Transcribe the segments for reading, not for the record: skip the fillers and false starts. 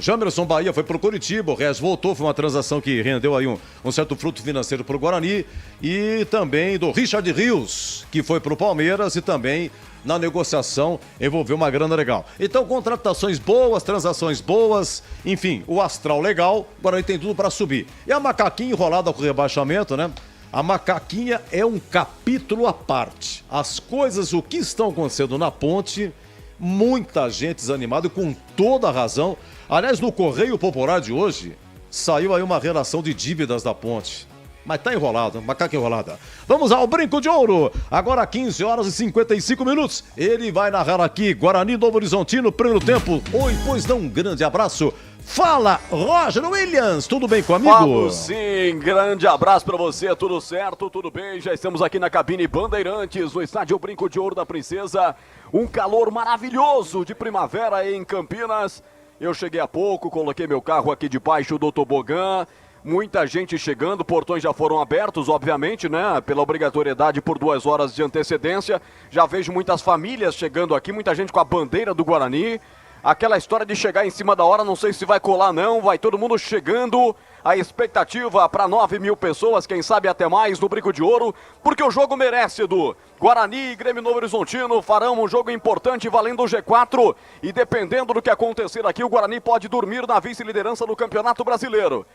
Jamerson Bahia foi pro Curitiba, o Rez voltou, foi uma transação que rendeu aí um certo fruto financeiro pro Guarani. E também do Richard Rios, que foi pro Palmeiras e também na negociação envolveu uma grana legal. Então, contratações boas, transações boas, enfim, o astral legal, o Guarani tem tudo para subir. E a macaquinha enrolada com o rebaixamento, né? A macaquinha é um capítulo à parte. As coisas, o que estão acontecendo na Ponte, muita gente desanimada e com toda a razão. Aliás, no Correio Popular de hoje, saiu aí uma relação de dívidas da Ponte. Mas tá enrolado, macaca enrolada. Vamos ao Brinco de Ouro. Agora 15 horas e 55 minutos. Ele vai narrar aqui, Guarani Novo Horizontino, primeiro tempo. Oi, pois não, um grande abraço. Fala, Roger Williams, tudo bem com o amigo? Falo sim, grande abraço pra você, tudo certo, tudo bem? Já estamos aqui na cabine Bandeirantes, no estádio Brinco de Ouro da Princesa. Um calor maravilhoso de primavera em Campinas. Eu cheguei há pouco, coloquei meu carro aqui debaixo do tobogã. Muita gente chegando, portões já foram abertos, obviamente, né? Pela obrigatoriedade por 2 horas de antecedência. Já vejo muitas famílias chegando aqui, muita gente com a bandeira do Guarani. Aquela história de chegar em cima da hora, não sei se vai colar não, vai todo mundo chegando. A expectativa para 9.000 pessoas, quem sabe até mais no Brinco de Ouro, porque o jogo merece, Edu. Guarani e Grêmio Novo Horizontino farão um jogo importante valendo o G4 e dependendo do que acontecer aqui, o Guarani pode dormir na vice-liderança do Campeonato Brasileiro.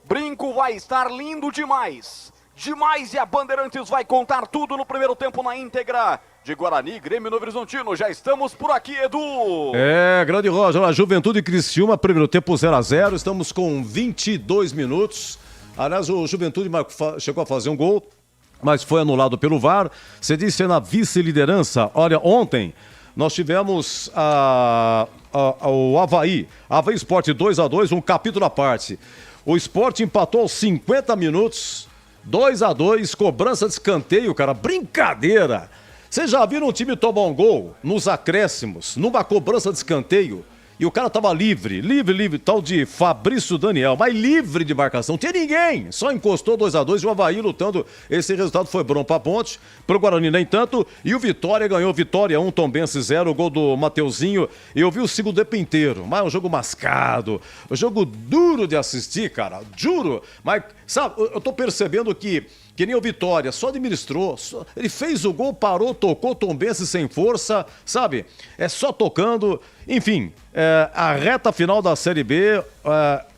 Brinco vai estar lindo demais. Demais, e a Bandeirantes vai contar tudo no primeiro tempo na íntegra de Guarani, Grêmio Novo Horizontino. Já estamos por aqui, Edu. Grande Roger, a Juventude e Criciúma, primeiro tempo 0-0, estamos com 22 minutos. Aliás, o Juventude chegou a fazer um gol, mas foi anulado pelo VAR. Você disse na vice-liderança. Olha, ontem nós tivemos o Avaí Sport 2-2, um capítulo à parte. O Sport empatou aos 50 minutos, 2-2, cobrança de escanteio, cara, brincadeira. Vocês já viram um time tomar um gol nos acréscimos, numa cobrança de escanteio, e o cara tava livre, tal de Fabrício Daniel, mas livre de marcação, não tinha ninguém, só encostou 2-2 e o Avaí lutando. Esse resultado foi bom pra Ponte, pro Guarani nem tanto, e o Vitória ganhou, Vitória 1, Tombense 0, o gol do Mateuzinho. Eu vi o segundo tempo inteiro, mas é um jogo mascado, um jogo duro de assistir, cara, juro, mas sabe, eu tô percebendo que nem o Vitória, só administrou, ele fez o gol, parou, tocou, Tombense sem força, sabe? É só tocando, enfim, a reta final da Série B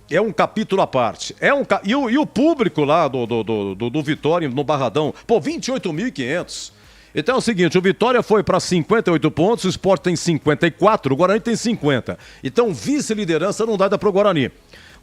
é um capítulo à parte. E o público lá do Vitória, no Barradão, 28.500. Então é o seguinte, o Vitória foi para 58 pontos, o Sport tem 54, o Guarani tem 50. Então vice-liderança não dá para o Guarani. O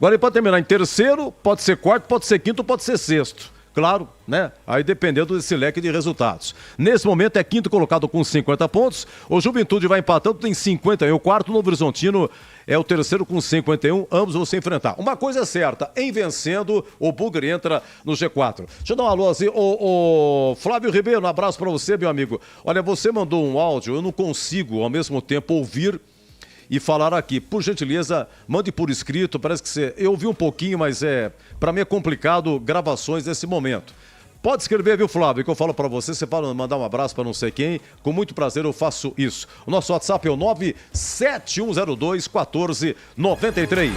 Guarani pode terminar em terceiro, pode ser quarto, pode ser quinto, pode ser sexto. Claro, né? Aí dependendo desse leque de resultados. Nesse momento é quinto colocado com 50 pontos. O Juventude vai empatando, tem 51. O quarto, Novo Horizontino, é o terceiro com 51. Ambos vão se enfrentar. Uma coisa é certa, em vencendo, o Bugre entra no G4. Deixa eu dar uma alô assim. O Flávio Ribeiro, um abraço pra você, meu amigo. Olha, você mandou um áudio, eu não consigo ao mesmo tempo ouvir e falar aqui. Por gentileza, mande por escrito, parece que eu ouvi um pouquinho, mas para mim é complicado gravações nesse momento. Pode escrever, viu, Flávio, que eu falo pra você, você fala, mandar um abraço pra não sei quem, com muito prazer eu faço isso. O nosso WhatsApp é o 971021493.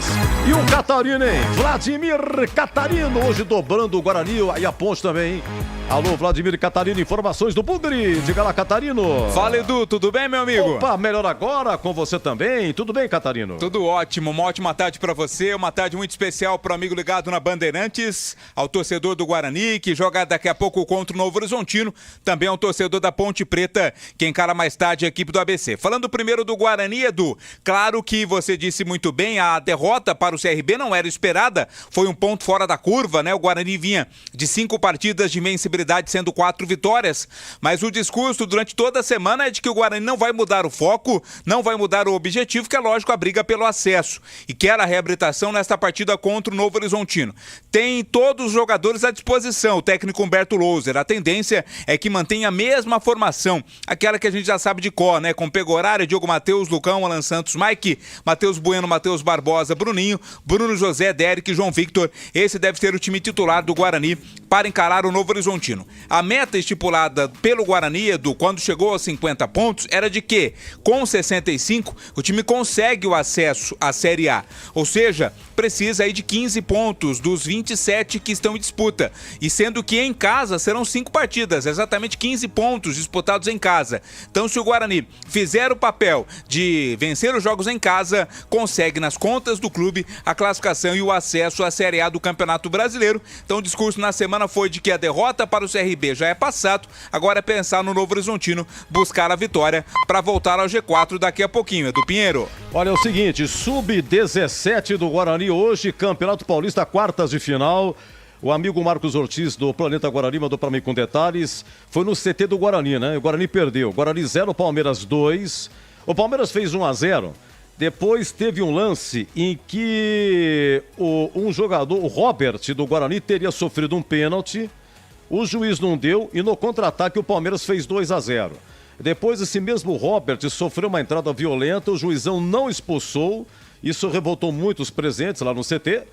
E o Catarino, hein? Vladimir Catarino, hoje dobrando o Guarani e a Ponte também, hein? Alô, Vladimir Catarino, informações do Bugre. Diga lá, Catarino. Fala, Edu, tudo bem, meu amigo? Opa, melhor agora, com você também. Tudo bem, Catarino? Tudo ótimo, uma ótima tarde pra você, uma tarde muito especial pro amigo ligado na Bandeirantes, ao torcedor do Guarani, que joga daqui a pouco contra o Novo Horizontino, também ao torcedor da Ponte Preta, que encara mais tarde a equipe do ABC. Falando primeiro do Guarani, Edu, claro que você disse muito bem, a derrota para o CRB não era esperada, foi um ponto fora da curva, né? O Guarani vinha de 5 partidas de invencibilidade, sendo 4 vitórias, mas o discurso durante toda a semana é de que o Guarani não vai mudar o foco, não vai mudar o objetivo, que é lógico a briga pelo acesso, e quer a reabilitação nesta partida contra o Novo Horizontino. Tem todos os jogadores à disposição, o técnico Humberto Louser, a tendência é que mantenha a mesma formação, aquela que a gente já sabe de cor, né? Com Pegoraro, Diogo Matheus, Lucão, Alan Santos, Mike, Matheus Bueno, Matheus Barbosa, Bruninho, Bruno José, Derek, João Victor. Esse deve ser o time titular do Guarani para encarar o Novo Horizontino Horizontino. A meta estipulada pelo Guarani, Edu, quando chegou aos 50 pontos, era de que, com 65, o time consegue o acesso à Série A. Ou seja, precisa aí de 15 pontos dos 27 que estão em disputa. E sendo que em casa serão 5 partidas, exatamente 15 pontos disputados em casa. Então, se o Guarani fizer o papel de vencer os jogos em casa, consegue nas contas do clube a classificação e o acesso à Série A do Campeonato Brasileiro. Então, o discurso na semana foi de que a derrota para o CRB já é passado, agora é pensar no Novo Horizontino, buscar a vitória para voltar ao G4 daqui a pouquinho. Edu Pinheiro. Olha, é o seguinte, sub-17 do Guarani hoje, Campeonato Paulista, quartas de final. O amigo Marcos Ortiz do Planeta Guarani mandou para mim com detalhes. Foi no CT do Guarani, né? O Guarani perdeu. Guarani 0, Palmeiras 2. O Palmeiras fez 1-0. Depois teve um lance em que um jogador, o Robert do Guarani, teria sofrido um pênalti. O juiz não deu e no contra-ataque o Palmeiras fez 2-0. Depois esse mesmo Robert sofreu uma entrada violenta, o juizão não expulsou. Isso revoltou muitos presentes lá no CT.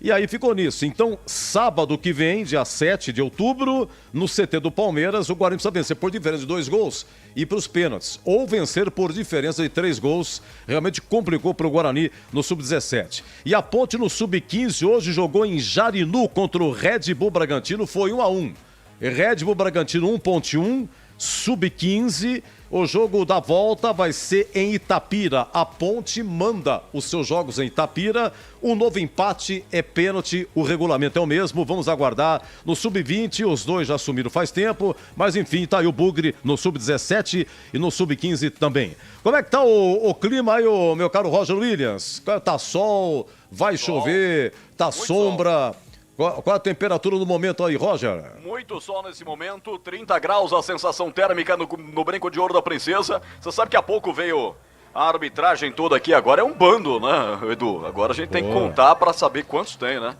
E aí ficou nisso. Então, sábado que vem, dia 7 de outubro, no CT do Palmeiras, o Guarani precisa vencer por diferença de 2 gols e ir para os pênaltis. Ou vencer por diferença de 3 gols. Realmente complicou para o Guarani no Sub-17. E a Ponte no Sub-15 hoje jogou em Jarinu contra o Red Bull Bragantino. Foi 1-1. Red Bull Bragantino 1.1, Sub-15. O jogo da volta vai ser em Itapira. A Ponte manda os seus jogos em Itapira. O novo empate é pênalti, o regulamento é o mesmo. Vamos aguardar no Sub-20. Os dois já assumiram faz tempo. Mas enfim, tá aí o Bugre no Sub-17 e no Sub-15 também. Como é que tá o clima aí, meu caro Roger Williams? Tá sol, vai chover, tá muito sombra. Sol. Qual a temperatura no momento aí, Roger? Muito sol nesse momento, 30 graus a sensação térmica no Brinco de Ouro da Princesa. Você sabe que há pouco veio a arbitragem toda aqui, agora é um bando, né, Edu? Agora a gente tem que contar para saber quantos tem, né?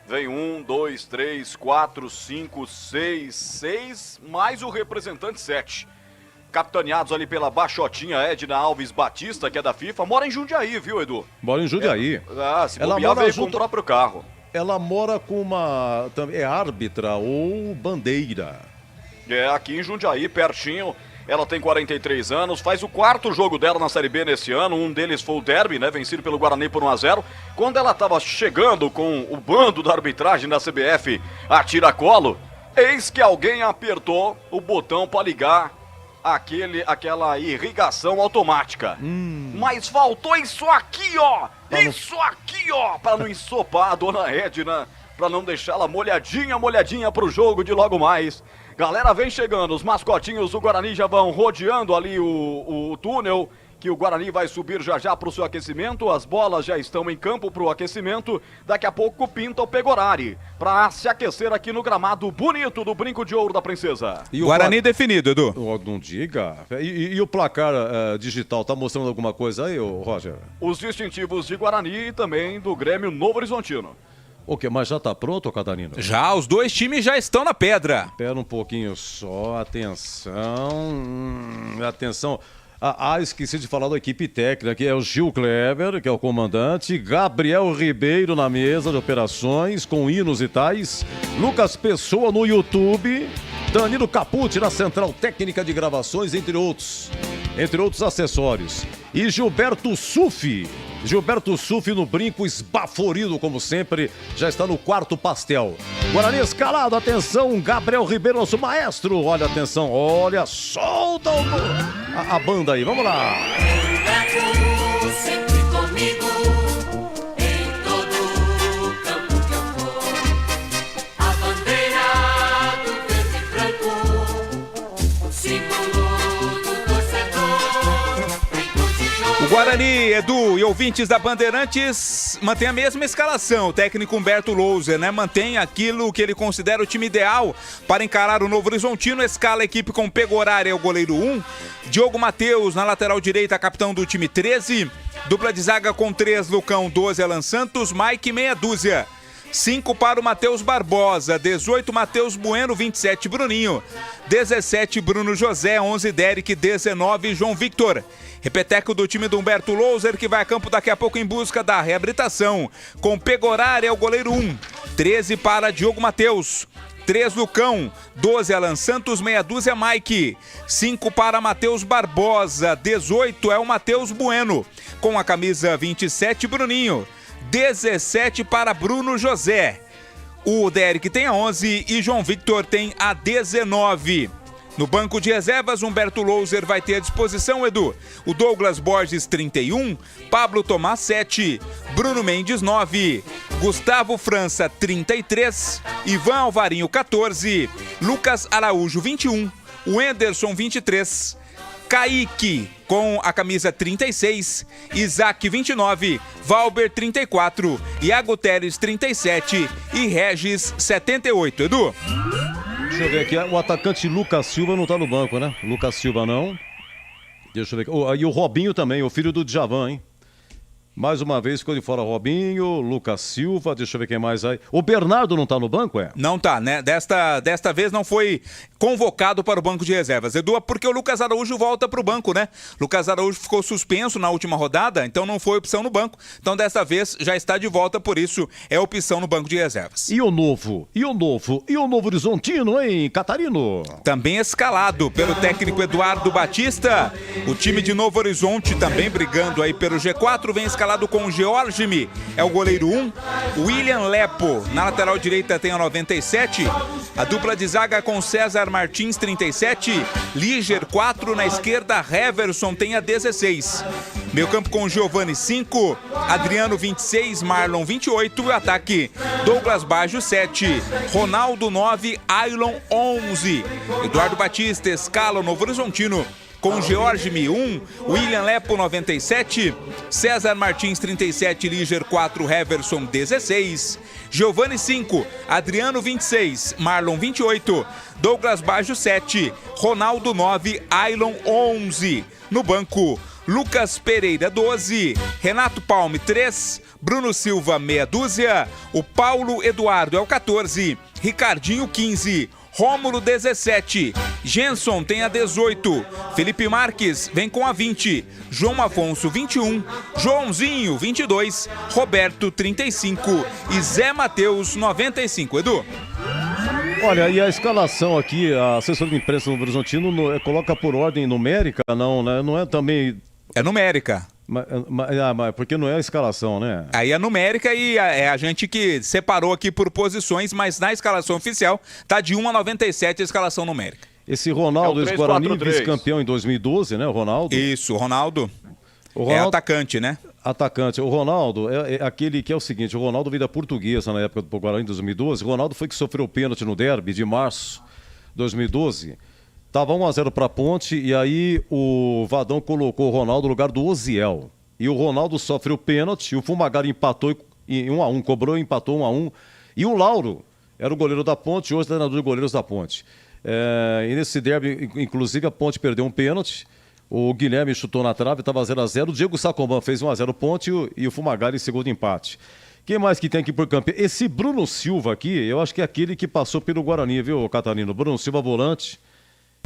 Vem 1, 2, 3, 4, 5, 6, mais o representante 7. Capitaneados ali pela baixotinha Edna Alves Batista, que é da FIFA, mora em Jundiaí, viu, Edu? Mora em Jundiaí. Se bobear, veio com o próprio carro. Ela mora com uma... é árbitra ou bandeira. É, aqui em Jundiaí, pertinho. Ela tem 43 anos, faz o 4º jogo dela na Série B nesse ano. Um deles foi o derby, né, vencido pelo Guarani por 1-0. Quando ela estava chegando com o bando da arbitragem da CBF a tiracolo, eis que alguém apertou o botão para ligar aquela irrigação automática. Mas faltou isso aqui, ó! Isso aqui, ó! Pra não ensopar a dona Edna, pra não deixá-la molhadinha pro jogo de logo mais. Galera, vem chegando, os mascotinhos do Guarani já vão rodeando ali o túnel, que o Guarani vai subir já pro seu aquecimento. As bolas já estão em campo pro aquecimento. Daqui a pouco pinta o Pegorari pra se aquecer aqui no gramado bonito do Brinco de Ouro da Princesa. E o Guarani definido, Edu. Não diga. E o placar digital tá mostrando alguma coisa aí, Roger? Os distintivos de Guarani e também do Grêmio Novo Horizontino. O quê? Mas já tá pronto, Catarina? Já, os dois times já estão na pedra. Espera um pouquinho só, atenção. Esqueci de falar da equipe técnica, que é o Gil Kleber, que é o comandante, Gabriel Ribeiro na mesa de operações, com hinos e tais, Lucas Pessoa no YouTube, Danilo Capucci na central técnica de gravações, entre outros acessórios. E Gilberto Sufi no brinco, esbaforido como sempre, já está no 4º pastel. Guarani escalado, atenção, Gabriel Ribeiro, nosso maestro, olha, atenção, olha, solta a banda aí, vamos lá. Sempre comigo, em todo campo que eu for, a bandeira do verde e branco, o símbolo do torcedor. O Guarani, Edu e ouvintes da Bandeirantes, mantém a mesma escalação. O técnico Humberto Louser, né? Mantém aquilo que ele considera o time ideal para encarar o Novo Horizontino. Escala a equipe com Pegorari, é o goleiro 1. Diogo Matheus na lateral direita, capitão do time 13. Dupla de zaga com 3, Lucão, 12, Alan Santos. Mike, meia dúzia. 5 para o Matheus Barbosa, 18 Matheus Bueno, 27 Bruninho, 17 Bruno José, 11 Derek, 19 João Victor. Repeteco do time do Humberto Louser, que vai a campo daqui a pouco em busca da reabilitação. Com Pegorari é o goleiro 1, 13 para Diogo Matheus, 3 Lucão, 12 Alan Santos, meia dúzia Mike, 5 para Matheus Barbosa, 18 é o Matheus Bueno, com a camisa 27 Bruninho, 17 para Bruno José, o Derek tem a 11 e João Victor tem a 19. No banco de reservas, Humberto Louser vai ter à disposição, Edu, o Douglas Borges, 31, Pablo Tomás, 7, Bruno Mendes, 9, Gustavo França, 33, Ivan Alvarinho, 14, Lucas Araújo, 21, Wenderson, 23, Kaique, com a camisa 36, Isaac, 29, Valber, 34, Iago Teres, 37 e Regis, 78, Edu. Deixa eu ver aqui, o atacante Lucas Silva não tá no banco, né? Lucas Silva não. Deixa eu ver aqui. E o Robinho também, o filho do Djavan, hein? Mais uma vez ficou de fora Robinho, Lucas Silva, deixa eu ver quem mais aí. O Bernardo não tá no banco, é? Não tá, né? Desta vez não foi convocado para o banco de reservas. Edu, porque o Lucas Araújo volta para o banco, né? Lucas Araújo ficou suspenso na última rodada, então não foi opção no banco. Então desta vez já está de volta, por isso é opção no banco de reservas. E o Novo Horizontino, hein, Catarino? Também escalado pelo técnico Eduardo Batista. O time de Novo Horizonte também brigando aí pelo G4, vem escalado com o Georgime, é o goleiro 1, William Lepo, na lateral direita tem a 97, a dupla de zaga com César Martins, 37, Liger, 4, na esquerda, Heverson tem a 16. Meio campo com Giovani, 5, Adriano, 26, Marlon, 28, e o ataque, Douglas Baggio, 7, Ronaldo, 9, Ailon, 11. Eduardo Batista escala o Novo Horizontino com Georgime, 1, William Lepo, 97, César Martins, 37, Liger, 4, Heverson, 16, Giovani, 5, Adriano, 26, Marlon, 28, Douglas Baggio, 7, Ronaldo, 9, Ailon, 11. No banco, Lucas Pereira, 12, Renato Palme, 3, Bruno Silva, meia dúzia, o Paulo Eduardo é o 14, Ricardinho, 15, Rômulo, 17, Genson tem a 18, Felipe Marques vem com a 20, João Afonso, 21, Joãozinho, 22, Roberto, 35 e Zé Matheus, 95. Edu? Olha, e a escalação aqui, a assessora de imprensa do Horizontino coloca por ordem numérica, não, né? Não é também... É numérica. Mas porque não é a escalação, né? Aí é numérica e é a gente que separou aqui por posições, mas na escalação oficial tá de 1 a 97 a escalação numérica. Esse Ronaldo, ex-Guarani, vice-campeão em 2012, né, o Ronaldo? Isso, o Ronaldo é atacante, né? Atacante. O Ronaldo é aquele que é o seguinte, o Ronaldo veio da Portuguesa na época do Guarani em 2012. O Ronaldo foi que sofreu o pênalti no derby de março de 2012. Tava 1-0 para a Ponte e aí o Vadão colocou o Ronaldo no lugar do Oziel. E o Ronaldo sofreu o pênalti, o Fumagalli empatou em 1-1, cobrou e empatou 1-1. E o Lauro era o goleiro da Ponte, hoje treinador de goleiros da Ponte. E nesse derby, inclusive, a Ponte perdeu um pênalti. O Guilherme chutou na trave, estava 0-0. O Diego Sacomban fez 1-0 Ponte e o Fumagalli segundo empate. Quem mais que tem aqui por campeão? Esse Bruno Silva aqui, eu acho que é aquele que passou pelo Guarani, viu, Catarino? Bruno Silva, volante.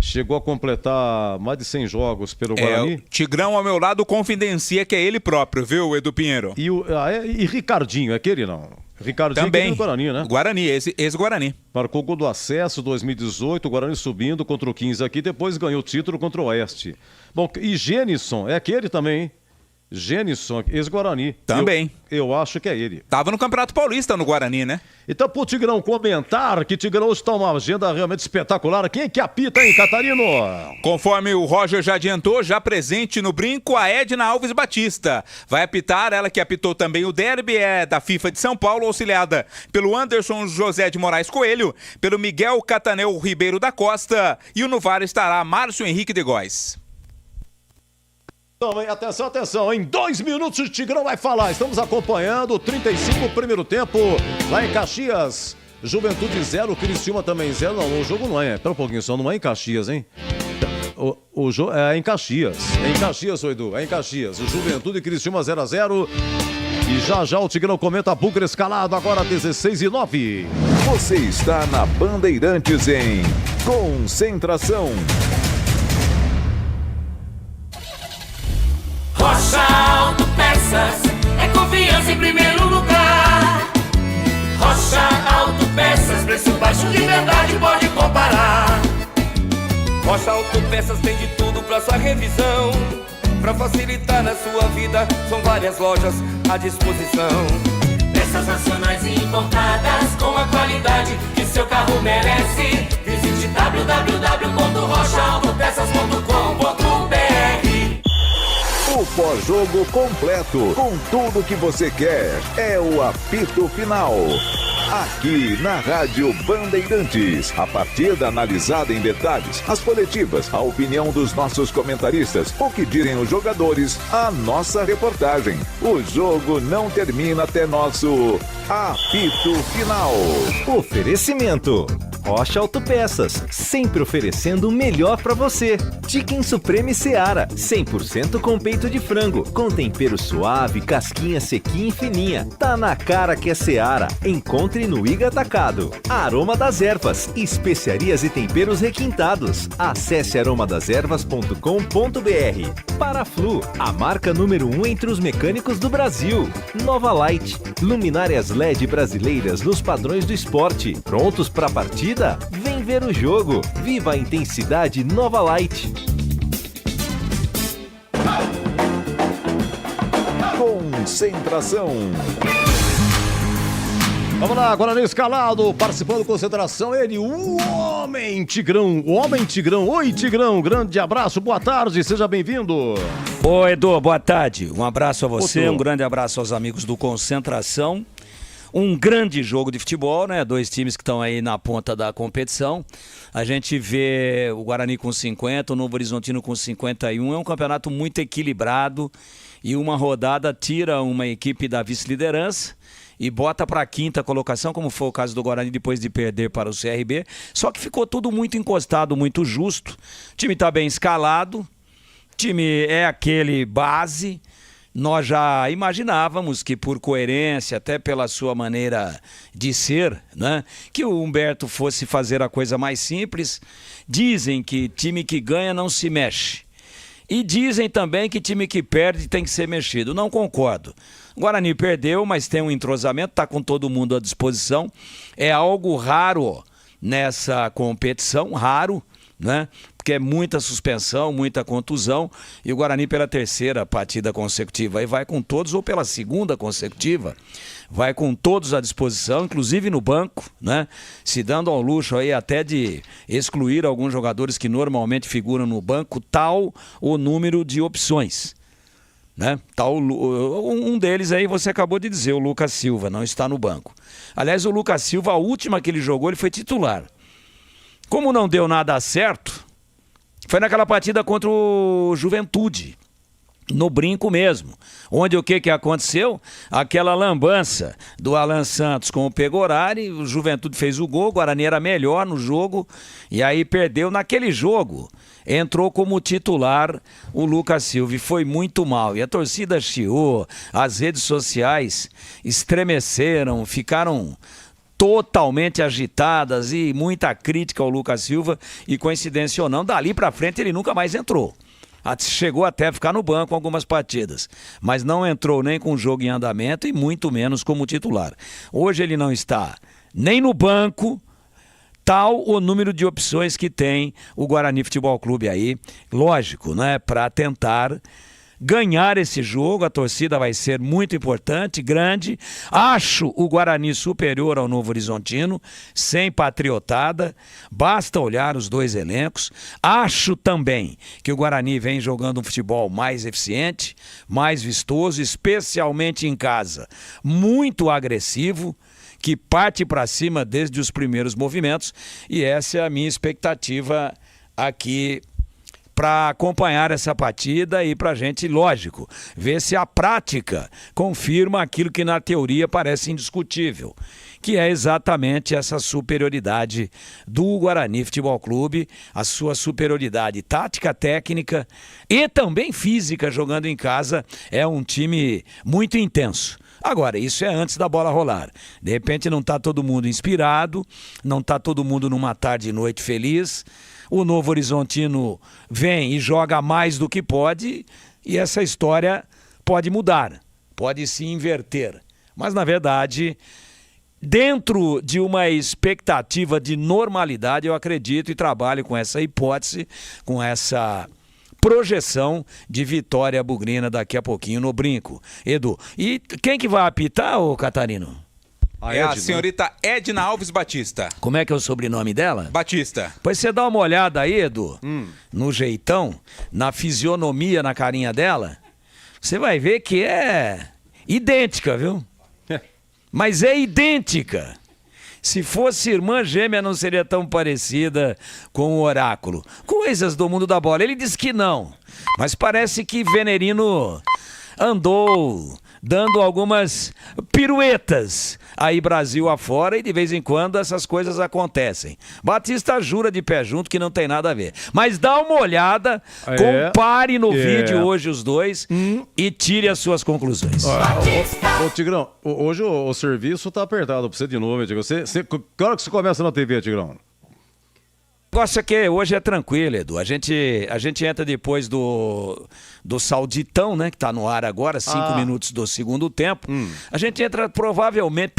Chegou a completar mais de 100 jogos pelo Guarani. O Tigrão ao meu lado confidencia que é ele próprio, viu, Edu Pinheiro? E Ricardinho, é aquele não? Ricardinho também. Do Guarani, né? Guarani, ex-Guarani. Marcou gol do acesso 2018, o Guarani subindo contra o 15 aqui, depois ganhou o título contra o Oeste. Bom, e Gênison, é aquele também, hein? Gênison, ex-Guarani. Também. Eu acho que é ele. Tava no Campeonato Paulista no Guarani, né? Então, pro Tigrão comentar, que Tigrão hoje está uma agenda realmente espetacular. Quem é que apita, hein, Catarino? Conforme o Roger já adiantou, já presente no brinco, a Edna Alves Batista. Vai apitar, ela que apitou também o derby, é da FIFA de São Paulo, auxiliada pelo Anderson José de Moraes Coelho, pelo Miguel Catanel Ribeiro da Costa e o no VAR estará Márcio Henrique de Góes. Atenção, atenção, em 2 minutos o Tigrão vai falar. Estamos acompanhando o 35 primeiro tempo lá em Caxias. Juventude 0, Criciúma também 0. Não, o jogo não é. Pera um pouquinho só, não é em Caxias, hein? O jogo é em Caxias. É em Caxias, Edu, é em Caxias. O Juventude e Criciúma 0-0. E já o Tigrão comenta bunker escalado agora 16:09. Você está na Bandeirantes em Concentração. Rocha Autopeças é confiança em primeiro lugar. Rocha Autopeças, preço baixo de verdade. Rocha Autopeças tem de tudo pra sua revisão. Pra facilitar na sua vida, são várias lojas à disposição. Peças nacionais e importadas com a qualidade que seu carro merece. Visite www.rochaautopeças.com.br. O pós-jogo completo, com tudo que você quer, é o apito final. Aqui na Rádio Bandeirantes, a partida analisada em detalhes, as coletivas, a opinião dos nossos comentaristas, o que dizem os jogadores, a nossa reportagem. O jogo não termina até nosso apito final. Oferecimento: Rocha Autopeças, sempre oferecendo o melhor pra você. Chicken Supreme Seara, 100% com peito de frango, com tempero suave, casquinha sequinha e fininha. Tá na cara que é Seara. Encontre no Iga Atacado. Aroma das Ervas, especiarias e temperos requintados. Acesse aromadeservas.com.br. Paraflu, a marca número 1 entre os mecânicos do Brasil. Nova Light, luminárias LED brasileiras nos padrões do esporte. Prontos pra partida? Vem ver o jogo. Viva a intensidade Nova Light. Concentração. Vamos lá, Guarani escalado, participando da concentração, ele, o Homem Tigrão. Oi, Tigrão, grande abraço, boa tarde, seja bem-vindo. Oi, Edu, boa tarde. Um abraço a você, Outro. um grande abraço aos amigos do Concentração. Um grande jogo de futebol, né? Dois times que estão aí na ponta da competição. A gente vê o Guarani com 50, o Novo Horizontino com 51. É um campeonato muito equilibrado e uma rodada tira uma equipe da vice-liderança e bota para a quinta colocação, como foi o caso do Guarani depois de perder para o CRB. Só que ficou tudo muito encostado, muito justo. O time está bem escalado, o time é aquele base. Nós já imaginávamos que, por coerência, até pela sua maneira de ser, né, que o Humberto fosse fazer a coisa mais simples. Dizem que time que ganha não se mexe. E dizem também que time que perde tem que ser mexido. Não concordo. O Guarani perdeu, mas tem um entrosamento, está com todo mundo à disposição. É algo raro nessa competição, raro, né? Porque é muita suspensão, muita contusão. E o Guarani, pela terceira partida consecutiva, aí vai com todos, ou pela segunda consecutiva, vai com todos à disposição, inclusive no banco, né? Se dando ao luxo aí até de excluir alguns jogadores que normalmente figuram no banco, tal o número de opções, né? Um deles aí você acabou de dizer, o Lucas Silva, não está no banco. Aliás, o Lucas Silva, a última que ele jogou, ele foi titular. Como não deu nada certo, foi naquela partida contra o Juventude, no brinco mesmo, onde o que aconteceu? Aquela lambança do Alan Santos com o Pegorari, o Juventude fez o gol, o Guarani era melhor no jogo, e aí perdeu naquele jogo. Entrou como titular o Lucas Silva e foi muito mal. E a torcida chiou, as redes sociais estremeceram, ficaram totalmente agitadas e muita crítica ao Lucas Silva. E coincidência ou não, dali pra frente ele nunca mais entrou. Chegou até a ficar no banco algumas partidas, mas não entrou nem com o jogo em andamento e muito menos como titular. Hoje ele não está nem no banco, tal o número de opções que tem o Guarani Futebol Clube aí, lógico, né, para tentar ganhar esse jogo. A torcida vai ser muito importante, grande. Acho o Guarani superior ao Novo Horizontino, sem patriotada. Basta olhar os dois elencos. Acho também que o Guarani vem jogando um futebol mais eficiente, mais vistoso, especialmente em casa. Muito agressivo, que parte para cima desde os primeiros movimentos. E essa é a minha expectativa aqui para acompanhar essa partida e para a gente, lógico, ver se a prática confirma aquilo que na teoria parece indiscutível, que é exatamente essa superioridade do Guarani Futebol Clube, a sua superioridade tática, técnica e também física jogando em casa. É um time muito intenso. Agora, isso é antes da bola rolar. De repente não está todo mundo inspirado, não está todo mundo numa tarde e noite feliz. O Novo Horizontino vem e joga mais do que pode, e essa história pode mudar, pode se inverter. Mas, na verdade, dentro de uma expectativa de normalidade, eu acredito e trabalho com essa hipótese, com essa projeção de vitória bugrina daqui a pouquinho no Brinco. Edu, e quem que vai apitar, ô Catarino? É a senhorita Edna Alves Batista. Como é que é o sobrenome dela? Batista. Pois você dá uma olhada aí, Edu, no jeitão, na fisionomia, na carinha dela, você vai ver que é idêntica, viu? Mas é idêntica. Se fosse irmã gêmea, não seria tão parecida com o oráculo. Coisas do mundo da bola. Ele disse que não. Mas parece que Venerino andou dando algumas piruetas aí Brasil afora e de vez em quando essas coisas acontecem. Batista jura de pé junto que não tem nada a ver. Mas dá uma olhada, compare no vídeo hoje os dois e tire as suas conclusões. Ô Tigrão, hoje o serviço tá apertado pra você de novo, Tigrão. Que hora que você começa na TV, Tigrão? O negócio é que hoje é tranquilo, Edu. A gente entra depois do Sauditão, né? Que tá no ar agora, 5 minutos do segundo tempo. A gente entra provavelmente,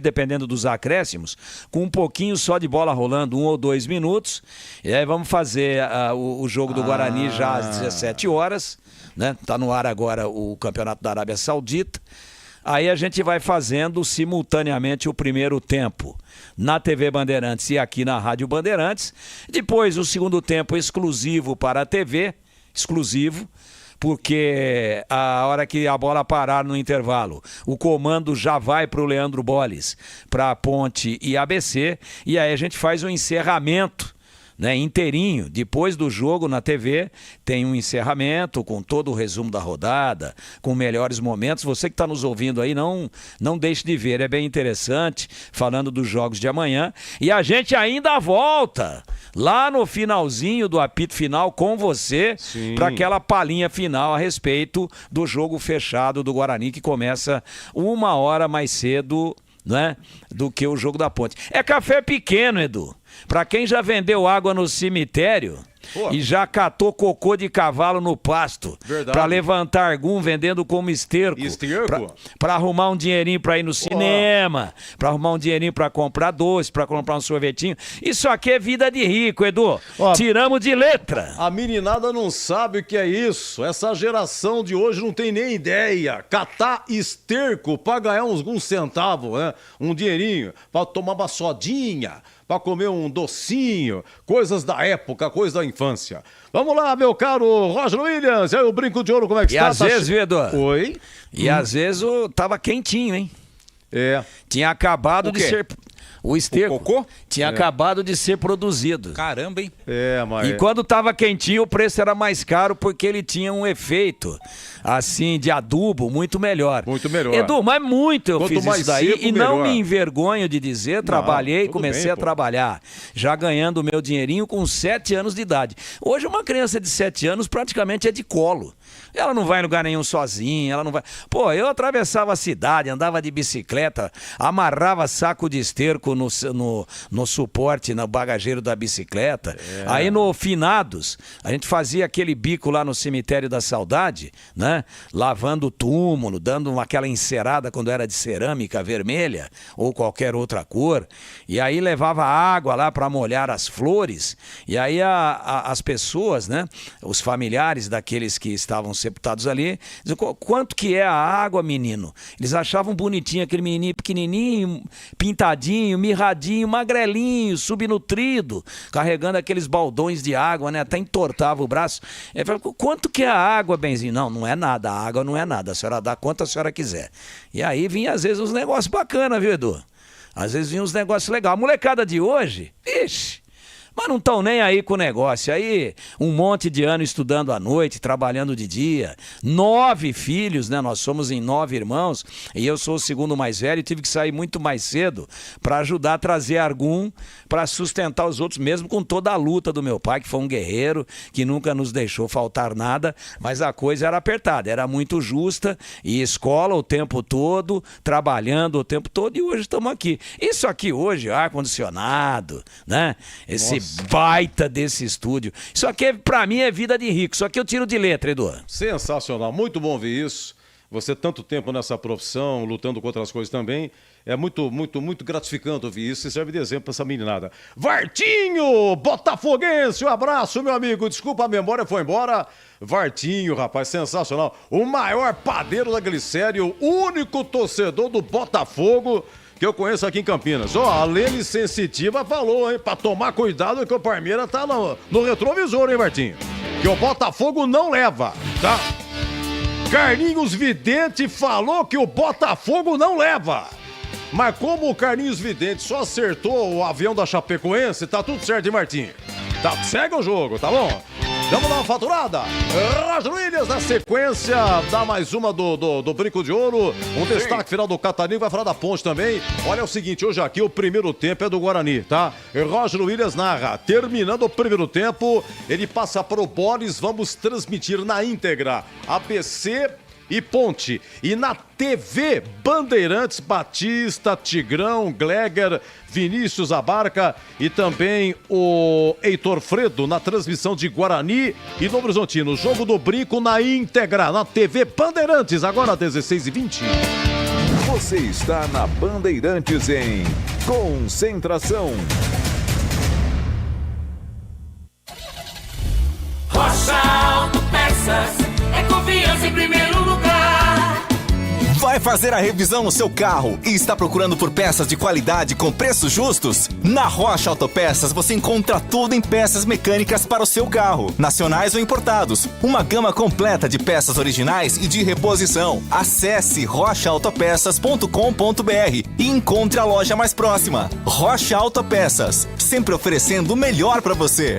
dependendo dos acréscimos, com um pouquinho só de bola rolando, 1 ou 2 minutos. E aí vamos fazer o jogo do Guarani já às 17 horas, né? Tá no ar agora o Campeonato da Arábia Saudita. Aí a gente vai fazendo simultaneamente o primeiro tempo na TV Bandeirantes e aqui na Rádio Bandeirantes. Depois o segundo tempo exclusivo para a TV, exclusivo, porque a hora que a bola parar no intervalo, o comando já vai para o Leandro Bolles, para a Ponte e ABC, e aí a gente faz o encerramento, né, inteirinho. Depois do jogo na TV tem um encerramento com todo o resumo da rodada, com melhores momentos. Você que está nos ouvindo aí, não deixe de ver, é bem interessante, falando dos jogos de amanhã. E a gente ainda volta lá no finalzinho do apito final com você para aquela palhinha final a respeito do jogo fechado do Guarani, que começa 1 hora mais cedo, né, do que o jogo da Ponte. É café pequeno, Edu. Pra quem já vendeu água no cemitério e já catou cocô de cavalo no pasto pra levantar algum vendendo como esterco. Pra arrumar um dinheirinho pra ir no cinema, pra arrumar um dinheirinho pra comprar doce, pra comprar um sorvetinho. Isso aqui é vida de rico, Edu. Tiramos de letra. A meninada não sabe o que é isso. Essa geração de hoje não tem nem ideia. Catar esterco pra ganhar uns centavos, né? Um dinheirinho pra tomar uma sodinha, para comer um docinho, coisas da época, coisas da infância. Vamos lá, meu caro Roger Williams, aí o Brinco de Ouro, como é que está? E às vezes, viu, Edu? Oi? E às vezes tava quentinho, hein? É. Tinha acabado de ser... O esterco. O cocô? Tinha acabado de ser produzido. Caramba, hein? Mas... E quando tava quentinho, o preço era mais caro porque ele tinha um efeito, assim, de adubo muito melhor. Muito melhor. Edu, mas muito eu Quanto fiz mais isso daí seco, e não melhor. me envergonho de dizer, trabalhei, tudo comecei bem, a pô. trabalhar, já ganhando o meu dinheirinho com 7 anos de idade. Hoje uma criança de 7 anos praticamente é de colo. Ela não vai em lugar nenhum sozinha, ela não vai... Pô, eu atravessava a cidade, andava de bicicleta, amarrava saco de esterco no suporte, no bagageiro da bicicleta. Aí no Finados, a gente fazia aquele bico lá no Cemitério da Saudade, né? Lavando o túmulo, dando aquela encerada quando era de cerâmica vermelha ou qualquer outra cor. E aí levava água lá para molhar as flores. E aí as pessoas, né? Os familiares daqueles que estavam sepultados ali, diziam, quanto que é a água, menino? Eles achavam bonitinho aquele menininho pequenininho, pintadinho, mirradinho, magrelinho, subnutrido, carregando aqueles baldões de água, né? Até entortava o braço. Ele falou, quanto que é a água, benzinho? Não é nada, a água não é nada, a senhora dá quanto a senhora quiser. E aí vinha às vezes uns negócios bacanas, viu, Edu? Às vezes vinha uns negócios legais. A molecada de hoje, ixi, mas não estão nem aí com o negócio. Aí, um monte de ano estudando à noite, trabalhando de dia. 9 filhos, né? Nós somos em 9 irmãos. E eu sou o segundo mais velho e tive que sair muito mais cedo para ajudar a trazer algum para sustentar os outros, mesmo com toda a luta do meu pai, que foi um guerreiro, que nunca nos deixou faltar nada. Mas a coisa era apertada, era muito justa. E escola o tempo todo, trabalhando o tempo todo. E hoje estamos aqui. Isso aqui hoje, ar-condicionado, né? Esse baita desse estúdio. Isso aqui, pra mim, é vida de rico. Isso aqui eu tiro de letra, Edu. Sensacional, muito bom ver isso. Você tanto tempo nessa profissão, lutando contra as coisas também, é muito gratificante ouvir isso e serve de exemplo para essa meninada. Vartinho, botafoguense, um abraço, meu amigo. Desculpa, a memória foi embora. Vartinho, rapaz, sensacional. O maior padeiro da Glicério, o único torcedor do Botafogo que eu conheço aqui em Campinas. A Lene Sensitiva falou, hein, pra tomar cuidado que o Palmeiras tá no retrovisor, hein, Vartinho? Que o Botafogo não leva, tá? Carlinhos Vidente falou que o Botafogo não leva. Mas como o Carlinhos Vidente só acertou o avião da Chapecoense, tá tudo certo, hein, Martinho? Tá, segue o jogo, tá bom? Vamos dar uma faturada. Roger Williams, na sequência, dá mais uma do Brinco de Ouro. Um destaque final do Catarinho, vai falar da Ponte também. Olha, é o seguinte, hoje aqui o primeiro tempo é do Guarani, tá? Roger Williams narra. Terminando o primeiro tempo, ele passa pro Boris. Vamos transmitir na íntegra ABC e Ponte. E na TV, Bandeirantes, Batista, Tigrão, Gleger, Vinícius Abarca e também o Heitor Fredo na transmissão de Guarani e Novo Horizontino. Jogo do Brinco na íntegra, na TV Bandeirantes, agora 16h20. Você está na Bandeirantes em Concentração. Rocha Autopeças, é confiança em primeiro lugar. Vai fazer a revisão no seu carro e está procurando por peças de qualidade com preços justos? Na Rocha Autopeças você encontra tudo em peças mecânicas para o seu carro, nacionais ou importados. Uma gama completa de peças originais e de reposição. Acesse rochaautopeças.com.br e encontre a loja mais próxima. Rocha Autopeças, sempre oferecendo o melhor para você.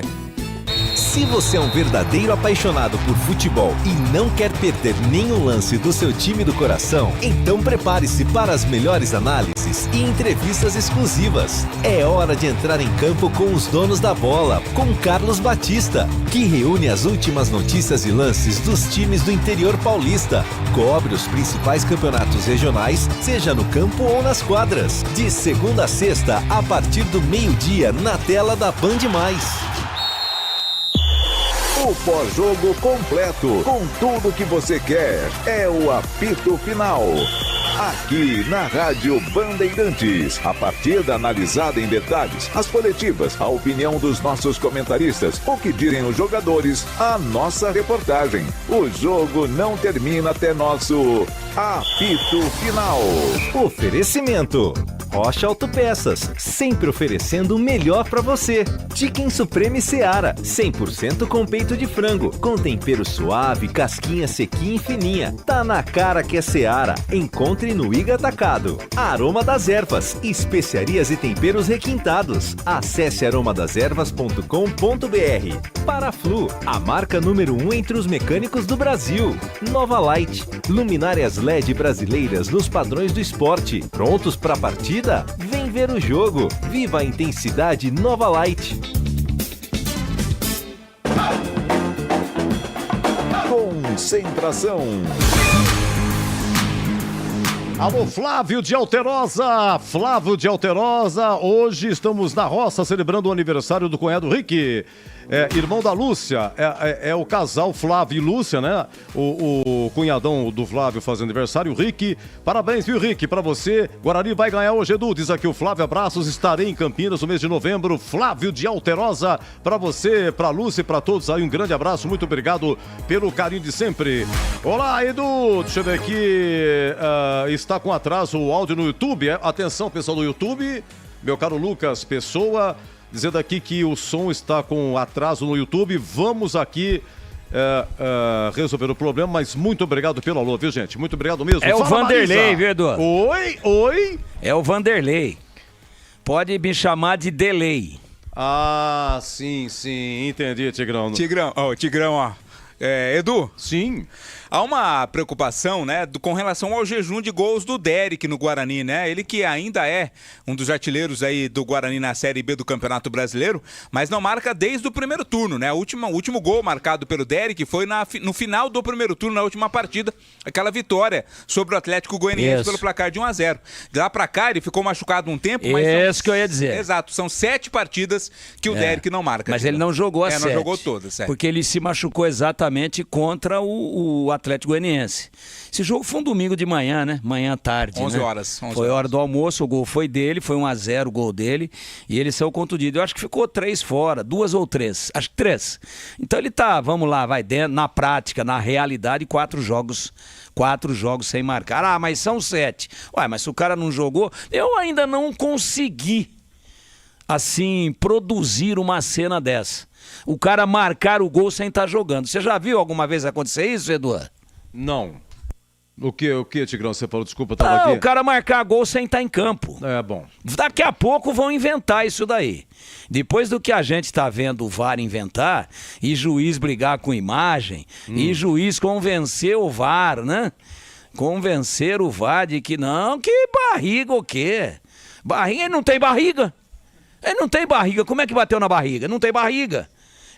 Se você é um verdadeiro apaixonado por futebol e não quer perder nenhum lance do seu time do coração, então prepare-se para as melhores análises e entrevistas exclusivas. É hora de entrar em campo com os donos da bola, com Carlos Batista, que reúne as últimas notícias e lances dos times do interior paulista. Cobre os principais campeonatos regionais, seja no campo ou nas quadras. De segunda a sexta, a partir do meio-dia, na tela da Band+. O pós-jogo completo, com tudo que você quer, é o apito final. Aqui na Rádio Bandeirantes, a partida analisada em detalhes, as coletivas, a opinião dos nossos comentaristas, o que dizem os jogadores, a nossa reportagem. O jogo não termina até nosso apito final. Oferecimento: Rocha Autopeças, sempre oferecendo o melhor para você. Chicken Supreme Seara, 100% com peito de frango, com tempero suave, casquinha sequinha e fininha. Tá na cara que é Seara. Encontre no Iga Atacado. Aroma das Ervas, especiarias e temperos requintados. Acesse aromadeservas.com.br. Paraflu, a marca número 1 entre os mecânicos do Brasil. Nova Light, luminárias LED brasileiras nos padrões do esporte. Prontos para partida? Vem ver o jogo. Viva a intensidade Nova Light. Concentração. Alô, Flávio de Alterosa! Flávio de Alterosa, hoje estamos na roça celebrando o aniversário do cunhado Rick. Irmão da Lúcia, é o casal Flávio e Lúcia, né? O cunhadão do Flávio faz aniversário, o Rick. Parabéns, viu, Rick, pra você. Guarani vai ganhar hoje, Edu. Diz aqui o Flávio, abraços. Estarei em Campinas no mês de novembro. Flávio de Alterosa, pra você, pra Lúcia e pra todos aí, um grande abraço. Muito obrigado pelo carinho de sempre. Olá, Edu. Deixa eu ver aqui. Está com atraso o áudio no YouTube. Atenção, pessoal do YouTube. Meu caro Lucas Pessoa, dizendo aqui que o som está com atraso no YouTube. Vamos aqui resolver o problema, mas muito obrigado pelo alô, viu, gente? Muito obrigado mesmo. É o Vanderlei, viu, Edu? Oi? É o Vanderlei. Pode me chamar de Delay. Ah, sim, entendi, Tigrão. Tigrão, ó. Edu? Sim. Há uma preocupação, né, com relação ao jejum de gols do Derek no Guarani, né? Ele que ainda é um dos artilheiros aí do Guarani na Série B do Campeonato Brasileiro, mas não marca desde o primeiro turno, né? O último gol marcado pelo Derek foi no final do primeiro turno, na última partida, aquela vitória sobre o Atlético Goianiense pelo placar de 1-0. De lá pra cá ele ficou machucado um tempo, mas... Isso que eu ia dizer. Exato, são 7 partidas que o Derek não marca. Mas ele não jogou as 7. Não jogou todas, porque ele se machucou exatamente contra o Atlético Goianiense. Esse jogo foi um domingo de manhã, né? Manhã tarde, 11 né? horas. 11 foi hora horas. do almoço, o gol foi dele, foi 1-0 o gol dele, e ele saiu contundido. Eu acho que ficou 3 fora, 2 ou 3, acho que 3. Então ele tá, vamos lá, vai dentro, na prática, na realidade, 4 jogos sem marcar. Ah, mas são 7. Ué, mas se o cara não jogou, eu ainda não consegui, assim, produzir uma cena dessa. O cara marcar o gol sem estar jogando. Você já viu alguma vez acontecer isso, Edu? Não. O que, Tigrão? Você falou, desculpa, tava aqui. O cara marcar gol sem estar em campo. É, bom. Daqui a pouco vão inventar isso daí. Depois do que a gente está vendo o VAR inventar, e juiz brigar com imagem, e juiz convencer o VAR, né? Convencer o VAR de que não, que barriga o quê? Barriga, ele não tem barriga. Ele não tem barriga. Como é que bateu na barriga? Não tem barriga.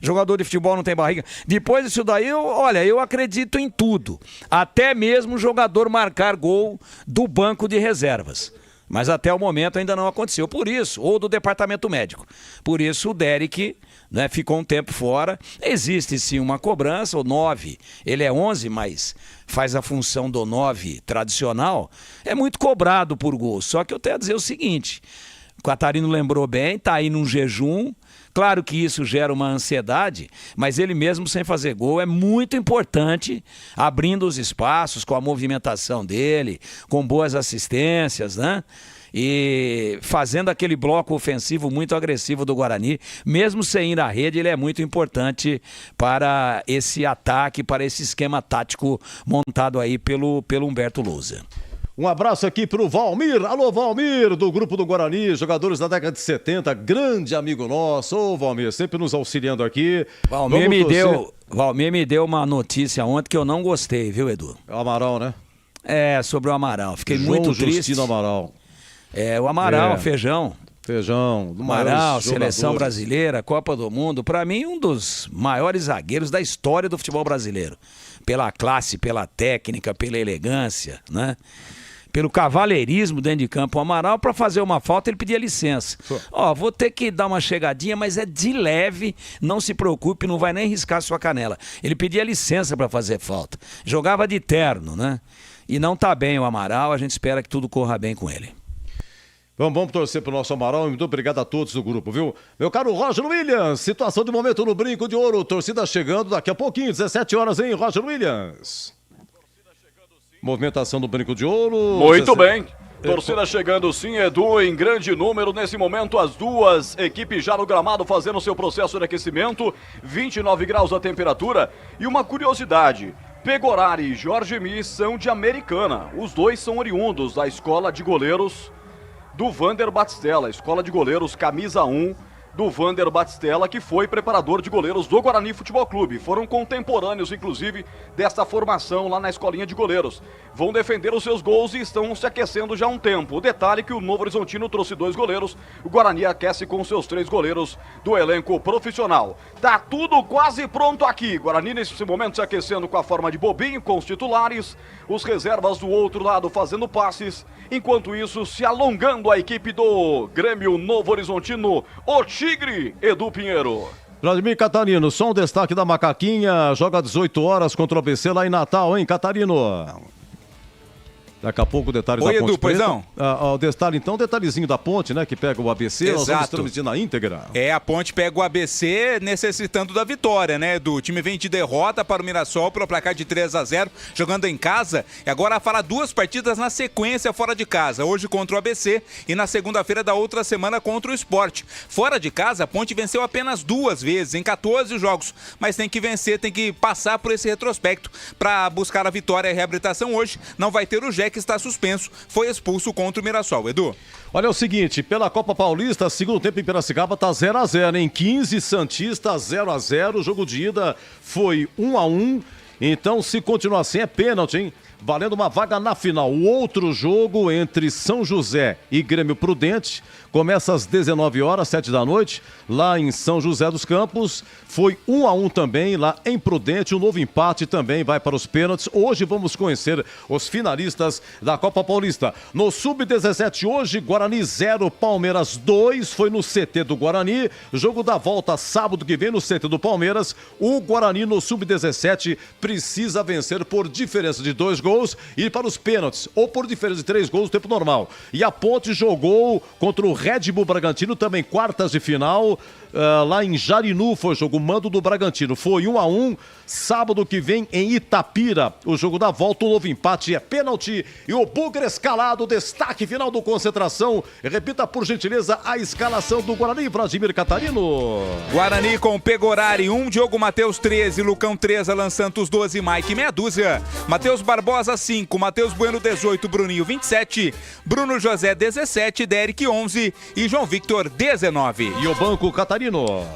Jogador de futebol não tem barriga. Depois disso daí, eu acredito em tudo. Até mesmo o jogador marcar gol do banco de reservas. Mas até o momento ainda não aconteceu. Por isso, ou do departamento médico. Por isso o Derek, né, ficou um tempo fora. Existe sim uma cobrança, o 9, ele é 11, mas faz a função do 9 tradicional. É muito cobrado por gol. Só que eu tenho a dizer o seguinte, o Catarino lembrou bem, tá aí num jejum. Claro que isso gera uma ansiedade, mas ele mesmo sem fazer gol é muito importante, abrindo os espaços com a movimentação dele, com boas assistências, né? E fazendo aquele bloco ofensivo muito agressivo do Guarani, mesmo sem ir à rede, ele é muito importante para esse ataque, para esse esquema tático montado aí pelo Humberto Lousa. Um abraço aqui pro Valmir. Alô, Valmir, do Grupo do Guarani, jogadores da década de 70, grande amigo nosso. Ô, Valmir, sempre nos auxiliando aqui. Valmir me deu uma notícia ontem que eu não gostei, viu, Edu? O Amaral, né? É, sobre o Amaral. Fiquei João muito triste. Justino Amaral. É, o Amaral, Feijão. Feijão. Amaral, Seleção Brasileira, Copa do Mundo. Pra mim, um dos maiores zagueiros da história do futebol brasileiro. Pela classe, pela técnica, pela elegância, né? Pelo cavalheirismo dentro de campo. O Amaral, para fazer uma falta, ele pedia licença. Vou ter que dar uma chegadinha, mas é de leve, não se preocupe, não vai nem riscar sua canela. Ele pedia licença para fazer falta. Jogava de terno, né? E não tá bem o Amaral, a gente espera que tudo corra bem com ele. Vamos torcer pro nosso Amaral e muito obrigado a todos do grupo, viu? Meu caro Roger Williams, situação de momento no Brinco de Ouro, torcida chegando daqui a pouquinho, 17 horas, hein, Roger Williams? Movimentação do Brinco de Ouro. Muito bem. Torcida chegando sim, Edu, em grande número. Nesse momento, as duas equipes já no gramado fazendo seu processo de aquecimento. 29 graus a temperatura. E uma curiosidade, Pegorari e Jorge Mi são de Americana. Os dois são oriundos da escola de goleiros do Vander Batistella. Escola de goleiros camisa 1 do Vander Batistella, que foi preparador de goleiros do Guarani Futebol Clube. Foram contemporâneos, inclusive, desta formação lá na escolinha de goleiros. Vão defender os seus gols e estão se aquecendo já há um tempo. O detalhe é que o Novo Horizontino trouxe 2 goleiros, o Guarani aquece com seus 3 goleiros do elenco profissional. Tá tudo quase pronto aqui. Guarani nesse momento se aquecendo com a forma de bobinho, com os titulares, os reservas do outro lado fazendo passes. Enquanto isso, se alongando a equipe do Grêmio Novo Horizontino, o Tigre, Edu Pinheiro. Vladimir Catarino, só um destaque da Macaquinha, joga às 18 horas contra o ABC lá em Natal, hein, Catarino? Daqui a pouco o detalhe da Ponte Edu, Preta. pois não? O detalhe, então, o detalhezinho da ponte, né, que pega o ABC, Exato. Nós vamos transmitir na íntegra. A ponte pega o ABC necessitando da vitória, né, Edu? O time vem de derrota para o Mirassol pelo placar de 3-0, jogando em casa, e agora fará 2 partidas na sequência fora de casa, hoje contra o ABC e na segunda-feira da outra semana contra o Sport. Fora de casa, a ponte venceu apenas 2 vezes em 14 jogos, mas tem que vencer, tem que passar por esse retrospecto para buscar a vitória e a reabilitação. Hoje não vai ter o Jé, que está suspenso, foi expulso contra o Mirassol. Edu. Olha, é o seguinte, pela Copa Paulista, segundo tempo em Piracicaba tá 0-0, em 15 Santista 0-0, o jogo de ida foi 1-1, então se continuar assim é pênalti, hein? Valendo uma vaga na final. O outro jogo entre São José e Grêmio Prudente começa às 19 horas, 7 da noite, lá em São José dos Campos. Foi 1-1 também lá em Prudente. O novo empate também vai para os pênaltis. Hoje vamos conhecer os finalistas da Copa Paulista. No Sub-17 hoje, Guarani 0, Palmeiras 2. Foi no CT do Guarani. Jogo da volta sábado que vem no CT do Palmeiras. O Guarani no Sub-17 precisa vencer por diferença de 2 gols e ir para os pênaltis, ou por diferença de 3 gols no tempo normal. E a Ponte jogou contra o Red Bull Bragantino, também quartas de final, lá em Jarinu foi o jogo, mando do Bragantino. Foi 1-1, sábado que vem em Itapira, o jogo da volta, o novo empate é pênalti e o Bugre escalado, destaque final do Concentração. Repita, por gentileza, a escalação do Guarani, Vladimir Catarino. Guarani com Pegorari 1, Diogo Matheus 13, Lucão 3, Alan Santos 12, Mike meia dúzia, Matheus Barbosa 5, Matheus Bueno 18, Bruninho 27, Bruno José 17, Derek 11 e João Victor 19. E o banco Catarino.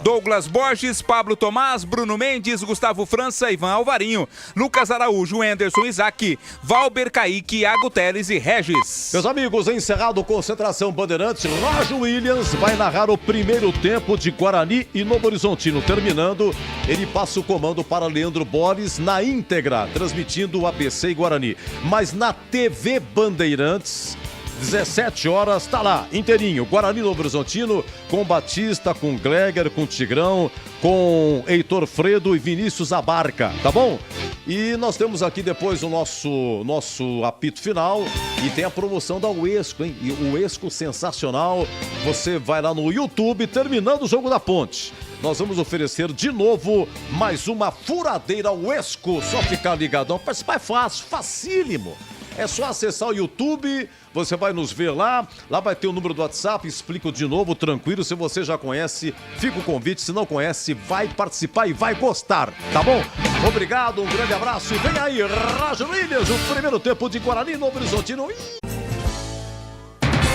Douglas Borges, Pablo Tomás, Bruno Mendes, Gustavo França, Ivan Alvarinho, Lucas Araújo, Anderson Isaac, Valber Kaique, Iago Teles e Regis. Meus amigos, encerrado Concentração Bandeirantes, Roger Williams vai narrar o primeiro tempo de Guarani e Novo Horizontino. Terminando, ele passa o comando para Leandro Borges na íntegra, transmitindo o ABC e Guarani. Mas na TV Bandeirantes, 17 horas, tá lá, inteirinho, Guarani Novo Horizontino, com Batista, com Gleger, com Tigrão, com Heitor Fredo e Vinícius Abarca, tá bom? E nós temos aqui depois o nosso apito final e tem a promoção da Uesco, hein? E o Uesco sensacional, você vai lá no YouTube, terminando o jogo da Ponte. Nós vamos oferecer de novo mais uma furadeira Uesco, só ficar ligadão, participar é fácil, facílimo. É só acessar o YouTube, você vai nos ver lá vai ter o número do WhatsApp, explico de novo, tranquilo, se você já conhece, fica o convite, se não conhece, vai participar e vai gostar, tá bom? Obrigado, um grande abraço e vem aí, Roger Williams, o primeiro tempo de Guarani Novo Horizontino.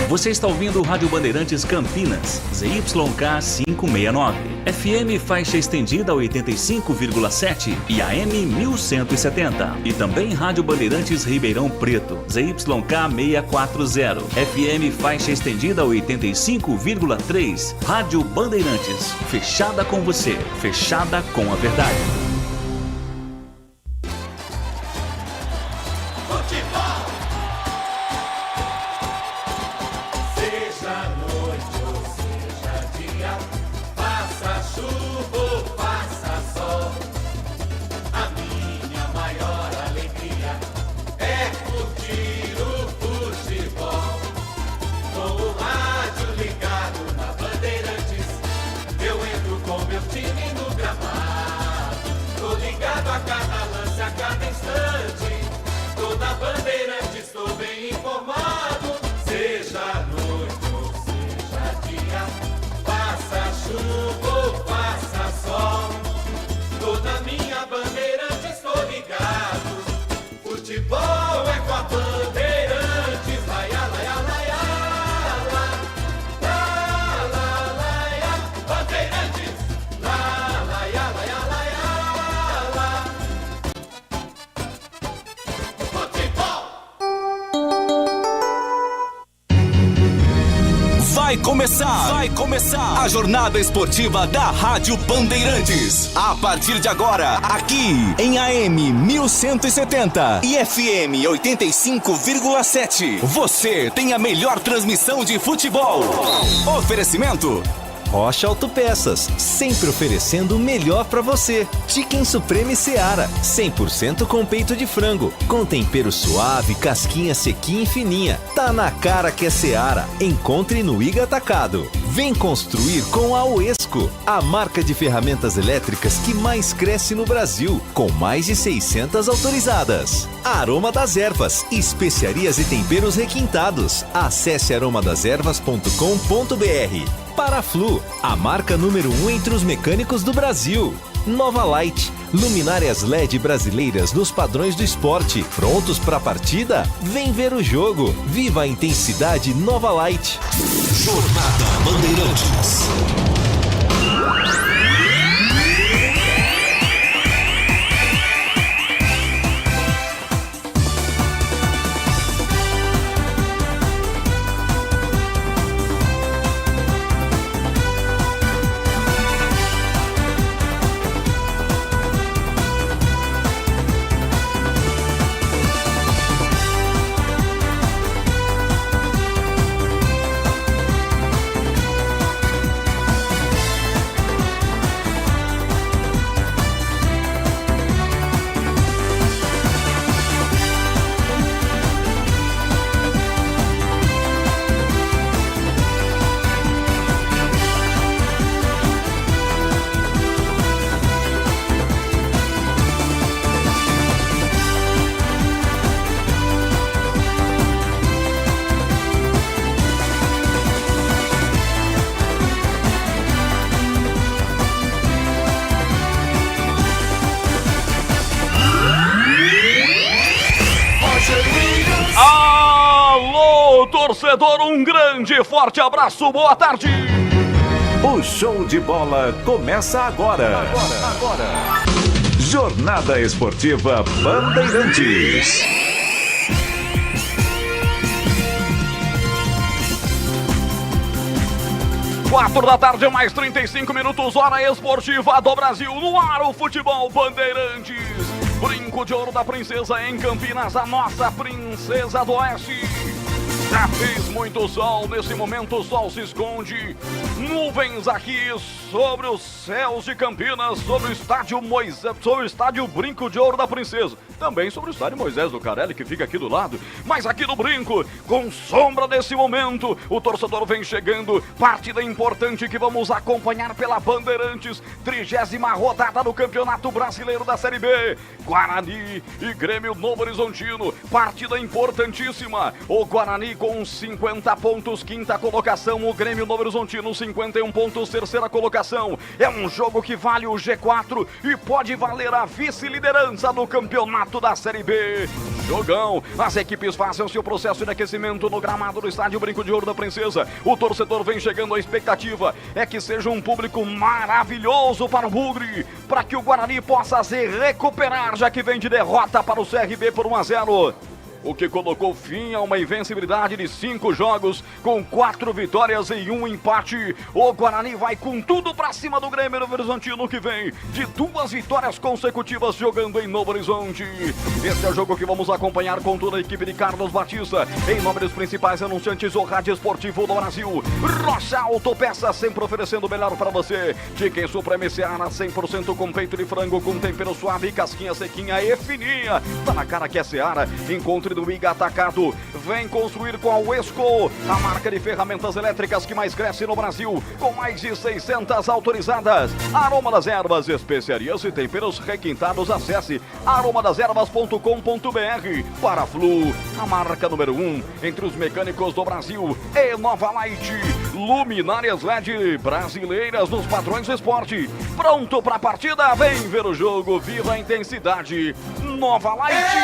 Você está ouvindo o Rádio Bandeirantes Campinas, ZYK 569, FM faixa estendida 85,7 e AM 1170. E também Rádio Bandeirantes Ribeirão Preto, ZYK 640, FM faixa estendida 85,3. Rádio Bandeirantes, fechada com você, fechada com a verdade. Vai começar a jornada esportiva da Rádio Bandeirantes. A partir de agora, aqui em AM 1170 e FM 85,7. Você tem a melhor transmissão de futebol. Oferecimento Rocha Autopeças, sempre oferecendo o melhor pra você. Chicken Supreme Seara, 100% com peito de frango, com tempero suave, casquinha sequinha e fininha. Tá na cara que é Seara. Encontre no Iga Atacado. Vem construir com a Uesco, a marca de ferramentas elétricas que mais cresce no Brasil, com mais de 600 autorizadas. Aroma das Ervas, especiarias e temperos requintados. Acesse aromadeservas.com.br. Paraflu, a marca número 1 entre os mecânicos do Brasil. Nova Light, luminárias LED brasileiras nos padrões do esporte. Prontos para a partida? Vem ver o jogo. Viva a intensidade Nova Light. Jornada Bandeirantes. torcedor, um grande e forte abraço, boa tarde. O show de bola começa agora. Jornada Esportiva Bandeirantes. Quatro da tarde, mais 35 minutos, hora esportiva do Brasil, no ar o futebol Bandeirantes. Brinco de Ouro da Princesa em Campinas, a nossa princesa do Oeste. Já fez muito sol, nesse momento o sol se esconde. Nuvens aqui sobre os céus de Campinas, sobre o estádio Moisés, sobre o estádio Brinco de Ouro da Princesa. Também sobre o estádio Moisés do Carelli, que fica aqui do lado. Mas aqui no Brinco, com sombra nesse momento, o torcedor vem chegando. Partida importante que vamos acompanhar pela Bandeirantes. 30ª rodada do Campeonato Brasileiro da Série B. Guarani e Grêmio Novo Horizontino. Partida importantíssima. O Guarani com 50 pontos, quinta colocação. O Grêmio Novo Horizontino, 51 pontos, terceira colocação. É um jogo que vale o G4 e pode valer a vice-liderança do campeonato da Série B. Jogão. As equipes fazem o seu processo de aquecimento no gramado do estádio Brinco de Ouro da Princesa. O torcedor vem chegando, a expectativa é que seja um público maravilhoso para o Bugre, para que o Guarani possa se recuperar, já que vem de derrota para o CRB por 1-0. O que colocou fim a uma invencibilidade de 5 jogos, com 4 vitórias e 1 empate. O Guarani vai com tudo pra cima do Grêmio Novo Horizontino, que vem de 2 vitórias consecutivas jogando em Novo Horizonte. Esse é o jogo que vamos acompanhar com toda a equipe de Carlos Batista. Em nome dos principais anunciantes do Rádio Esportivo do Brasil, Rocha Autopeças, sempre oferecendo o melhor pra você. Chicken Supreme Seara, 100% com peito de frango, com tempero suave, casquinha sequinha e fininha. Tá na cara que é Seara. Encontre do Iga Atacado. Vem construir com a Uesco, a marca de ferramentas elétricas que mais cresce no Brasil, com mais de 600 autorizadas. Aroma das Ervas, especiarias e temperos requintados. Acesse aromadeservas.com.br. Para Flu, a marca número 1 entre os mecânicos do Brasil. E Nova Light, luminárias LED brasileiras nos padrões do esporte. Pronto para a partida? Vem ver o jogo, viva a intensidade. Nova Light.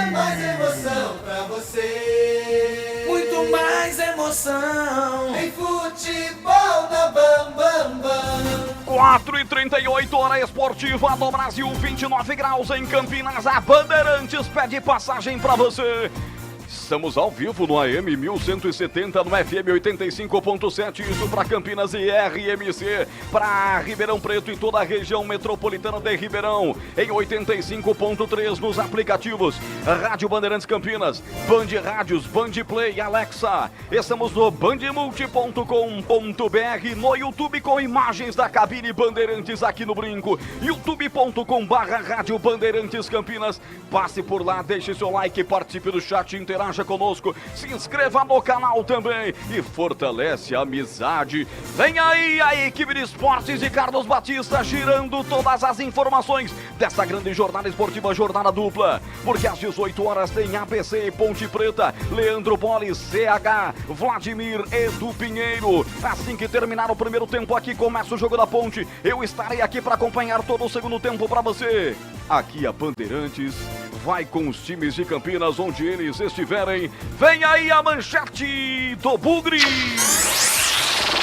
Mais emoção pra você. Muito mais emoção. Em futebol na Bam Bam Bam. 4h38, hora esportiva do Brasil, 29 graus em Campinas. A Bandeirantes pede passagem pra você. Estamos ao vivo no AM 1170, no FM 85.7, isso para Campinas e RMC, para Ribeirão Preto e toda a região metropolitana de Ribeirão, em 85.3 nos aplicativos, Rádio Bandeirantes Campinas, Band Rádios, Band Play, Alexa. Estamos no bandmulti.com.br, no YouTube com imagens da cabine Bandeirantes aqui no Brinco, youtube.com/Rádio Bandeirantes Campinas. Passe por lá, deixe seu like, participe do chat, interaja conosco, se inscreva no canal também e fortalece a amizade. Vem aí a equipe de esportes de Carlos Batista, girando todas as informações dessa grande jornada esportiva, jornada dupla, porque às 18 horas tem ABC e Ponte Preta, Leandro Bolle, CH, Vladimir, Edu Pinheiro. Assim que terminar o primeiro tempo aqui, começa o jogo da Ponte. Eu estarei aqui para acompanhar todo o segundo tempo para você. Aqui a Bandeirantes vai com os times de Campinas, onde eles estiverem. Vem aí a manchete do Bugre.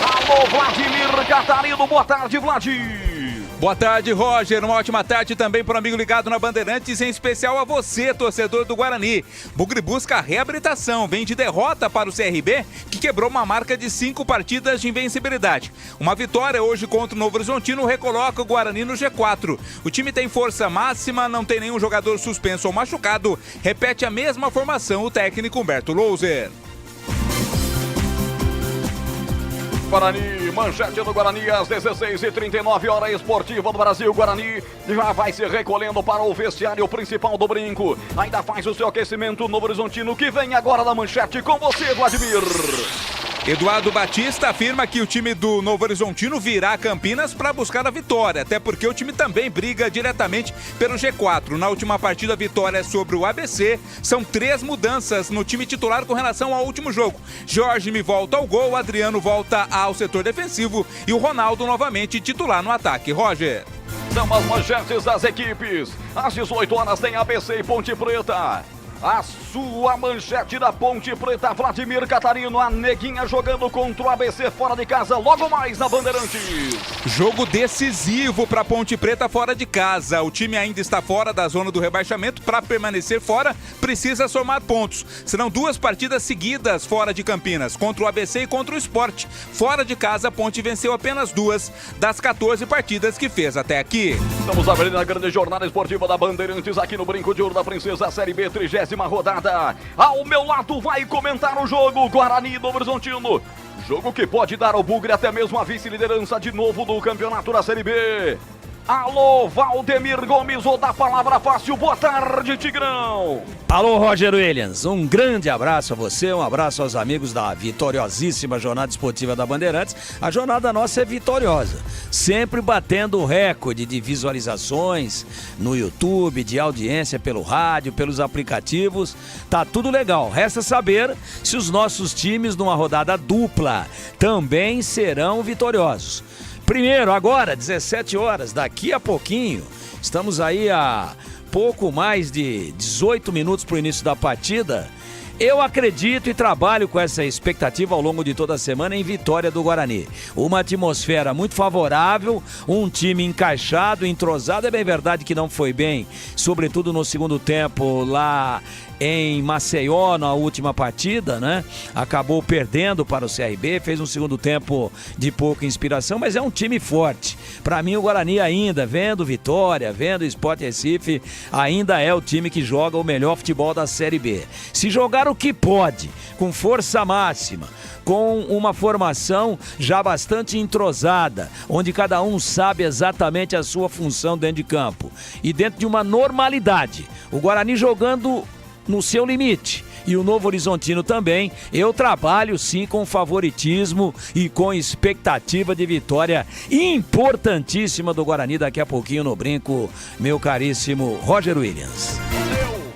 Alô, Vladimir Catarino, boa tarde, Vladir. Boa tarde, Roger. Uma ótima tarde também para o amigo ligado na Bandeirantes, em especial a você, torcedor do Guarani. Bugre busca a reabilitação, vem de derrota para o CRB, que quebrou uma marca de 5 partidas de invencibilidade. Uma vitória hoje contra o Novo Horizontino recoloca o Guarani no G4. O time tem força máxima, não tem nenhum jogador suspenso ou machucado. Repete a mesma formação o técnico Humberto Louser. Guarani, manchete do Guarani às 16h39, hora esportiva do Brasil. Guarani já vai se recolhendo para o vestiário principal do Brinco. Ainda faz o seu aquecimento Novo Horizontino, que vem agora na manchete com você, Vladimir. Eduardo Batista afirma que o time do Novo Horizontino virá a Campinas para buscar a vitória, até porque o time também briga diretamente pelo G4. Na última partida, a vitória é sobre o ABC. São 3 mudanças no time titular com relação ao último jogo. Jorge me volta ao gol, Adriano volta ao setor defensivo e o Ronaldo novamente titular no ataque. Roger. São as manchetes das equipes. Às 18 horas tem ABC e Ponte Preta. A sua manchete da Ponte Preta, Vladimir Catarino, a Neguinha jogando contra o ABC fora de casa, logo mais na Bandeirantes. Jogo decisivo para Ponte Preta fora de casa. O time ainda está fora da zona do rebaixamento. Para permanecer fora, precisa somar pontos. Serão 2 partidas seguidas fora de Campinas, contra o ABC e contra o Sport. Fora de casa, a Ponte venceu apenas 2 das 14 partidas que fez até aqui. Estamos abrindo a grande jornada esportiva da Bandeirantes aqui no Brinco de Ouro da Princesa, Série B, 30ª rodada. Ao meu lado vai comentar o jogo Guarani e Novo Horizontino. Jogo que pode dar ao Bugre até mesmo a vice-liderança de novo do campeonato da Série B. Alô, Valdemir Gomes, ou da palavra fácil, boa tarde, Tigrão. Alô, Roger Williams, um grande abraço a você, um abraço aos amigos da vitoriosíssima Jornada Esportiva da Bandeirantes. A jornada nossa é vitoriosa, sempre batendo o recorde de visualizações no YouTube, de audiência pelo rádio, pelos aplicativos, tá tudo legal. Resta saber se os nossos times numa rodada dupla também serão vitoriosos. Primeiro, agora, 17 horas, daqui a pouquinho, estamos aí a pouco mais de 18 minutos para o início da partida. Eu acredito e trabalho com essa expectativa ao longo de toda a semana em vitória do Guarani. Uma atmosfera muito favorável, um time encaixado, entrosado. É bem verdade que não foi bem, sobretudo no segundo tempo lá em Maceió, na última partida, né? Acabou perdendo para o CRB, fez um segundo tempo de pouca inspiração, mas é um time forte. Para mim, o Guarani ainda, vendo Vitória, vendo Sport Recife, ainda é o time que joga o melhor futebol da Série B. Se jogar o que pode, com força máxima, com uma formação já bastante entrosada, onde cada um sabe exatamente a sua função dentro de campo, e dentro de uma normalidade, o Guarani jogando no seu limite, e o Novo Horizontino também, eu trabalho sim com favoritismo e com expectativa de vitória importantíssima do Guarani daqui a pouquinho no Brinco, meu caríssimo Roger Williams.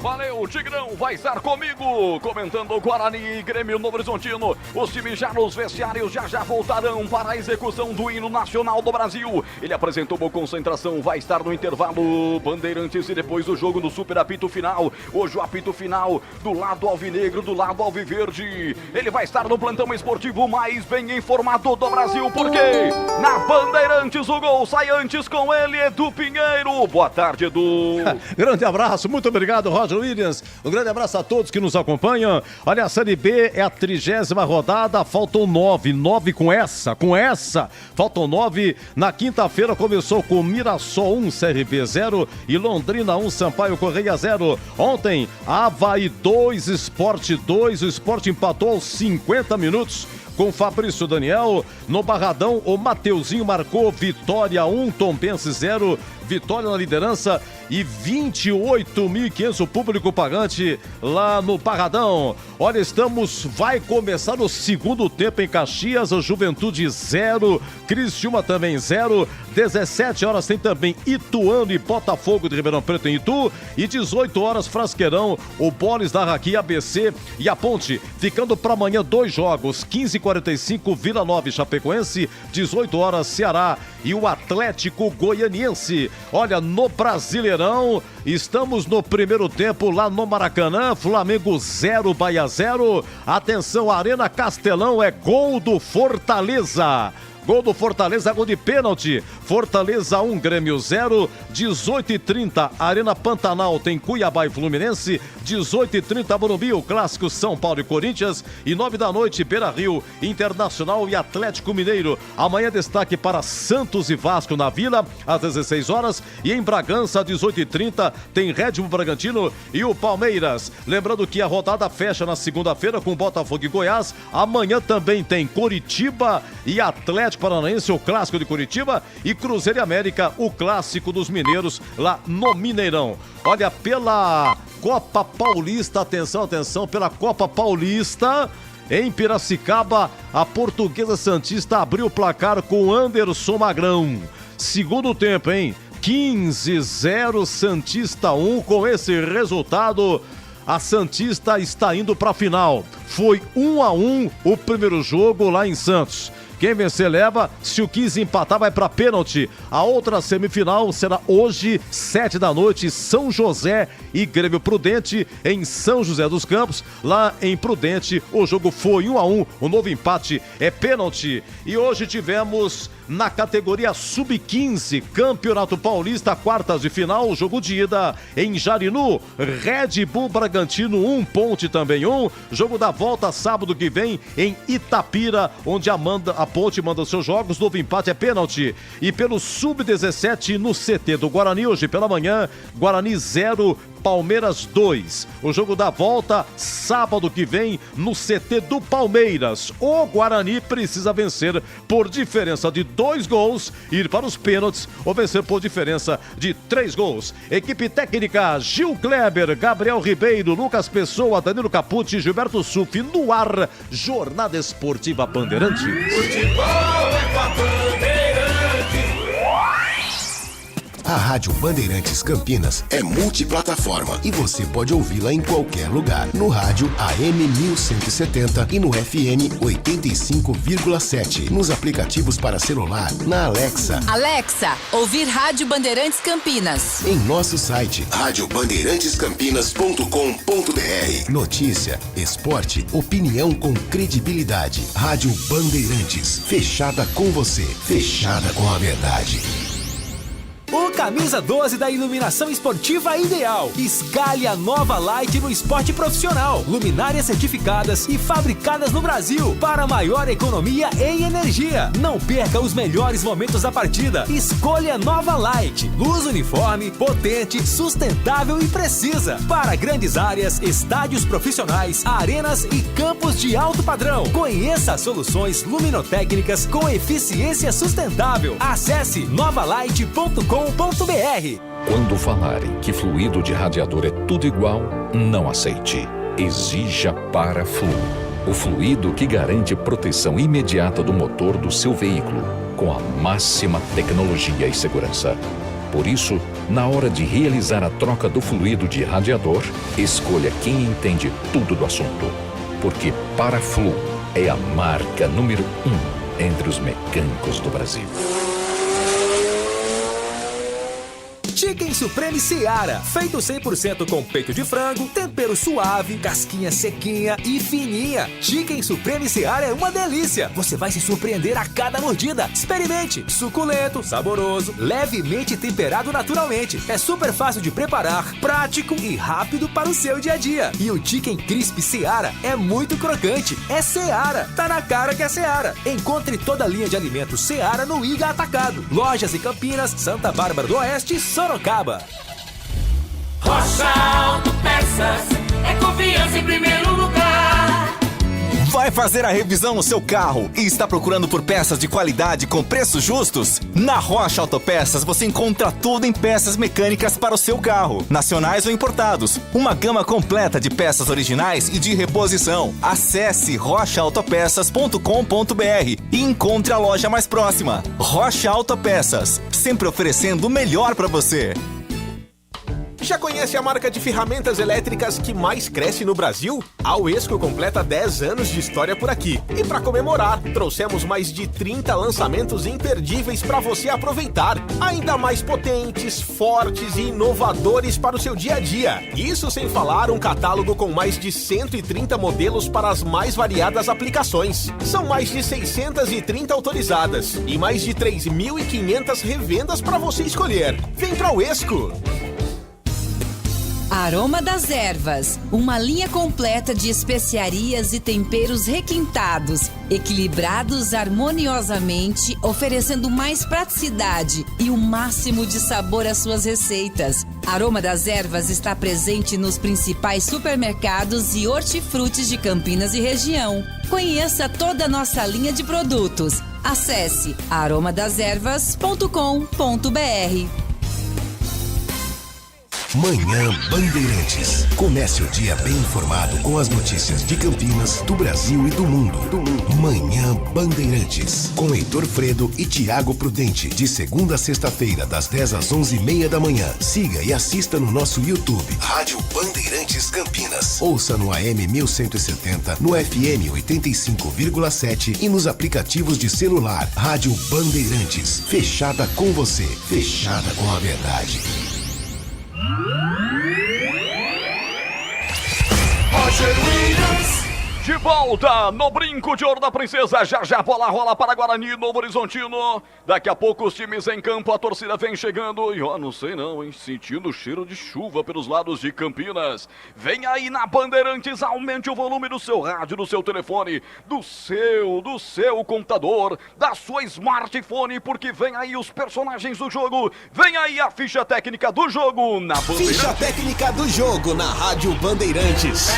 Valeu, Tigrão, vai estar comigo, comentando o Guarani e Grêmio Novo Horizontino. Os times já nos vestiários já voltarão para a execução do hino nacional do Brasil. Ele apresentou boa concentração, vai estar no intervalo Bandeirantes e depois do jogo no super apito final. Hoje o apito final do lado alvinegro, do lado alviverde. Ele vai estar no plantão esportivo mais bem informado do Brasil, porque na Bandeirantes o gol sai antes com ele, Edu Pinheiro. Boa tarde, Edu. Grande abraço, muito obrigado, Roger Williams. Um grande abraço a todos que nos acompanham. Olha, a Série B é a 30ª rodada, faltam 9 com essa, faltam 9. Na quinta-feira começou com Mirassol 1, CRB 0 e Londrina 1, Sampaio Correia 0. Ontem, Avaí 2, Sport 2, o Sport empatou aos 50 minutos com Fabrício Daniel. No Barradão, o Mateuzinho marcou Vitória 1, Tombense 0. Vitória na liderança e 28.500 o público pagante lá no Barradão. Olha, vai começar o segundo tempo em Caxias, a Juventude 0, Criciúma também 0, 17 horas tem também Ituano e Botafogo de Ribeirão Preto em Itu, e 18 horas Frasqueirão, o Boles da Raqui, ABC e a Ponte, ficando para amanhã 2 jogos, 15h45 Vila Nova e Chapecoense, 18 horas Ceará e o Atlético Goianiense. Olha, no Brasileirão, estamos no primeiro tempo lá no Maracanã, Flamengo 0, Bahia 0. Atenção, Arena Castelão, é gol do Fortaleza. Gol do Fortaleza, gol de pênalti. Fortaleza 1, Grêmio 0. 18h30, Arena Pantanal tem Cuiabá e Fluminense. 18h30, Morumbi, o clássico São Paulo e Corinthians. E 9 da noite, Beira-Rio, Internacional e Atlético Mineiro. Amanhã destaque para Santos e Vasco na Vila, às 16 horas. E em Bragança, às 18h30, tem Red Bull Bragantino e o Palmeiras. Lembrando que a rodada fecha na segunda-feira com Botafogo e Goiás. Amanhã também tem Coritiba e Atlético Paranaense, o clássico de Curitiba, e Cruzeiro e América, o clássico dos mineiros lá no Mineirão. Olha, pela Copa Paulista, atenção, pela Copa Paulista, em Piracicaba, a Portuguesa Santista abriu o placar com Anderson Magrão. Segundo tempo, hein? 15-0, Santista 1. Com esse resultado, a Santista está indo para a final. Foi 1-1 o primeiro jogo lá em Santos. Quem vencer leva, se o 15 empatar vai para pênalti. A outra semifinal será hoje, 7 da noite, São José e Grêmio Prudente em São José dos Campos. Lá em Prudente, o jogo foi 1-1, o novo empate é pênalti. E hoje tivemos na categoria Sub-15, Campeonato Paulista, quartas de final, jogo de ida em Jarinu, Red Bull Bragantino 1, Ponte também 1, jogo da volta sábado que vem em Itapira, onde a Ponte manda seus jogos, novo empate é pênalti. E pelo Sub-17 no CT do Guarani, hoje pela manhã, Guarani 0, Palmeiras 2. O jogo da volta, sábado que vem, no CT do Palmeiras. O Guarani precisa vencer por diferença de 2 gols, ir para os pênaltis ou vencer por diferença de 3 gols. Equipe técnica, Gil Kleber, Gabriel Ribeiro, Lucas Pessoa, Danilo Capucci, Gilberto Sufi, no ar, Jornada Esportiva Bandeirantes. Futebol é com a Bandeirantes. A Rádio Bandeirantes Campinas é multiplataforma e você pode ouvi-la em qualquer lugar. No rádio AM 1170 e no FM 85,7. Nos aplicativos para celular, na Alexa. Alexa, ouvir Rádio Bandeirantes Campinas. Em nosso site, radiobandeirantescampinas.com.br. Notícia, esporte, opinião com credibilidade. Rádio Bandeirantes, fechada com você, fechada com a verdade. O camisa 12 da iluminação esportiva ideal. Escale a nova Light no esporte profissional. Luminárias certificadas e fabricadas no Brasil para maior economia em energia. Não perca os melhores momentos da partida. Escolha nova Light. Luz uniforme, potente, sustentável e precisa. Para grandes áreas, estádios profissionais, arenas e campos de alto padrão. Conheça soluções luminotécnicas com eficiência sustentável. Acesse novalight.com.br. Quando falarem que fluido de radiador é tudo igual, não aceite. Exija Paraflu, o fluido que garante proteção imediata do motor do seu veículo, com a máxima tecnologia e segurança. Por isso, na hora de realizar a troca do fluido de radiador, escolha quem entende tudo do assunto. Porque Paraflu é a marca número 1 entre os mecânicos do Brasil. Chicken Supreme Seara, feito 100% com peito de frango, tempero suave, casquinha sequinha e fininha. Chicken Supreme Seara é uma delícia. Você vai se surpreender a cada mordida. Experimente. Suculento, saboroso, levemente temperado naturalmente. É super fácil de preparar, prático e rápido para o seu dia a dia. E o Chicken Crisp Seara é muito crocante. É Seara. Tá na cara que é Seara. Encontre toda a linha de alimentos Seara no Iga Atacado. Lojas em Campinas, Santa Bárbara do Oeste e Sorocaba. Rocha Autopeças é confiança em primeiro lugar. Vai fazer a revisão no seu carro e está procurando por peças de qualidade com preços justos? Na Rocha Autopeças você encontra tudo em peças mecânicas para o seu carro, nacionais ou importados. Uma gama completa de peças originais e de reposição. Acesse rochaautopeças.com.br e encontre a loja mais próxima. Rocha Autopeças, sempre oferecendo o melhor para você. Já conhece a marca de ferramentas elétricas que mais cresce no Brasil? A Uesco completa 10 anos de história por aqui. E para comemorar, trouxemos mais de 30 lançamentos imperdíveis para você aproveitar. Ainda mais potentes, fortes e inovadores para o seu dia a dia. Isso sem falar um catálogo com mais de 130 modelos para as mais variadas aplicações. São mais de 630 autorizadas e mais de 3.500 revendas para você escolher. Vem pra Uesco! Aroma das Ervas, uma linha completa de especiarias e temperos requintados, equilibrados harmoniosamente, oferecendo mais praticidade e o máximo de sabor às suas receitas. Aroma das Ervas está presente nos principais supermercados e hortifrutis de Campinas e região. Conheça toda a nossa linha de produtos. Acesse aromadeservas.com.br. Manhã Bandeirantes. Comece o dia bem informado com as notícias de Campinas, do Brasil e do mundo. Manhã Bandeirantes. Com Heitor Fredo e Tiago Prudente. De segunda a sexta-feira, das 10 às 11h30 da manhã. Siga e assista no nosso YouTube. Rádio Bandeirantes Campinas. Ouça no AM 1170, no FM 85,7 e nos aplicativos de celular. Rádio Bandeirantes. Fechada com você. Fechada com a verdade. Roger Williams. De volta no Brinco de Ouro da Princesa. Já a bola rola para Guarani, Novo Horizontino. Daqui a pouco os times em campo, a torcida vem chegando. E não sei não, hein? Sentindo o cheiro de chuva pelos lados de Campinas. Vem aí na Bandeirantes, aumente o volume do seu rádio, do seu telefone, do seu computador, da sua smartphone, porque vem aí os personagens do jogo. Vem aí a ficha técnica do jogo na Bandeirantes. Ficha técnica do jogo na Rádio Bandeirantes.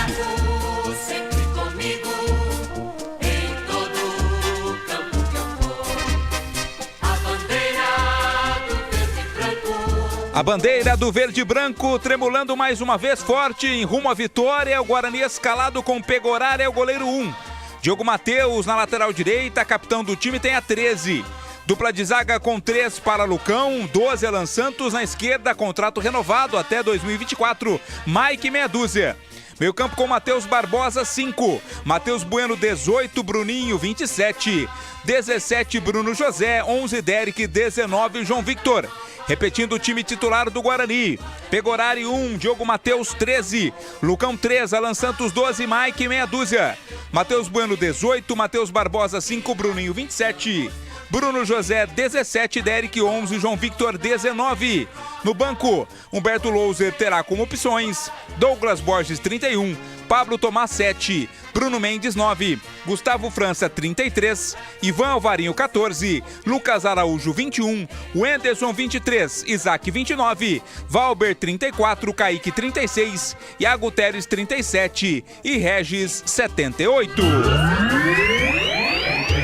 A bandeira do verde e branco tremulando mais uma vez forte em rumo à vitória. O Guarani escalado com Pegoraro é o goleiro 1. Diogo Matheus na lateral direita, capitão do time, tem a 13. Dupla de zaga com 3 para Lucão, 12 Alan Santos. Na esquerda, contrato renovado até 2024, Mike meia dúzia. Meio campo com Matheus Barbosa, 5. Matheus Bueno, 18. Bruninho, 27. 17, Bruno José. 11, Derek. 19, João Victor. Repetindo o time titular do Guarani. Pegorari, 1. Diogo Matheus, 13. Lucão, 3. Alan Santos, 12. Mike, meia dúzia. Matheus Bueno, 18. Matheus Barbosa, 5. Bruninho, 27. Bruno José, 17, Derek, 11, João Victor, 19. No banco, Humberto Louser terá como opções Douglas Borges, 31, Pablo Tomás, 7, Bruno Mendes, 9, Gustavo França, 33, Ivan Alvarinho, 14, Lucas Araújo, 21, Wenderson, 23, Isaac, 29, Valber, 34, Kaique, 36, Iago Teres, 37 e Regis, 78.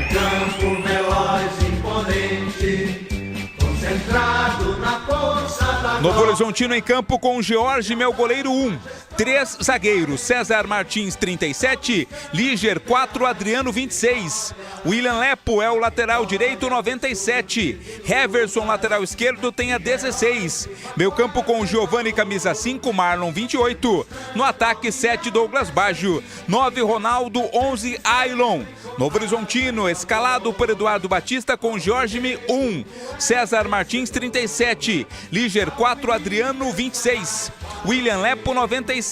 Campo veloz, imponente, concentrado na força da Novo Horizontino em campo com George, meu goleiro 1. 3 zagueiros, César Martins, 37, Líger, 4, Adriano, 26. William Lepo é o lateral direito, 97. Heverson, lateral esquerdo, tem a 16. Meio campo com Giovanni, camisa 5, Marlon, 28. No ataque, 7, Douglas Baggio. 9, Ronaldo, 11, Ailon. Novo Horizontino, escalado por Eduardo Batista com Jorge, 1. César Martins, 37. Líger, 4, Adriano, 26. William Lepo, 97.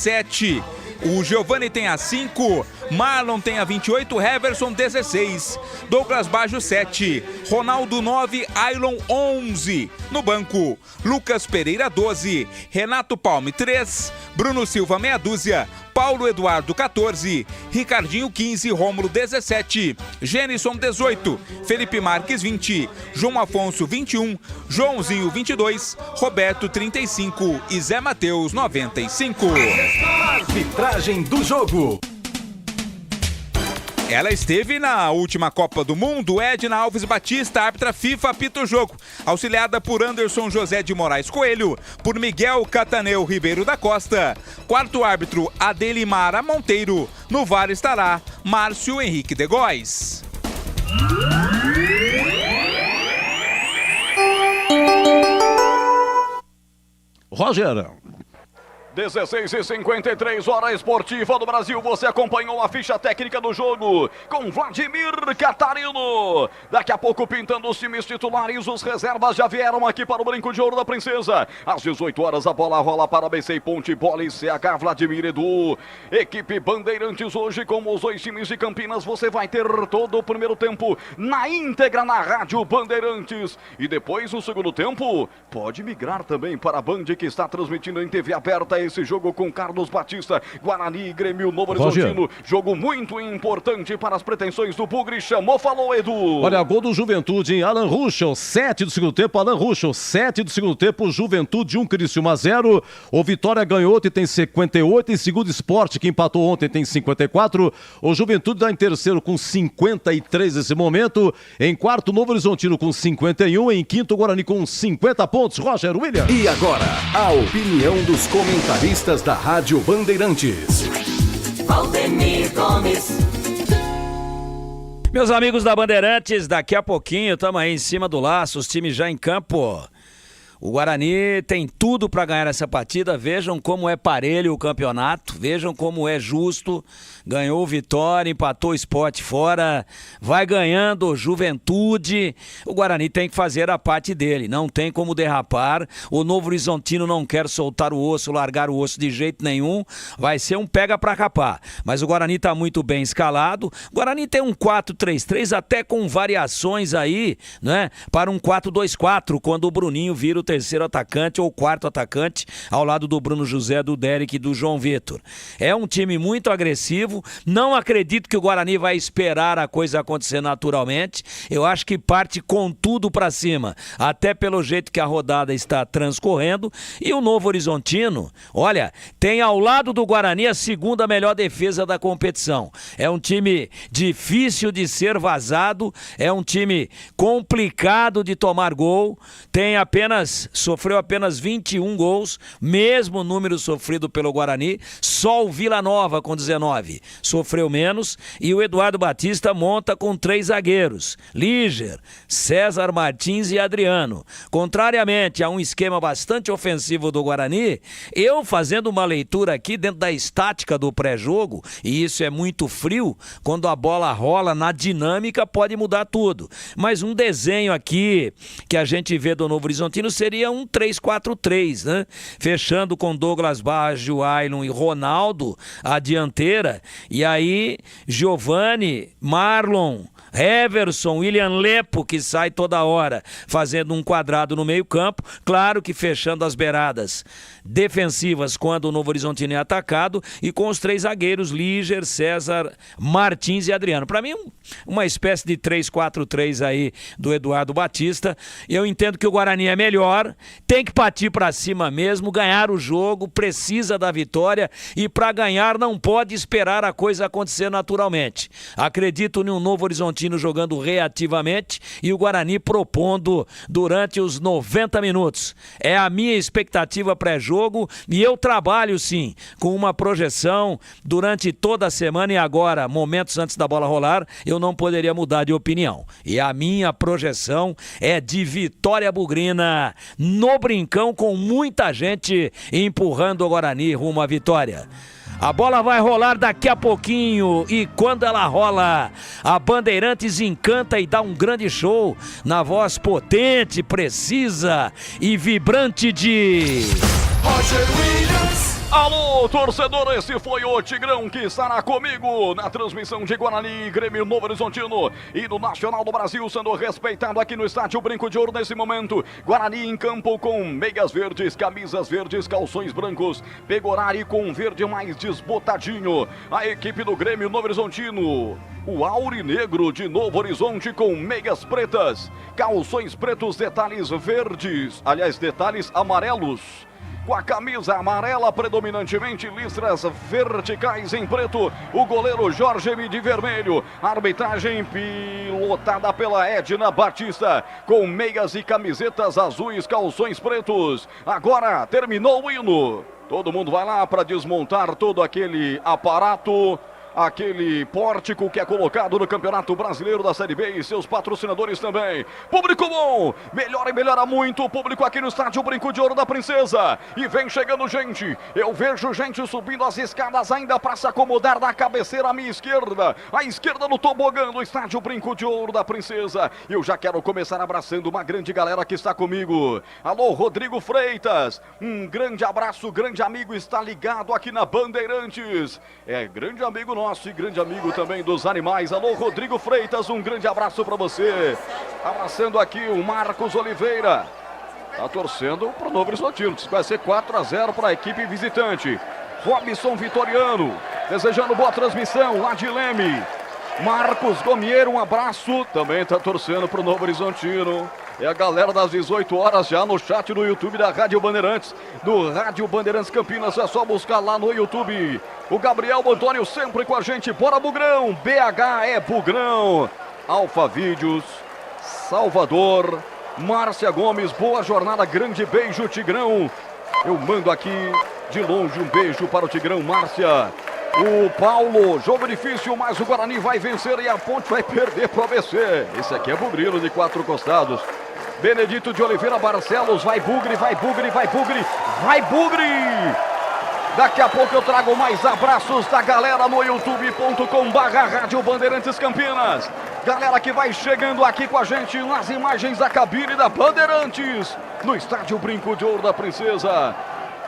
O Giovanni tem a 5, Marlon tem a 28, Heverson 16, Douglas Baggio 7, Ronaldo 9, Ailon 11. No banco, Lucas Pereira 12, Renato Palme 3, Bruno Silva meia dúzia, Paulo Eduardo 14, Ricardinho 15, Rômulo 17, Genison 18, Felipe Marques 20, João Afonso 21, Joãozinho 22, Roberto 35 e Zé Mateus 95. Arbitragem do jogo. Ela esteve na última Copa do Mundo, Edna Alves Batista, árbitra FIFA, apita o jogo. Auxiliada por Anderson José de Moraes Coelho, por Miguel Cataneu Ribeiro da Costa. Quarto árbitro, Adelimara Monteiro. No VAR estará Márcio Henrique de Góes. Roger. 16h53, hora esportiva do Brasil. Você acompanhou a ficha técnica do jogo com Vladimir Catarino. Daqui a pouco, pintando os times titulares, os reservas já vieram aqui para o Brinco de Ouro da Princesa. Às 18 horas, a bola rola para BC Ponte, Bola e CH, Vladimir Edu. Equipe Bandeirantes hoje com os dois times de Campinas. Você vai ter todo o primeiro tempo na íntegra na Rádio Bandeirantes. E depois, no segundo tempo, pode migrar também para a Band, que está transmitindo em TV aberta esse jogo com Carlos Batista. Guarani e Grêmio Novo Horizontino. Jogo muito importante para as pretensões do Bugre. Chamou, falou, Edu. Olha, gol do Juventude em Alan Ruschel, 7 do segundo tempo. Alan Ruschel, 7 do segundo tempo. Juventude 1, Criciúma 0. O Vitória ganhou ontem, tem 58. Em segundo, Sport, que empatou ontem, tem 54. O Juventude está em terceiro com 53 nesse momento. Em quarto, Novo Horizontino com 51. Em quinto, Guarani com 50 pontos. Roger Williams. E agora, a opinião dos comentaristas da Rádio Bandeirantes. Valdemir Gomes. Meus amigos da Bandeirantes, daqui a pouquinho estamos aí em cima do laço, os times já em campo. O Guarani tem tudo para ganhar essa partida. Vejam como é parelho o campeonato, vejam como é justo. Ganhou o Vitória, empatou o Sport fora, vai ganhando Juventude. O Guarani tem que fazer a parte dele, não tem como derrapar. O Novo Horizontino não quer soltar o osso, largar o osso de jeito nenhum. Vai ser um pega para capar. Mas o Guarani está muito bem escalado. O Guarani tem um 4-3-3 até com variações aí, né? Para um 4-2-4, quando o Bruninho vira o terceiro atacante ou quarto atacante, ao lado do Bruno José, do Derek e do João Vitor. É um time muito agressivo. Não acredito que o Guarani vai esperar a coisa acontecer naturalmente. Eu acho que parte com tudo para cima, até pelo jeito que a rodada está transcorrendo. E o Novo Horizontino, olha, tem ao lado do Guarani a segunda melhor defesa da competição. É um time difícil de ser vazado, é um time complicado de tomar gol, sofreu apenas 21 gols, mesmo número sofrido pelo Guarani. Só o Vila Nova com 19 sofreu menos, e o Eduardo Batista monta com 3 zagueiros, Líger, César Martins e Adriano. Contrariamente a um esquema bastante ofensivo do Guarani, eu fazendo uma leitura aqui dentro da estática do pré-jogo, e isso é muito frio, quando a bola rola na dinâmica pode mudar tudo, mas um desenho aqui que a gente vê do Novo Horizontino seria um 3-4-3, né? Fechando com Douglas Barra, Juailon e Ronaldo a dianteira, e aí Giovani, Marlon, Heverson, William Lepo, que sai toda hora fazendo um quadrado no meio campo, claro que fechando as beiradas defensivas quando o Novo Horizontino é atacado, e com os 3 zagueiros, Líger, César, Martins e Adriano. Para mim, uma espécie de 3-4-3 aí do Eduardo Batista. Eu entendo que o Guarani é melhor, tem que partir para cima mesmo, ganhar o jogo, precisa da vitória, e para ganhar não pode esperar a coisa acontecer naturalmente. Acredito em um Novo Horizontino jogando reativamente e o Guarani propondo durante os 90 minutos. É a minha expectativa pré-jogo, e eu trabalho sim com uma projeção durante toda a semana, e agora, momentos antes da bola rolar, eu não poderia mudar de opinião. E a minha projeção é de vitória bugrina no Brincão, com muita gente empurrando o Guarani rumo à vitória. A bola vai rolar daqui a pouquinho, e quando ela rola, a Bandeirantes encanta e dá um grande show na voz potente, precisa e vibrante de Roger Williams. Alô, torcedor, esse foi o Tigrão que estará comigo na transmissão de Guarani, Grêmio Novo Horizontino e do Nacional do Brasil, sendo respeitado aqui no estádio Brinco de Ouro nesse momento. Guarani em campo com meias verdes, camisas verdes, calções brancos, Pegorari com verde mais desbotadinho. A equipe do Grêmio Novo Horizontino, o Aurinegro de Novo Horizonte com meias pretas, calções pretos, detalhes verdes, aliás, detalhes amarelos. Com a camisa amarela, predominantemente listras verticais em preto, o goleiro Jorge M de vermelho. Arbitragem pilotada pela Edna Batista, com meias e camisetas azuis, calções pretos. Agora terminou o hino. Todo mundo vai lá para desmontar todo aquele aparato, aquele pórtico que é colocado no Campeonato Brasileiro da Série B, e seus patrocinadores também. Público bom, melhora e melhora muito o público aqui no estádio Brinco de Ouro da Princesa. E vem chegando gente, eu vejo gente subindo as escadas ainda para se acomodar na cabeceira à minha esquerda. À esquerda no tobogã do estádio Brinco de Ouro da Princesa. Eu já quero começar abraçando uma grande galera que está comigo. Alô, Rodrigo Freitas, um grande abraço, grande amigo, está ligado aqui na Bandeirantes. É grande amigo nosso e grande amigo também dos animais. Alô, Rodrigo Freitas, um grande abraço para você. Abraçando aqui o Marcos Oliveira. Tá torcendo pro Novo Horizontino. Diz que vai ser 4-0 para a equipe visitante. Robson Vitoriano, desejando boa transmissão lá de Leme. Marcos Gomier, um abraço. Também tá torcendo pro Novo Horizontino. É a galera das 18 horas já no chat do YouTube da Rádio Bandeirantes. Do Rádio Bandeirantes Campinas, é só buscar lá no YouTube. O Gabriel Antônio sempre com a gente. Bora Bugrão, BH é Bugrão. Alfa Vídeos, Salvador. Márcia Gomes, boa jornada, grande beijo, Tigrão. Eu mando aqui de longe um beijo para o Tigrão, Márcia. O Paulo, jogo difícil, mas o Guarani vai vencer e a Ponte vai perder para o ABC. Esse aqui é Bugrino de 4 costados. Benedito de Oliveira Barcelos, vai Bugre, vai Bugre, vai Bugre, vai Bugre! Daqui a pouco eu trago mais abraços da galera no youtube.com/Rádio Bandeirantes Campinas. Galera que vai chegando aqui com a gente nas imagens da cabine da Bandeirantes, no estádio Brinco de Ouro da Princesa.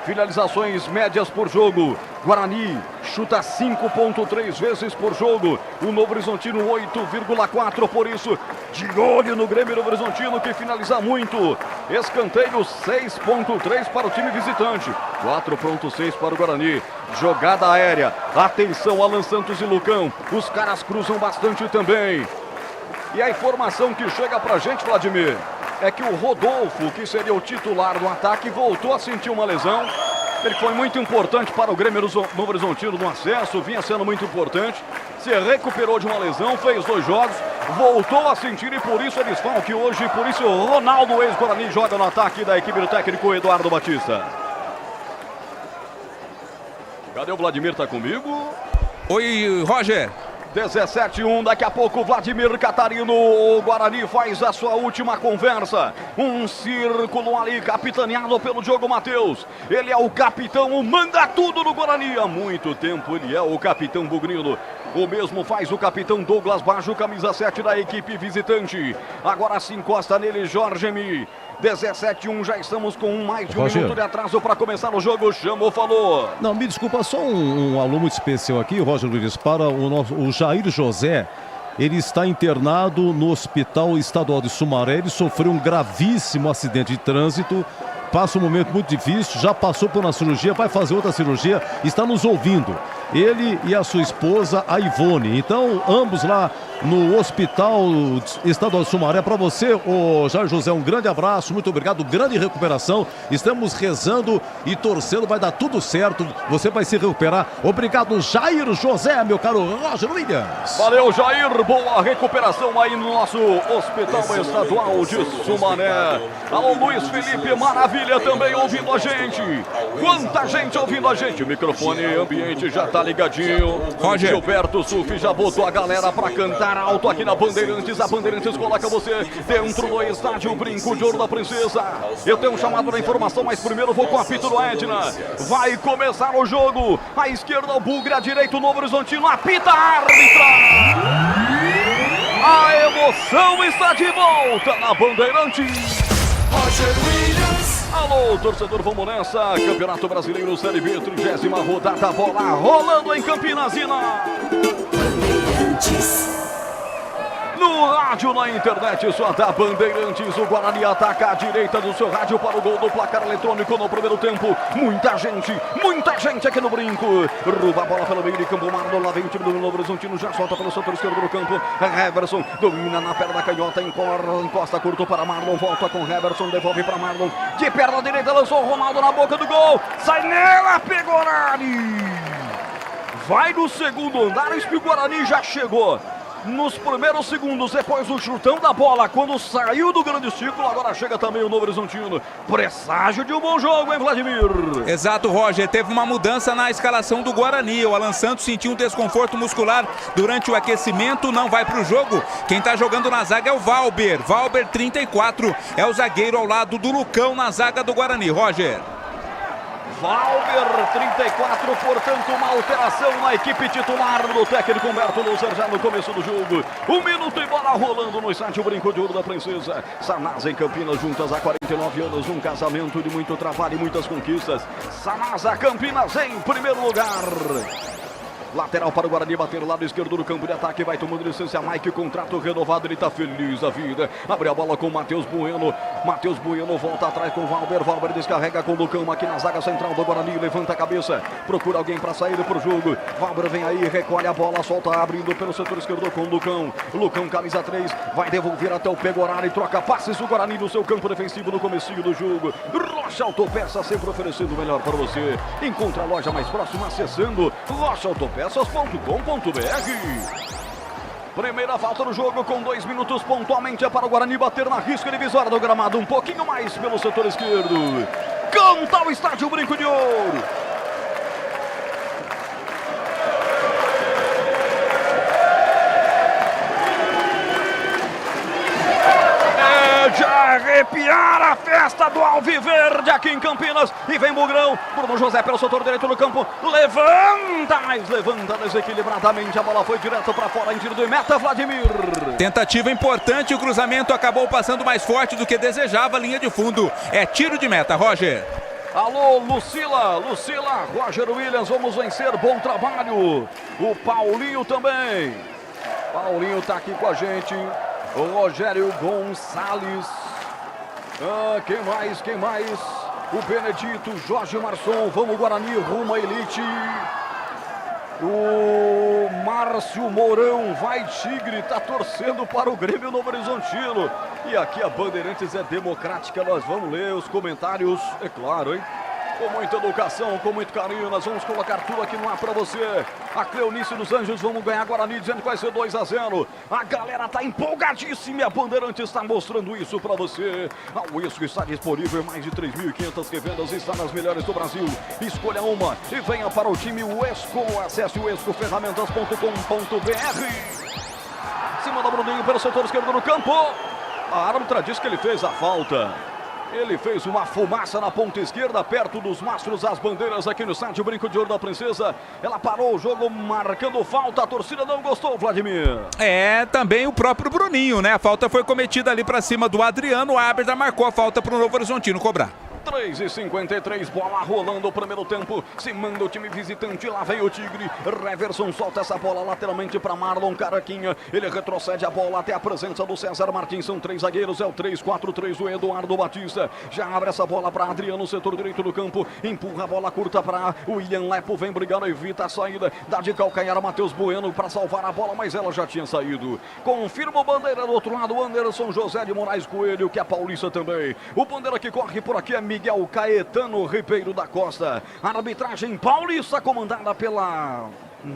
Finalizações médias por jogo. Guarani chuta 5,3 vezes por jogo. O Novo Horizontino 8,4. Por isso, de olho no Grêmio Novo Horizontino que finaliza muito. Escanteio 6,3 para o time visitante. 4,6 para o Guarani. Jogada aérea. Atenção, Alan Santos e Lucão. Os caras cruzam bastante também. E a informação que chega pra gente, Vladimir, é que o Rodolfo, que seria o titular do ataque, voltou a sentir uma lesão. Ele foi muito importante para o Grêmio Novo Horizontino no acesso, vinha sendo muito importante. Se recuperou de uma lesão, fez 2 jogos, voltou a sentir e por isso é desfalque hoje. Por isso o Ronaldo, ex-Guarani, joga no ataque da equipe do técnico Eduardo Batista. Cadê o Vladimir? Tá comigo? Oi, Roger. 17-1, daqui a pouco Vladimir Catarino, o Guarani faz a sua última conversa. Um círculo ali capitaneado pelo Diogo Matheus. Ele é o capitão, o manda tudo no Guarani. Há muito tempo ele é o capitão bugrino. O mesmo faz o capitão Douglas Baggio, camisa 7 da equipe visitante. Agora se encosta nele Jorge Mi. 17-1, já estamos com mais de um minuto de atraso para começar o jogo. Chamou, falou. Não, me desculpa, só um alô muito especial aqui, Roger Luiz, para o Jair José. Ele está internado no Hospital Estadual de Sumaré. Ele sofreu um gravíssimo acidente de trânsito. Passa um momento muito difícil, já passou por uma cirurgia, vai fazer outra cirurgia, está nos ouvindo. Ele e a sua esposa, a Ivone. Então, ambos lá no Hospital Estadual de Sumaré. Para você, o Jair José, um grande abraço, muito obrigado, grande recuperação. Estamos rezando e torcendo, vai dar tudo certo, você vai se recuperar. Obrigado, Jair José, meu caro Roger Williams. Valeu, Jair, boa recuperação aí no nosso Hospital Estadual de Sumaré. Alô, Luiz Felipe, maravilha também ouvindo a gente. Quanta gente ouvindo a gente. O microfone ambiente já tá ligadinho. Roger. Gilberto Sufi já botou a galera pra cantar alto aqui na Bandeirantes. A Bandeirantes coloca você dentro do estádio Brinco de Ouro da Princesa. Eu tenho um chamado da informação, mas primeiro vou com o apito do Edna. Vai começar o jogo. À esquerda o Bugre, à direita o Novo Horizontino. Apita a árbitra. A emoção está de volta na Bandeirantes. Roger Williams. Alô, torcedor, vamos nessa. Campeonato Brasileiro Série B, 30ª rodada, bola rolando em Campinas e na Bandeirantes. No rádio, na internet, só da Bandeirantes. O Guarani ataca à direita do seu rádio para o gol do placar eletrônico no primeiro tempo. Muita gente aqui no Brinco. Rouba a bola pelo meio de campo. Marlon, lá vem o time do Novo Horizontino. Já solta pelo setor esquerdo do campo. Heverson domina na perna canhota. Encosta curto para Marlon. Volta com Heverson. Devolve para Marlon. De perna direita lançou o Ronaldo na boca do gol. Sai nela, pegou Nani. Vai no segundo andar. Eis que o Guarani já chegou. Nos primeiros segundos, depois do chutão da bola, quando saiu do grande círculo, agora chega também o Novo Horizontino. Presságio de um bom jogo, hein, Vladimir? Exato, Roger. Teve uma mudança na escalação do Guarani. O Alan Santos sentiu um desconforto muscular durante o aquecimento, não vai para o jogo. Quem está jogando na zaga é o Valber. Valber, 34, é o zagueiro ao lado do Lucão na zaga do Guarani. Roger. Valber, 34, portanto uma alteração na equipe titular do técnico Humberto Loser já no começo do jogo. 1 minuto e bola rolando no estádio Brinco de Ouro da Princesa. Sanasa em Campinas, juntas há 49 anos, um casamento de muito trabalho e muitas conquistas. Sanasa Campinas em primeiro lugar. Lateral para o Guarani bater lado esquerdo do campo de ataque. Vai tomando licença Mike, contrato renovado. Ele tá feliz da vida. Abre a bola com o Matheus Bueno. Matheus Bueno volta atrás com o Valber. Valber descarrega com o Lucão aqui na zaga central do Guarani. Levanta a cabeça, procura alguém para sair pro jogo. Valber vem aí, recolhe a bola, solta, abrindo pelo setor esquerdo com o Lucão. Lucão, camisa 3, vai devolver até o Pegorari. Troca passes o Guarani no seu campo defensivo no comecinho do jogo. Rocha Autopeças sempre oferecendo o melhor para você. Encontra a loja mais próxima acessando rochaautopeças.com.br. Primeira falta no jogo com 2 minutos pontualmente é para o Guarani bater na risca divisória do gramado. Um pouquinho mais pelo setor esquerdo. Canta o estádio Brinco de Ouro. De arrepiar a festa do Alviverde aqui em Campinas. E vem Bugrão, Bruno José pelo setor direito do campo. Levanta, mas levanta desequilibradamente. A bola foi direto para fora em tiro de meta, Vladimir. Tentativa importante, o cruzamento acabou passando mais forte do que desejava a linha de fundo. É tiro de meta, Roger. Alô, Lucila, Roger Williams, vamos vencer, bom trabalho. O Paulinho também. Paulinho tá aqui com a gente. O Rogério Gonçalves. Quem mais? O Benedito, Jorge Marçom. Vamos Guarani, rumo à elite. O Márcio Mourão, vai Tigre, tá torcendo para o Grêmio Novo Horizontino. E aqui a Bandeirantes é democrática, nós vamos ler os comentários, é claro, hein? Com muita educação, com muito carinho, nós vamos colocar tudo aqui no ar para você. A Cleonice dos Anjos, vamos ganhar Guarani, dizendo que vai ser 2-0. A galera tá empolgadíssima e a Bandeirantes está mostrando isso para você. O Uesco está disponível, mais de 3.500 revendas, está nas melhores do Brasil. Escolha uma e venha para o time Uesco. Acesse uescoferramentas.com.br. Cima do Bruninho pelo setor esquerdo do campo. A árbitra diz que ele fez a falta. Ele fez uma fumaça na ponta esquerda, perto dos mastros, as bandeiras aqui no estádio Brinco de Ouro da Princesa. Ela parou o jogo marcando falta, a torcida não gostou, Vladimir. Também o próprio Bruninho, né? A falta foi cometida ali pra cima do Adriano, o árbitro marcou a falta pro Novo Horizontino cobrar. 3:53, bola rolando o primeiro tempo, se manda o time visitante, lá vem o Tigre, Reverson solta essa bola lateralmente para Marlon Caraquinha, ele retrocede a bola até a presença do César Martins, são 3 zagueiros, é o 3-4-3 do Eduardo Batista, já abre essa bola para Adriano, setor direito do campo, empurra a bola curta para William Lepo, vem brigando, evita a saída, dá de calcanhar a Matheus Bueno para salvar a bola, mas ela já tinha saído, confirma o bandeira do outro lado, Anderson José de Moraes Coelho, que é paulista também, o bandeira que corre por aqui é Miguel Caetano Ribeiro da Costa. A arbitragem paulista comandada pela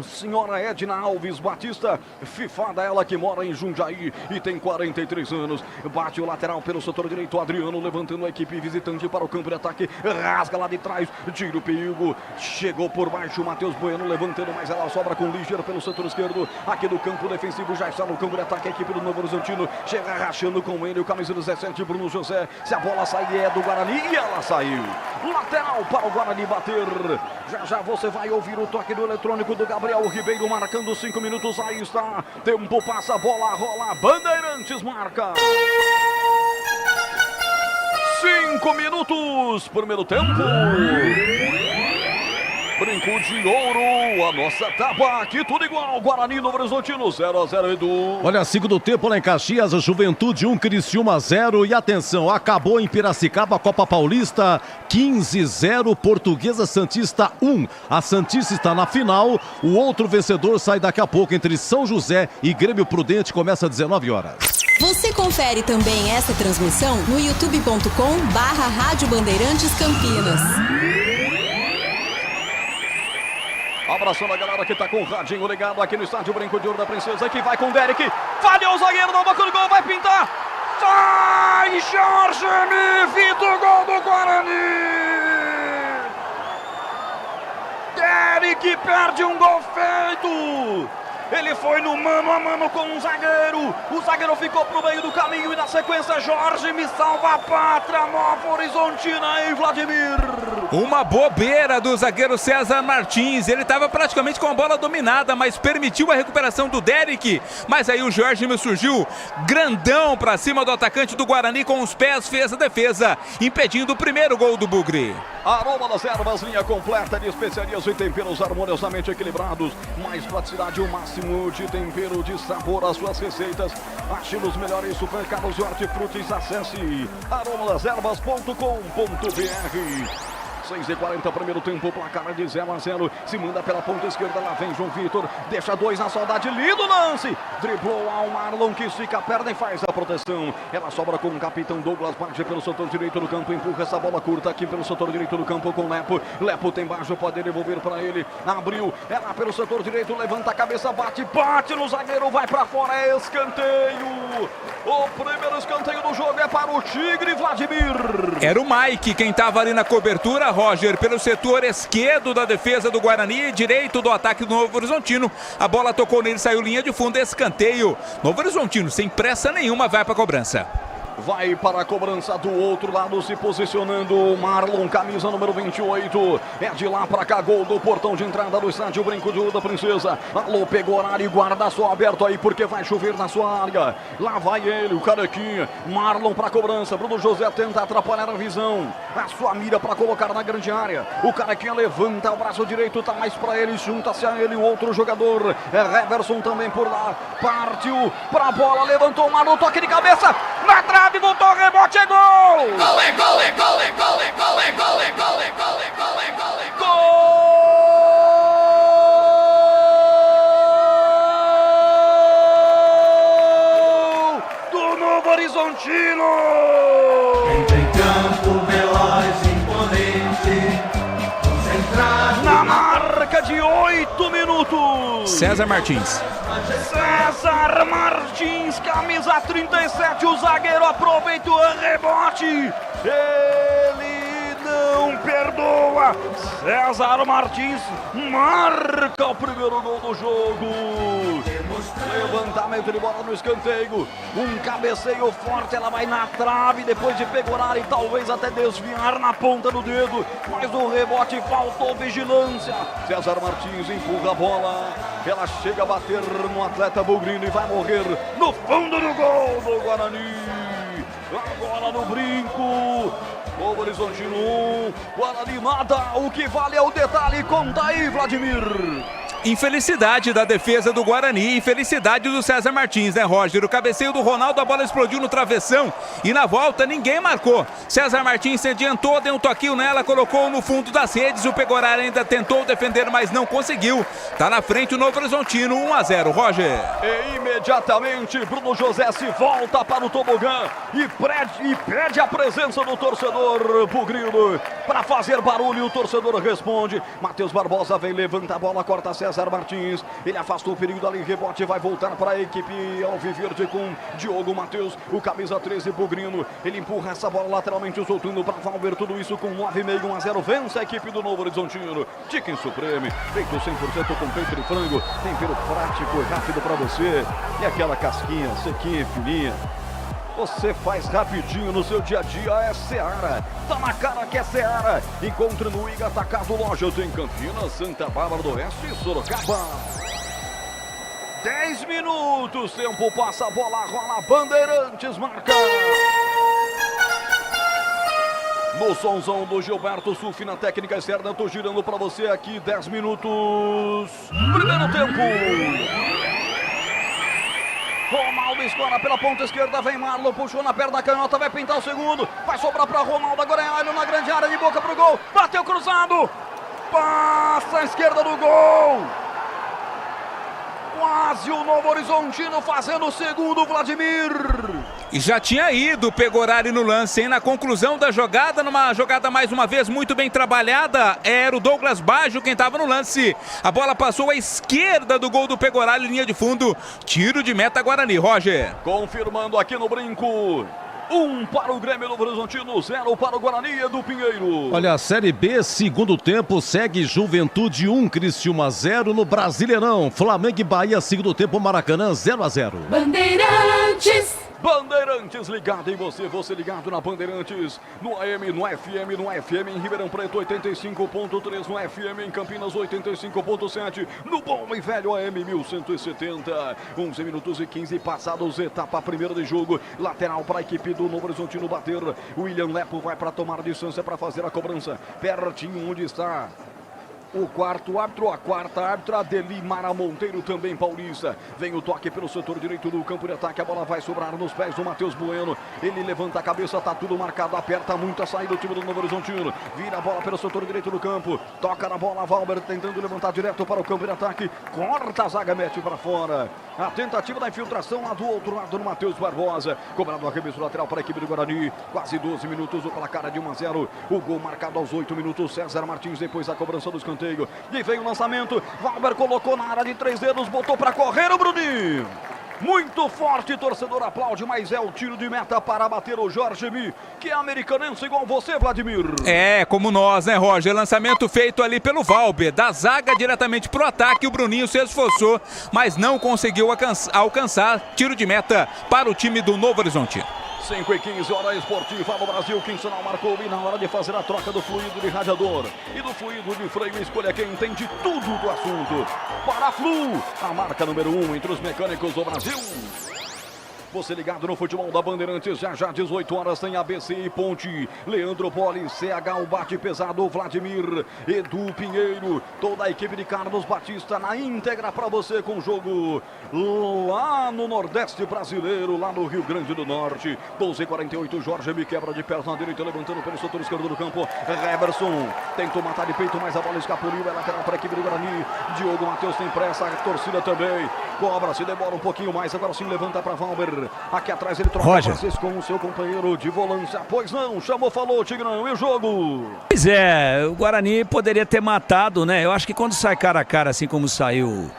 senhora Edna Alves Batista, fifada, ela que mora em Jundiaí e tem 43 anos. Bate o lateral pelo setor direito, Adriano levantando a equipe visitante para o campo de ataque, rasga lá de trás, tira o perigo, chegou por baixo, Matheus Bueno levantando, mas ela sobra com ligeiro pelo setor esquerdo, aqui do campo defensivo, já está no campo de ataque a equipe do Novo Horizontino, chega rachando com ele, o camisa 17, Bruno José, se a bola sair é do Guarani e ela saiu. Lateral para o Guarani bater, já você vai ouvir o toque do eletrônico do Gabriel Ribeiro marcando 5 minutos, aí está, tempo passa, bola rola, Bandeirantes marca. 5 minutos, primeiro tempo. Brinco de Ouro, a nossa tapa aqui tudo igual, Guarani Novo Horizontino 0-0, Edu. Olha, segundo tempo lá em Caxias, a Juventude 1, Criciúma 0 e atenção, acabou em Piracicaba a Copa Paulista 15-0, Portuguesa Santista 1. A Santista está na final, o outro vencedor sai daqui a pouco entre São José e Grêmio Prudente, começa às 19 horas. Você confere também essa transmissão no youtube.com/Rádio Bandeirantes Campinas. Abraçando a galera que tá com o radinho ligado aqui no estádio Brinco de Ouro da Princesa, que vai com o Derek, falhou o zagueiro, no boca do gol, vai pintar, sai, Jorge Vitor, gol do Guarani! Derek perde um gol feito! Ele foi no mano a mano com um zagueiro. O zagueiro ficou pro meio do caminho e na sequência Jorge me salva a pátria. Nova Horizontina em Vladimir. Uma bobeira do zagueiro César Martins. Ele estava praticamente com a bola dominada, mas permitiu a recuperação do Derek. Mas aí o Jorge me surgiu grandão para cima do atacante do Guarani com os pés, fez a defesa, impedindo o primeiro gol do Bugre. Aroma das ervas, linha completa de especiarias e temperos harmoniosamente equilibrados. Mais praticidade, o máximo de tempero, de sabor às suas receitas. Ache nos melhores supermercados e hortifrutis. Acesse aromadeservas.com.br. 6h40, primeiro tempo, placar de 0-0. Se manda pela ponta esquerda, lá vem João Vitor. Deixa 2 na saudade, lindo lance. Driblou ao Marlon, que estica a perna e faz a proteção. Ela sobra com o capitão Douglas Bage pelo setor direito do campo. Empurra essa bola curta aqui pelo setor direito do campo com Lepo. Lepo tem baixo, pode devolver para ele. Abriu, ela pelo setor direito, levanta a cabeça, bate no zagueiro, vai para fora, é escanteio. O primeiro escanteio do jogo é para o Tigre Vladimir. Era o Mike quem estava ali na cobertura, Roger, pelo setor esquerdo da defesa do Guarani, direito do ataque do Novo Horizontino. A bola tocou nele, saiu linha de fundo, escanteio. Novo Horizontino, sem pressa nenhuma, vai para a cobrança. Vai para a cobrança do outro lado, se posicionando o Marlon, camisa número 28. É de lá para cá, gol do portão de entrada do estádio Brinco de Ouro da Princesa. Alô, pegou horário e guarda só aberto aí, porque vai chover na sua área. Lá vai ele, o carequinha. Marlon para a cobrança. Bruno José tenta atrapalhar a visão. A sua mira para colocar na grande área. O carequinha levanta o braço direito, tá mais para ele, junta-se a ele o outro jogador. É Reverson também por lá. Partiu para a bola, levantou o Marlon, toque de cabeça. Na trave, voltou, rebote, é gol! Gol, é gol, é gol, é gol, é gol, é gol, é gol, é gol, é gol, é gol, é gol! Do Novo Horizontino! Entra em campo, veloz, imponente, concentrado. Na marca de 8 minutos! César Martins. César Martins, camisa 37, o zagueiro aproveita o rebote. Ele não perdoa. César Martins marca o primeiro gol do jogo. Levantamento de bola no escanteio. Um cabeceio forte, ela vai na trave depois de pegar e talvez até desviar na ponta do dedo. Mas o rebote faltou vigilância. César Martins empurra a bola. Ela chega a bater no atleta bugrino e vai morrer no fundo do gol do Guarani. Agora no Brinco. Novo Horizontino 1, Guarani nada. O que vale é o detalhe. Conta aí, Vladimir. Infelicidade da defesa do Guarani, infelicidade do César Martins, né, Roger? O cabeceio do Ronaldo, a bola explodiu no travessão e na volta ninguém marcou. César Martins se adiantou, deu um toquinho nela, colocou no fundo das redes. O Pegoraro ainda tentou defender, mas não conseguiu. Tá na frente o Novo Horizontino, 1-0, Roger. E imediatamente Bruno José se volta para o tobogã e pede a presença do torcedor bugrino para fazer barulho. O torcedor responde. Matheus Barbosa vem, levanta a bola, corta César Martins, ele afastou o perigo dali, rebote, vai voltar para a equipe alviverde com Diogo Matheus, o camisa 13 bugrino, ele empurra essa bola lateralmente, soltando para Valver, tudo isso com 9,5, 1-0, vence a equipe do Novo Horizontino. Chicken Supreme, feito 100% com peito de frango, tempero prático e rápido para você, e aquela casquinha sequinha e fininha. Você faz rapidinho no seu dia a dia, é Seara. Tá na cara que é Seara. Encontre no IG Atacado Lojas em Campinas, Santa Bárbara do Oeste e Sorocaba. 10 minutos, tempo passa, a bola rola, Bandeirantes marca. No somzão do Gilberto Sulfi na técnica externa, tô girando pra você aqui, 10 minutos. Primeiro tempo. Ronaldo escora pela ponta esquerda, vem Marlon, puxou na perna canhota, vai pintar o segundo, vai sobrar para Ronaldo, agora é Alho na grande área, de boca pro gol, bateu cruzado, passa à esquerda do gol. Quase o Novo Horizontino fazendo o segundo, Vladimir. E já tinha ido o Pegorari no lance, hein? Na conclusão da jogada, numa jogada mais uma vez muito bem trabalhada, era o Douglas Baggio quem estava no lance. A bola passou à esquerda do gol do Pegorari, linha de fundo, tiro de meta Guarani, Roger. Confirmando aqui no Brinco. 1 para o Grêmio Novo Horizontino, 0 para o Guarani do Pinheiro. Olha, a Série B, segundo tempo, segue Juventude 1, Criciúma 0 no Brasileirão. Flamengo e Bahia, segundo tempo, Maracanã 0-0. Bandeirantes. Bandeirantes ligado em você, você ligado na Bandeirantes, no AM, no FM em Ribeirão Preto 85.3, no FM em Campinas 85.7, no bom e velho AM 1170, 11 minutos e 15 passados, etapa primeira de jogo, lateral para a equipe do Novo Horizontino bater, William Lepo vai para tomar a distância para fazer a cobrança, pertinho onde está o quarto árbitro, a quarta árbitra, Adeli Mara Monteiro, também paulista. Vem o toque pelo setor direito do campo de ataque. A bola vai sobrar nos pés do Matheus Bueno. Ele levanta a cabeça, tá tudo marcado, aperta muito a saída do time do Novo Horizontino. Vira a bola pelo setor direito do campo. Toca na bola, Valber tentando levantar direto para o campo de ataque. Corta a zaga, mete para fora. A tentativa da infiltração lá do outro lado do Matheus Barbosa. Cobrado o arremesso lateral para a equipe do Guarani. Quase 12 minutos, o placar é de 1-0. O gol marcado aos 8 minutos. César Martins depois da cobrança do escanteio. E veio o lançamento, Valber colocou na área de 3 dedos, botou para correr o Bruninho. Muito forte, torcedor aplaude, mas é o tiro de meta para bater o Jorge Mi, que é americanense igual você, Vladimir. É, como nós, né, Roger? Lançamento feito ali pelo Valber, da zaga diretamente pro ataque, o Bruninho se esforçou, mas não conseguiu alcançar tiro de meta para o time do Novo Horizontino. 5h15, hora esportiva no Brasil. Quincenal marcou e na hora de fazer a troca do fluido de radiador e do fluido de freio, escolha quem entende tudo do assunto. Para a Flu, a marca número 1 entre os mecânicos do Brasil. Você ligado no futebol da Bandeirantes, já 18 horas tem ABC e Ponte. Leandro Poli, CH, o bate pesado, Vladimir, Edu Pinheiro, toda a equipe de Carlos Batista na íntegra para você com o jogo lá no Nordeste brasileiro, lá no Rio Grande do Norte. 12h48, Jorge me quebra de perna direita, levantando pelo setor esquerdo do campo. Reverson tentou matar de peito, mas a bola escapuliu, é lateral para a equipe do Guarani. Diogo Matheus tem pressa, a torcida também. Cobra, se demora um pouquinho mais, agora sim levanta para Valber. Aqui atrás ele troca passes com o seu companheiro de volância. Pois não, chamou, falou, Tigrão, e o jogo? Pois é, o Guarani poderia ter matado, né? Eu acho que quando sai cara a cara, assim como saiu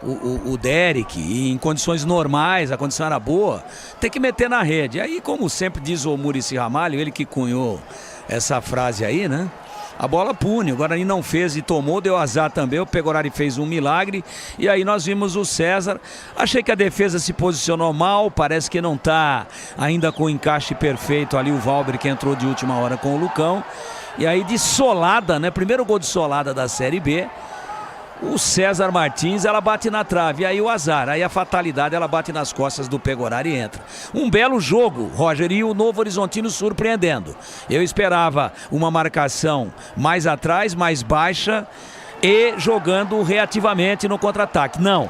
o Derek, e em condições normais, a condição era boa, tem que meter na rede. Aí, como sempre diz o Muricy Ramalho, ele que cunhou essa frase aí, né? A bola pune, o Guarani não fez e tomou, deu azar também, o Pegorari fez um milagre, e aí nós vimos o César. Achei que a defesa se posicionou mal, parece que não está ainda com o encaixe perfeito ali, o Valber que entrou de última hora com o Lucão, e aí de solada, né, primeiro gol de solada da Série B, o César Martins, ela bate na trave, aí o azar, aí a fatalidade, ela bate nas costas do Pegorari e entra. Um belo jogo, Roger, e o Novo Horizontino surpreendendo. Eu esperava uma marcação mais atrás, mais baixa e jogando reativamente no contra-ataque. Não,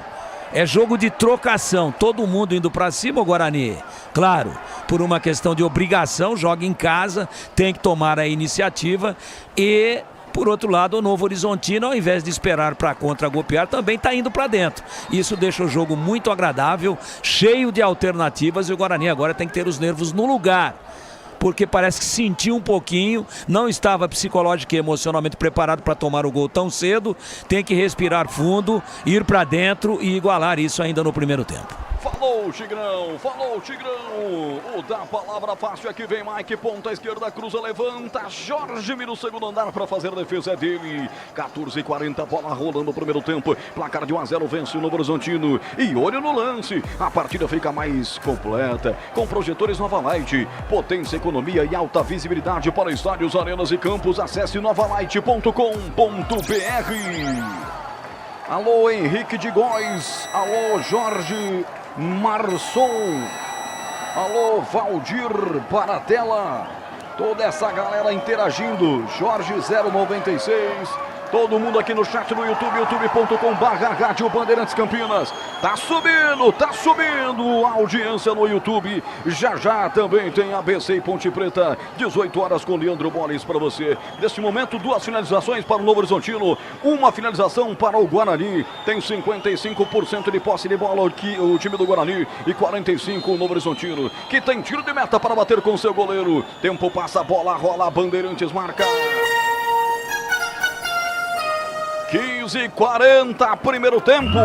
é jogo de trocação, todo mundo indo para cima, o Guarani. Claro, por uma questão de obrigação, joga em casa, tem que tomar a iniciativa e... Por outro lado, o Novo Horizontino, ao invés de esperar para contra-golpear, também está indo para dentro. Isso deixa o jogo muito agradável, cheio de alternativas, e o Guarani agora tem que ter os nervos no lugar. Porque parece que sentiu um pouquinho, não estava psicológico e emocionalmente preparado para tomar o gol tão cedo, tem que respirar fundo, ir para dentro e igualar isso ainda no primeiro tempo. Falou, Tigrão, falou, Tigrão. O da palavra fácil aqui vem Mike, ponta esquerda, cruza, levanta. Jorge no segundo andar para fazer a defesa é dele. 14h40, bola rolando no primeiro tempo. Placar de 1-0, vence o Novo Horizontino. E olho no lance, a partida fica mais completa. Com projetores Nova Light, potência, economia e alta visibilidade para estádios, arenas e campos. Acesse novalight.com.br. Alô, Henrique de Góes. Alô, Jorge Marçom. Alô, Valdir para a tela. Toda essa galera interagindo. Jorge 096. Todo mundo aqui no chat no YouTube, youtube.com/Rádio Bandeirantes Campinas. Tá subindo a audiência no YouTube. Já também tem ABC e Ponte Preta, 18 horas com Leandro Boles para você. Neste momento, 2 finalizações para o Novo Horizontino, 1 finalização para o Guarani. Tem 55% de posse de bola aqui, o time do Guarani, e 45% o Novo Horizontino, que tem tiro de meta para bater com seu goleiro. Tempo passa, a bola rola, Bandeirantes marca. 15h40, primeiro tempo.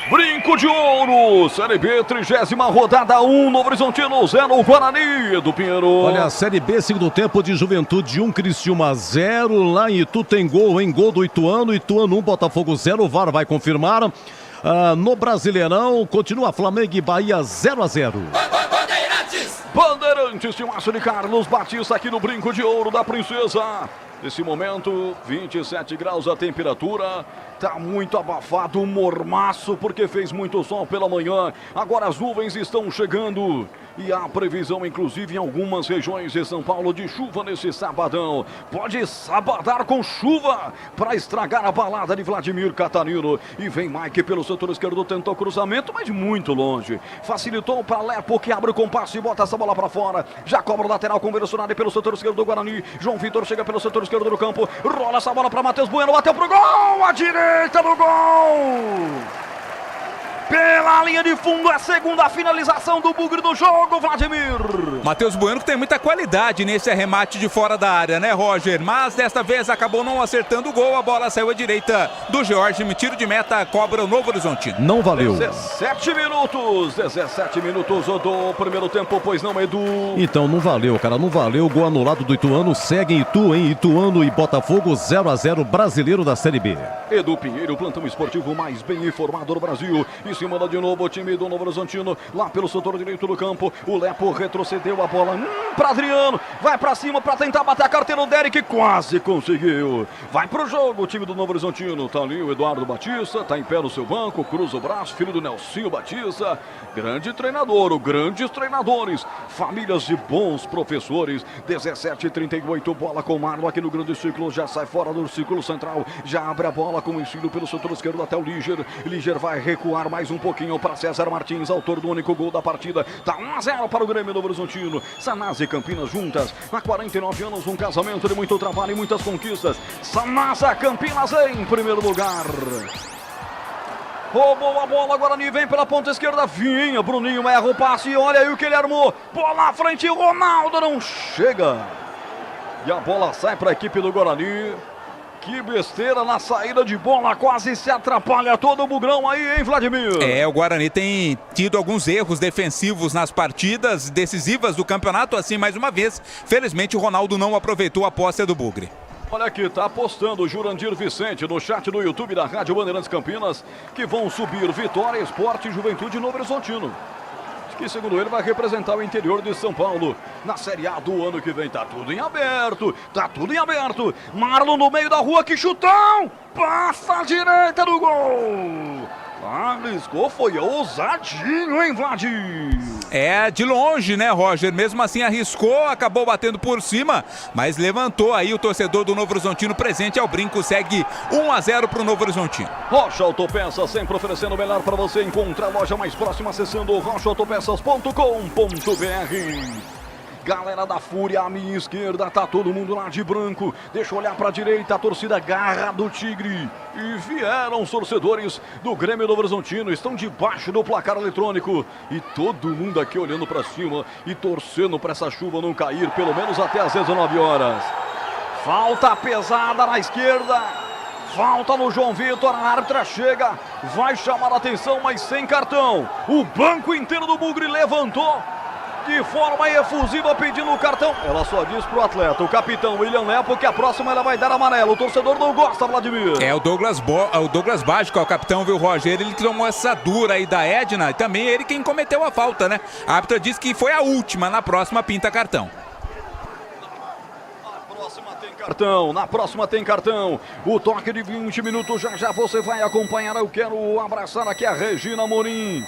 Brinca Brinco de Ouro, Série B, 30ª rodada, 1, Novo Horizontino 0, Guarani do Pinheiro. Olha, a Série B, segundo tempo de Juventude 1, Criciúma 0. Lá em Itu tem gol, em gol do Ituano. Ituano 1, Botafogo 0. O VAR vai confirmar. No Brasileirão, continua Flamengo e Bahia 0-0. Bandeirantes de Márcio de Carlos Batista aqui no Brinco de Ouro da Princesa. Nesse momento, 27 graus a temperatura. Tá muito abafado, mormaço, porque fez muito sol pela manhã. Agora as nuvens estão chegando. E há previsão, inclusive, em algumas regiões de São Paulo, de chuva nesse sabadão. Pode sabadar com chuva para estragar a balada de Vladimir Catarino. E vem Mike pelo setor esquerdo, tentou cruzamento, mas muito longe. Facilitou para Lepo, que abre o compasso e bota essa bola para fora. Já cobra o lateral com Versonari pelo setor esquerdo do Guarani. João Vitor chega pelo setor esquerdo do campo. Rola essa bola para Matheus Bueno, bateu pro gol, a direita do gol. Pela linha de fundo, a segunda finalização do Bugre do jogo, Vladimir. Matheus Bueno que tem muita qualidade nesse arremate de fora da área, né, Roger? Mas desta vez acabou não acertando o gol, a bola saiu à direita do Jorge, tiro de meta, cobra o Novo Horizontino. Não valeu. 17 minutos do primeiro tempo, pois não, Edu? Então não valeu, cara, não valeu. Gol anulado do Ituano, segue em Itu, hein? Ituano e Botafogo 0-0, brasileiro da Série B. Edu Pinheiro, o plantão esportivo mais bem informado do Brasil. E se manda de novo o time do Novo Horizontino, lá pelo setor direito do campo. O Lepo retrocedeu a bola para Adriano, vai para cima para tentar bater a carteira. O Derek quase conseguiu. Vai pro jogo o time do Novo Horizontino. Tá ali o Eduardo Batista, tá em pé no seu banco, cruza o braço, filho do Nelsinho Batista. Grande treinador, grandes treinadores, famílias de bons professores. 17:38, bola com o Marlon aqui no grande círculo, já sai fora do círculo central, já abre a bola com o ensino pelo setor esquerdo até o Liger. Liger vai recuar mais um pouquinho para César Martins, autor do único gol da partida. Tá 1-0 para o Grêmio Novo Horizontino. Sanasa e Campinas juntas há 49 anos, um casamento de muito trabalho e muitas conquistas. Sanasa, Campinas em primeiro lugar. Roubou a bola, Guarani vem pela ponta esquerda, vinha, Bruninho erra o passe e olha aí o que ele armou. Bola à frente, Ronaldo não chega. E a bola sai para a equipe do Guarani. Que besteira na saída de bola, quase se atrapalha todo o bugrão aí, hein, Vladimir? O Guarani tem tido alguns erros defensivos nas partidas decisivas do campeonato, assim mais uma vez. Felizmente o Ronaldo não aproveitou a posse do Bugre. Olha aqui, tá apostando o Jurandir Vicente no chat do YouTube da Rádio Bandeirantes Campinas, que vão subir Vitória, Esporte e Juventude Novo Horizontino, que segundo ele vai representar o interior de São Paulo na Série A do ano que vem. Tá tudo em aberto, tá tudo em aberto. Marlon no meio da rua, que chutão! Passa à direita do gol! Arriscou, foi ousadinho, hein, Vladir? De longe, né, Roger? Mesmo assim arriscou, acabou batendo por cima, mas levantou aí o torcedor do Novo Horizontino presente ao brinco, segue 1-0 pro Novo Horizontino. Rocha Autopeças, sempre oferecendo o melhor para você. Encontra a loja mais próxima acessando rochaautopeças.com.br. Galera da Fúria, à minha esquerda, tá todo mundo lá de branco. Deixa eu olhar pra direita, a torcida Garra do Tigre. E vieram os torcedores do Grêmio Novo Horizontino, estão debaixo do placar eletrônico. E todo mundo aqui olhando pra cima e torcendo pra essa chuva não cair, pelo menos até às 19 horas. Falta pesada na esquerda. Falta no João Vitor, a árbitra chega, vai chamar a atenção, mas sem cartão. O banco inteiro do Bugre levantou de forma efusiva pedindo o cartão. Ela só diz pro atleta, o capitão William Lepo, que a próxima ela vai dar amarelo. O torcedor não gosta, Vladimir. O Douglas Baggio, que é o capitão, viu, Roger? Ele tomou essa dura aí da Edna e também ele quem cometeu a falta, né? A árbitra disse que foi a última, na próxima pinta cartão. Na próxima tem cartão. O toque de 20 minutos, já você vai acompanhar. Eu quero abraçar aqui a Regina Morim.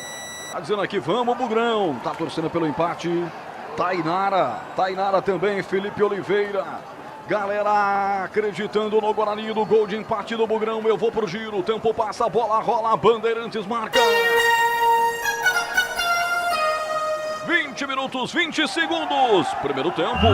Tá dizendo aqui, vamos Bugrão. Tá torcendo pelo empate. Tainara também, Felipe Oliveira. Galera acreditando no Guarani, do gol de empate do Bugrão. Eu vou pro giro, o tempo passa, a bola rola, Bandeirantes marca. 20 minutos, 20 segundos. Primeiro tempo.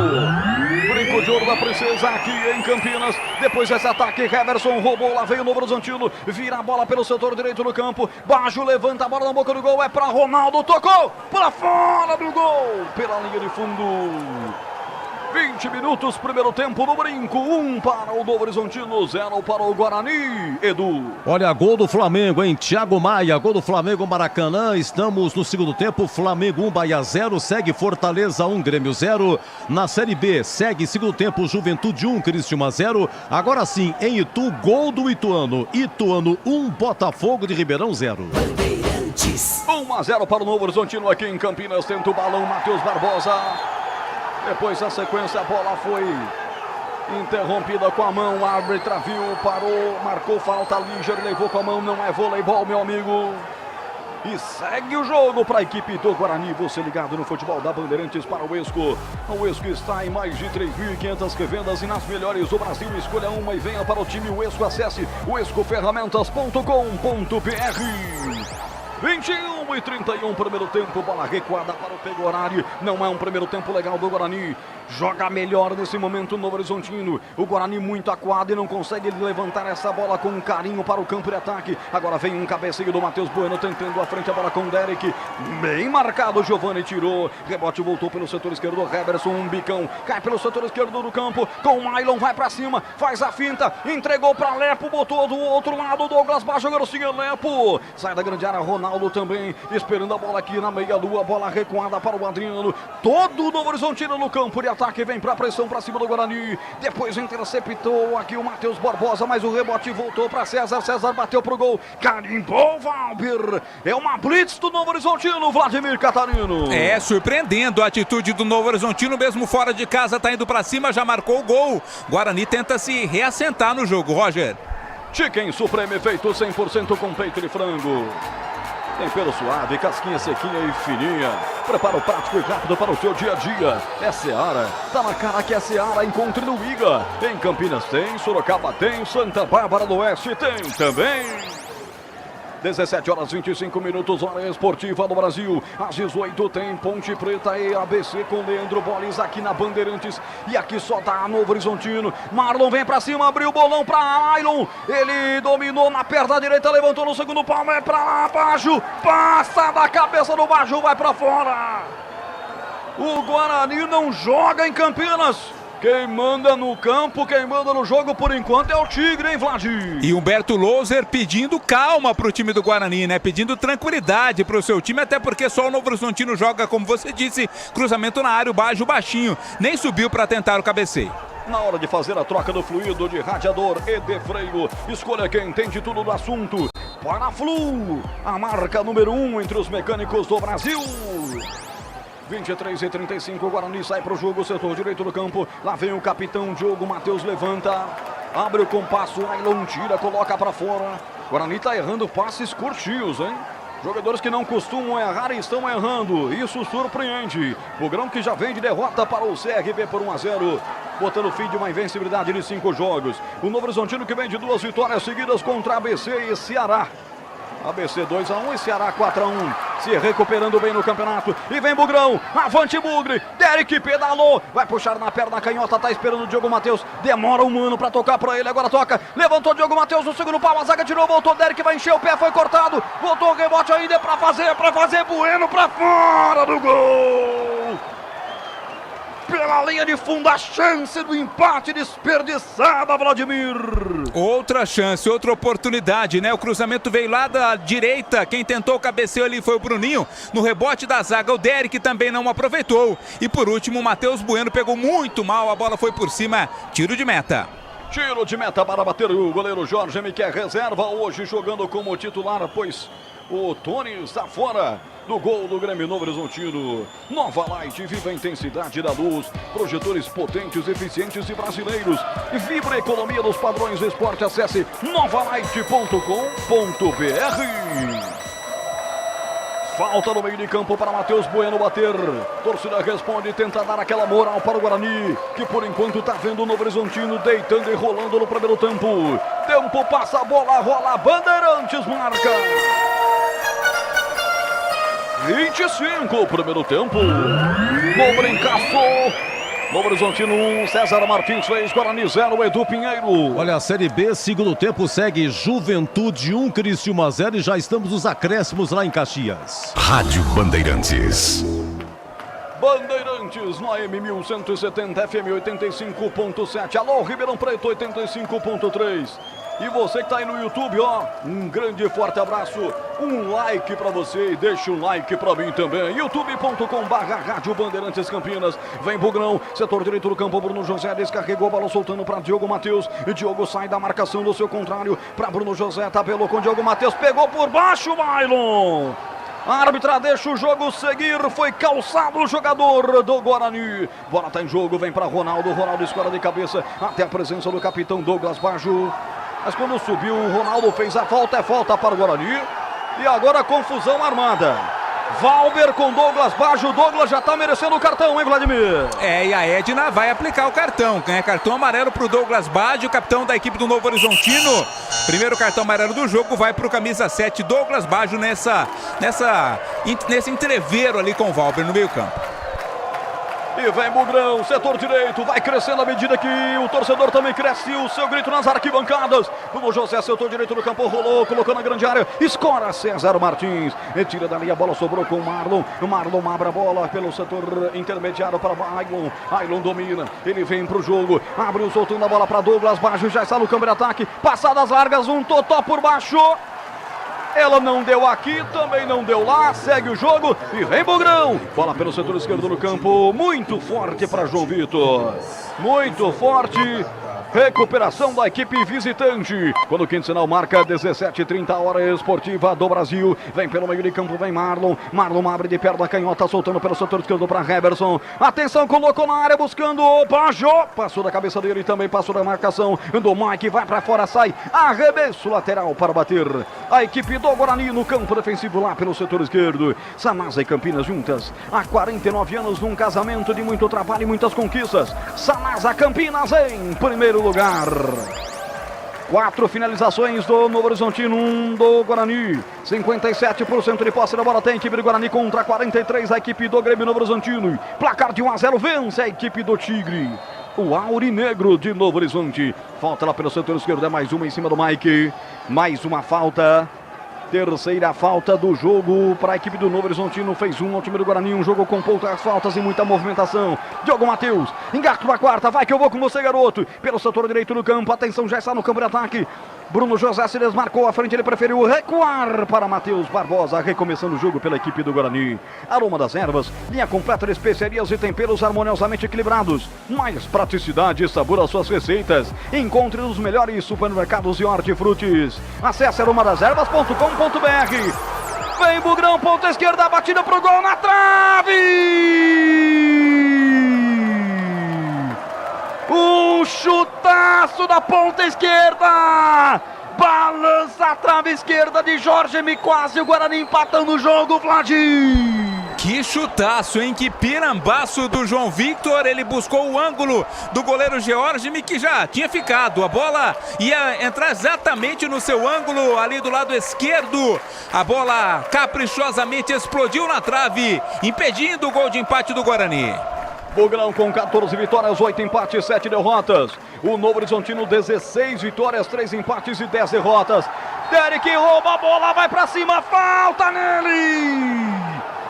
Brinco de Ouro da Princesa aqui em Campinas. Depois desse ataque, Heverson roubou. Lá veio o Novo Horizontino. Vira a bola pelo setor direito do campo. Baggio levanta a bola na boca do gol. É para Ronaldo. Tocou para fora do gol. Pela linha de fundo. 20 minutos, primeiro tempo no Brinco. 1 para o Novo Horizontino, 0 para o Guarani. Edu. Olha, gol do Flamengo, hein? Thiago Maia, gol do Flamengo, Maracanã. Estamos no segundo tempo. Flamengo 1, Bahia 0. Segue Fortaleza 1, Grêmio 0. Na Série B, segue segundo tempo, Juventude 1, Criciúma 0. Agora sim, em Itu, gol do Ituano. Ituano 1, Botafogo de Ribeirão 0. 1-0 para o Novo Horizontino aqui em Campinas. Tenta o balão, Matheus Barbosa. Depois da sequência, a bola foi interrompida com a mão. O árbitro viu, parou, marcou falta. Liger levou com a mão. Não é voleibol, meu amigo. E segue o jogo para a equipe do Guarani. Você ligado no futebol da Bandeirantes para o Esco. O Esco está em mais de 3.500 revendas e nas melhores do Brasil. Escolha uma e venha para o time. O Esco, acesse o escoferramentas.com.br. 21:31, primeiro tempo, bola recuada para o Pegorari. Não é um primeiro tempo legal do Guarani. Joga melhor nesse momento o Novo Horizontino. O Guarani muito acuado e não consegue levantar essa bola com carinho para o campo de ataque. Agora vem um cabeceio do Matheus Bueno tentando a frente, a bola com o Derek. Bem marcado, Giovani tirou. Rebote voltou pelo setor esquerdo. Heverson, um bicão. Cai pelo setor esquerdo do campo. Com o Mailon, vai para cima. Faz a finta. Entregou para Lepo. Botou do outro lado. Douglas Baixo, garotinha Lepo. Sai da grande área. Ronaldo também. Esperando a bola aqui na meia-lua. Bola recuada para o Adriano. Todo o Novo Horizontino no campo de ataque. Vem para a pressão para cima do Guarani. Depois interceptou aqui o Matheus Barbosa. Mas o rebote voltou para César. César bateu pro gol. Carimbou o Valber. É uma blitz do Novo Horizontino. Vladimir Catarino. É, surpreendendo a atitude do Novo Horizontino. Mesmo fora de casa, tá indo para cima. Já marcou o gol. Guarani tenta se reassentar no jogo, Roger. Chicken Supreme feito 100% com peito de frango. Tempero suave, casquinha sequinha e fininha. Preparo prático e rápido para o seu dia a dia. É Seara. Tá na cara que é Seara. Encontre no IGA. Em Campinas tem, Sorocaba tem, Santa Bárbara do Oeste tem também. 17h25, hora esportiva do Brasil. Às 18 tem Ponte Preta e ABC com Leandro Bolis aqui na Bandeirantes. E aqui só tá Novo Horizontino. Marlon vem pra cima, abriu o bolão pra Ailon. Ele dominou na perna direita, levantou no segundo palmo, é pra Bajo. Passa da cabeça do Bajo, vai pra fora. O Guarani não joga em Campinas. Quem manda no campo, quem manda no jogo por enquanto é o Tigre, hein, Vladir? E Humberto Louser pedindo calma pro time do Guarani, né? Pedindo tranquilidade pro seu time, até porque só o Novo Horizontino joga, como você disse, cruzamento na área, o Bajo baixinho. Nem subiu para tentar o cabeceio. Na hora de fazer a troca do fluido de radiador e de freio, escolha quem entende tudo do assunto. Paraflu, a marca número 1 entre os mecânicos do Brasil. 23h35, o Guarani sai para o jogo, setor direito do campo. Lá vem o capitão Diogo Matheus, levanta, abre o compasso, Ailon tira, coloca para fora. O Guarani está errando passes curtinhos, hein? Jogadores que não costumam errar e estão errando, isso surpreende. O Grão que já vem de derrota para o CRB por 1-0, botando fim de uma invencibilidade de 5 jogos. O Novo Horizontino que vem de 2 vitórias seguidas contra ABC e Ceará. ABC 2-1 e Ceará 4-1, se recuperando bem no campeonato. E vem Bugrão, avante Bugre, Derek pedalou, vai puxar na perna canhota, tá esperando o Diogo Matheus, demora um ano pra tocar pra ele, agora toca, levantou o Diogo Matheus no segundo pau, a zaga tirou, voltou, Derek vai encher o pé, foi cortado, voltou o rebote ainda pra fazer, Bueno pra fora do gol. Pela linha de fundo, a chance do empate desperdiçada, Vladimir. Outra chance, outra oportunidade, né? O cruzamento veio lá da direita. Quem tentou o cabeceio ali foi o Bruninho. No rebote da zaga, o Derek também não aproveitou. E por último, o Matheus Bueno pegou muito mal. A bola foi por cima. Tiro de meta. Tiro de meta para bater o goleiro Jorge Miquel, reserva hoje jogando como titular, pois o Tony está fora do gol do Grêmio Novo Horizontino. Nova Light, viva a intensidade da luz. Projetores potentes, eficientes e brasileiros. Vibra a economia dos padrões do esporte. Acesse novalight.com.br. Falta no meio de campo para Matheus Bueno bater. Torcida responde, tenta dar aquela moral para o Guarani, que por enquanto está vendo o Novo Horizontino deitando e rolando no primeiro tempo. Tempo passa, a bola rola, Bandeirantes marca. 25, primeiro tempo. No brincaço. Novo Horizontino 1, César Martins fez, Guarani 0, Edu Pinheiro. Olha, a Série B, segundo tempo, segue Juventude 1, Criciúma 0 e já estamos nos acréscimos lá em Caxias. Rádio Bandeirantes. Bandeirantes no AM 1170, FM 85.7. Alô, Ribeirão Preto 85.3. E você que tá aí no YouTube, ó, um grande e forte abraço, um like pra você e deixa um like pra mim também. youtube.com/Rádio Bandeirantes Campinas. Vem Bugrão, setor direito do campo, Bruno José descarregou a bola soltando pra Diogo Matheus. E Diogo sai da marcação do seu contrário pra Bruno José, tabelou com Diogo Matheus, pegou por baixo, Mailon. A árbitra deixa o jogo seguir, foi calçado o jogador do Guarani. Bola tá em jogo, vem pra Ronaldo escora de cabeça, até a presença do capitão Douglas Baggio. Mas quando subiu, o Ronaldo fez a falta, é falta para o Guarani. E agora a confusão armada. Valber com Douglas Baggio, Douglas já está merecendo o cartão, hein, Vladimir? E a Edna vai aplicar o cartão, né? Cartão amarelo para o Douglas Baggio, capitão da equipe do Novo Horizontino. Primeiro cartão amarelo do jogo vai para o camisa 7, Douglas Baggio, nesse entreveiro ali com o Valber no meio campo. E vem Bugrão, setor direito, vai crescendo à medida que o torcedor também cresce, o seu grito nas arquibancadas. Bruno José, setor direito do campo, rolou, colocou na grande área, escora César Martins, retira dali, a bola sobrou com o Marlon. O Marlon abre a bola pelo setor intermediário para Ailon. Ailon domina, ele vem pro jogo, abre soltando a bola para Douglas Baggio, já está no campo de ataque, passadas largas, um totó por baixo. Ela não deu aqui, também não deu lá, segue o jogo e vem Bugrão. Bola pelo setor esquerdo do campo, muito forte para João Vitor. Muito forte. Recuperação da equipe visitante. Quando o quinto sinal marca 17h30, hora esportiva do Brasil. Vem pelo meio de campo, vem Marlon. Marlon abre de perna, canhota, soltando pelo setor esquerdo para Heverson. Atenção, colocou na área, buscando o Baggio. Passou da cabeça dele e também passou da marcação do Mike. Vai para fora, sai. Arremesso lateral para bater. A equipe do Guarani no campo defensivo lá pelo setor esquerdo. Sanasa e Campinas juntas há 49 anos num casamento de muito trabalho e muitas conquistas. Sanasa Campinas em primeiro lugar. 4 finalizações do Novo Horizontino, 1 do Guarani. 57% de posse da bola tem a equipe do Guarani contra 43 a equipe do Grêmio Novo Horizontino. Placar de 1-0 vence a equipe do Tigre. O Aurinegro de Novo Horizonte. Falta lá pelo setor esquerdo, é mais uma em cima do Mike. Mais uma falta. Terceira falta do jogo para a equipe do Novo Horizontino. Fez um ao time do Guarani. Um jogo com poucas faltas e muita movimentação. Diogo Matheus, engata para a quarta. Vai que eu vou com você, garoto. Pelo setor direito do campo. Atenção, já está no campo de ataque. Bruno José se desmarcou à frente. Ele preferiu recuar para Matheus Barbosa. Recomeçando o jogo pela equipe do Guarani. Aroma das ervas. Linha completa de especiarias e temperos harmoniosamente equilibrados. Mais praticidade e sabor às suas receitas. Encontre os melhores supermercados e hortifrutis. Acesse aromadasерvas.com.br. Vem Bugrão, ponta esquerda, batida pro gol na trave. Um chutaço da ponta esquerda. Balança a trave esquerda de Jorge Miquasi. O Guarani empatando o jogo, Vladim. Que chutaço, hein? Que pirambaço do João Victor. Ele buscou o ângulo do goleiro George, que já tinha ficado. A bola ia entrar exatamente no seu ângulo, ali do lado esquerdo. A bola caprichosamente explodiu na trave, impedindo o gol de empate do Guarani. Bugrão com 14 vitórias, 8 empates, 7 derrotas. O Novo Horizontino, 16 vitórias, 3 empates e 10 derrotas. Derek rouba a bola, vai pra cima, falta nele!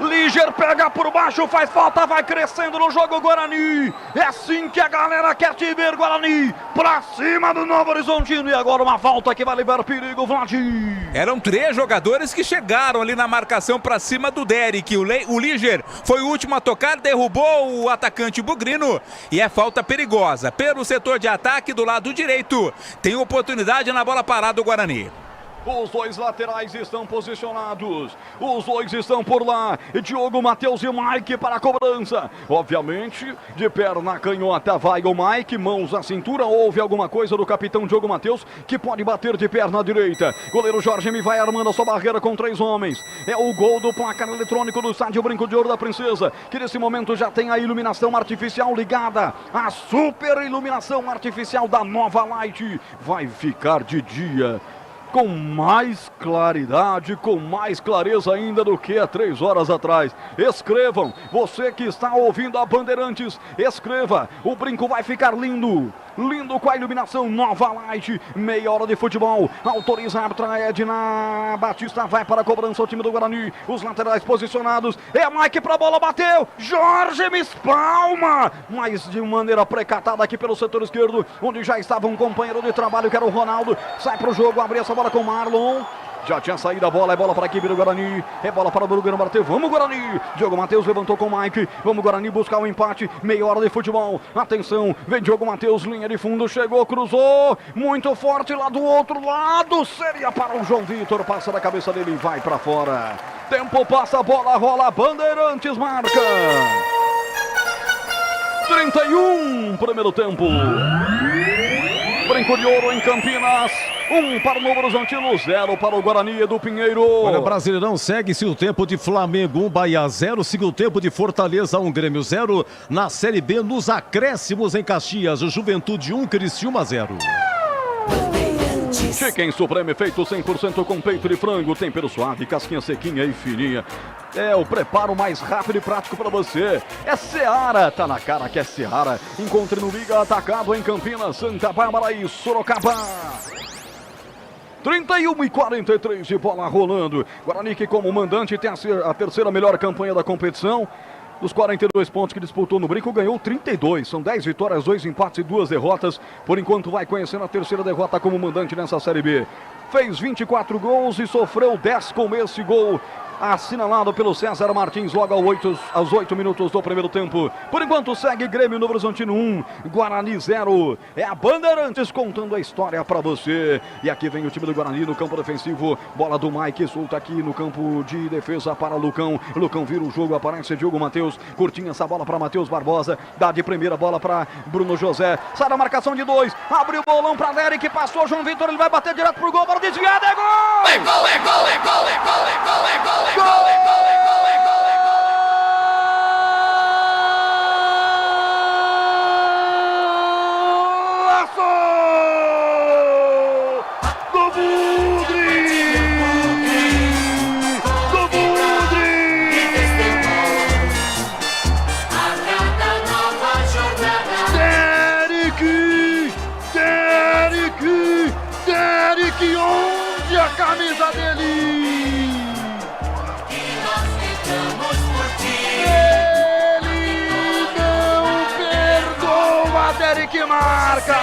Liger pega por baixo, faz falta, vai crescendo no jogo Guarani. É assim que a galera quer te ver, Guarani. Pra cima do Novo Horizontino. E agora uma falta que vai liberar perigo, Vladim. Eram 3 jogadores que chegaram ali na marcação pra cima do Derek. O Liger foi o último a tocar, derrubou o atacante bugrino. E é falta perigosa. Pelo setor de ataque do lado direito. Tem oportunidade na bola parada do Guarani. Os dois laterais estão posicionados. Os dois estão por lá. Diogo Matheus e Mike para a cobrança. Obviamente, de perna canhota vai o Mike. Mãos na cintura. Houve alguma coisa do capitão Diogo Matheus que pode bater de perna direita. Goleiro Jorge me vai armando a sua barreira com 3 homens. É o gol do placar eletrônico do estádio Brinco de Ouro da Princesa, que nesse momento já tem a iluminação artificial ligada. A super iluminação artificial da Nova Light vai ficar de dia, com mais claridade, com mais clareza ainda do que há 3 horas atrás. Escrevam, você que está ouvindo a Bandeirantes, escreva, o brinco vai ficar lindo. lindo com a iluminação Nova Light, meia hora de futebol, autoriza a árbitra Edna Batista, vai para a cobrança o time do Guarani, os laterais posicionados, é Mike pra bola, bateu, Jorge me espalma, mas de maneira precatada aqui pelo setor esquerdo, onde já estava um companheiro de trabalho que era o Ronaldo, sai pro jogo, abre essa bola com o Marlon. Já tinha saído a bola, é bola para a equipe do Guarani, é bola para o Brugano bateu, vamos Guarani, Diogo Matheus levantou com o Mike, vamos Guarani buscar o empate, meia hora de futebol, atenção, vem Diogo Matheus, linha de fundo, chegou, cruzou, muito forte lá do outro lado, seria para o João Vitor, passa da cabeça dele e vai para fora, tempo passa, bola rola, Bandeirantes marca, 31, primeiro tempo. Brinco de Ouro em Campinas, 1 para o Novo Horizontino, 0 para o Guarani do Pinheiro. Olha, Brasileirão segue-se o tempo de Flamengo 1, Bahia 0, siga o tempo de Fortaleza 1, Grêmio 0. Na Série B, nos acréscimos em Caxias, Juventude 1, Criciúma 0. Chicken Supreme feito 100% com peito de frango, tempero suave, casquinha sequinha e fininha. É o preparo mais rápido e prático para você. É Seara, tá na cara que é Seara. Encontre no Liga Atacado em Campinas, Santa Bárbara e Sorocaba. 31:43 de bola rolando. Guarani que como mandante tem a terceira melhor campanha da competição. Dos 42 pontos que disputou no Brinco, ganhou 32. São 10 vitórias, 2 empates e 2 derrotas. Por enquanto vai conhecendo a terceira derrota como mandante nessa Série B. Fez 24 gols e sofreu 10 com esse gol. Assinalado pelo César Martins logo aos 8 minutos do primeiro tempo. Por enquanto segue Grêmio Novo Horizontino 1, Guarani 0. É a Bandeirantes contando a história pra você. E aqui vem o time do Guarani no campo defensivo. Bola do Mike, solta aqui no campo de defesa para Lucão. Lucão vira o jogo, aparece Diogo Matheus. Curtinha essa bola para Matheus Barbosa. Dá de primeira bola para Bruno José. Sai da marcação de 2. Abre o bolão para Derek, passou João Vitor. Ele vai bater direto pro gol. Bola desviada, é gol! É gol, é gol, é gol, é gol, é gol, é gol! Derek, onde a camisa dele? Derek marca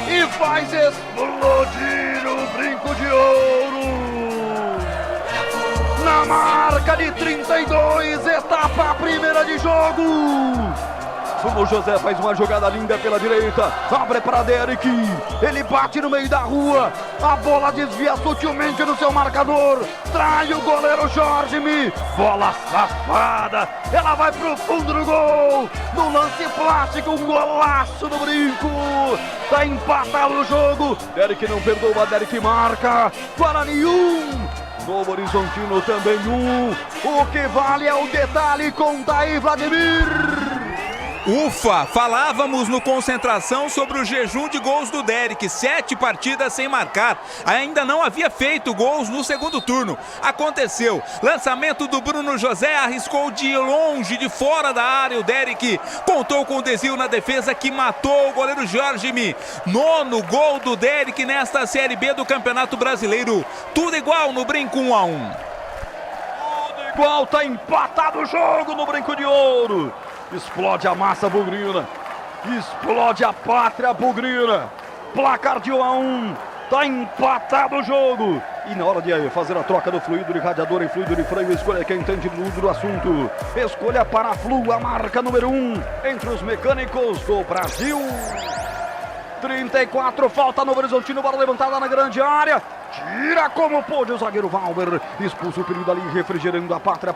e faz explodir o Brinco de Ouro na marca de 32, etapa primeira de jogo. O José faz uma jogada linda pela direita, abre para Derek, ele bate no meio da rua, a bola desvia sutilmente no seu marcador, trai o goleiro Jorge Mi, bola safada, ela vai pro fundo do gol, no lance plástico, um golaço do Brinco, tá empatado o jogo, Derek não perdoa, Derek marca, Guarani 1, Novo Horizontino também 1, o que vale é o detalhe, conta aí Vladimir. Ufa, falávamos no Concentração sobre o jejum de gols do Derek, 7 partidas sem marcar, ainda não havia feito gols no segundo turno, aconteceu, lançamento do Bruno José, arriscou de longe, de fora da área, o Derek contou com o desvio na defesa que matou o goleiro Jorge Mi, 9º gol do Derek nesta Série B do Campeonato Brasileiro, tudo igual no Brinco 1-1. Tudo igual, tá empatado o jogo no Brinco de Ouro. Explode a massa bugrina, explode a pátria bugrina, placar de 1-1, tá empatado o jogo. E na hora de fazer a troca do fluido de radiador em fluido de freio, escolha quem entende tudo do assunto. Escolha para a Flu, a marca número 1 entre os mecânicos do Brasil. 34, falta no Horizontino, bola levantada na grande área. Tira como pôde o zagueiro Valber. Expulsa o perigo ali, refrigerando a pátria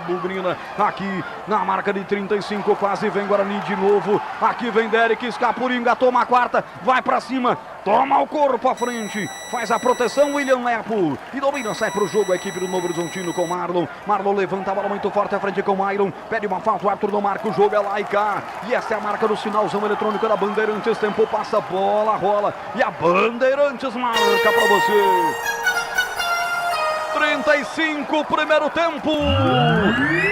bugrina. Aqui na marca de 35, quase vem Guarani de novo. Aqui vem Derek, Escapuringa, toma a quarta, vai pra cima. Toma o corpo à frente, faz a proteção William Lepo e domina, sai pro jogo a equipe do Novo Horizontino com Marlon. Marlon levanta a bola muito forte à frente com Myron, pede uma falta, o árbitro não marca, o jogo é lá e cá. E essa é a marca do sinalzão eletrônico da Bandeirantes, tempo passa, bola rola e a Bandeirantes marca pra você. 45, primeiro tempo.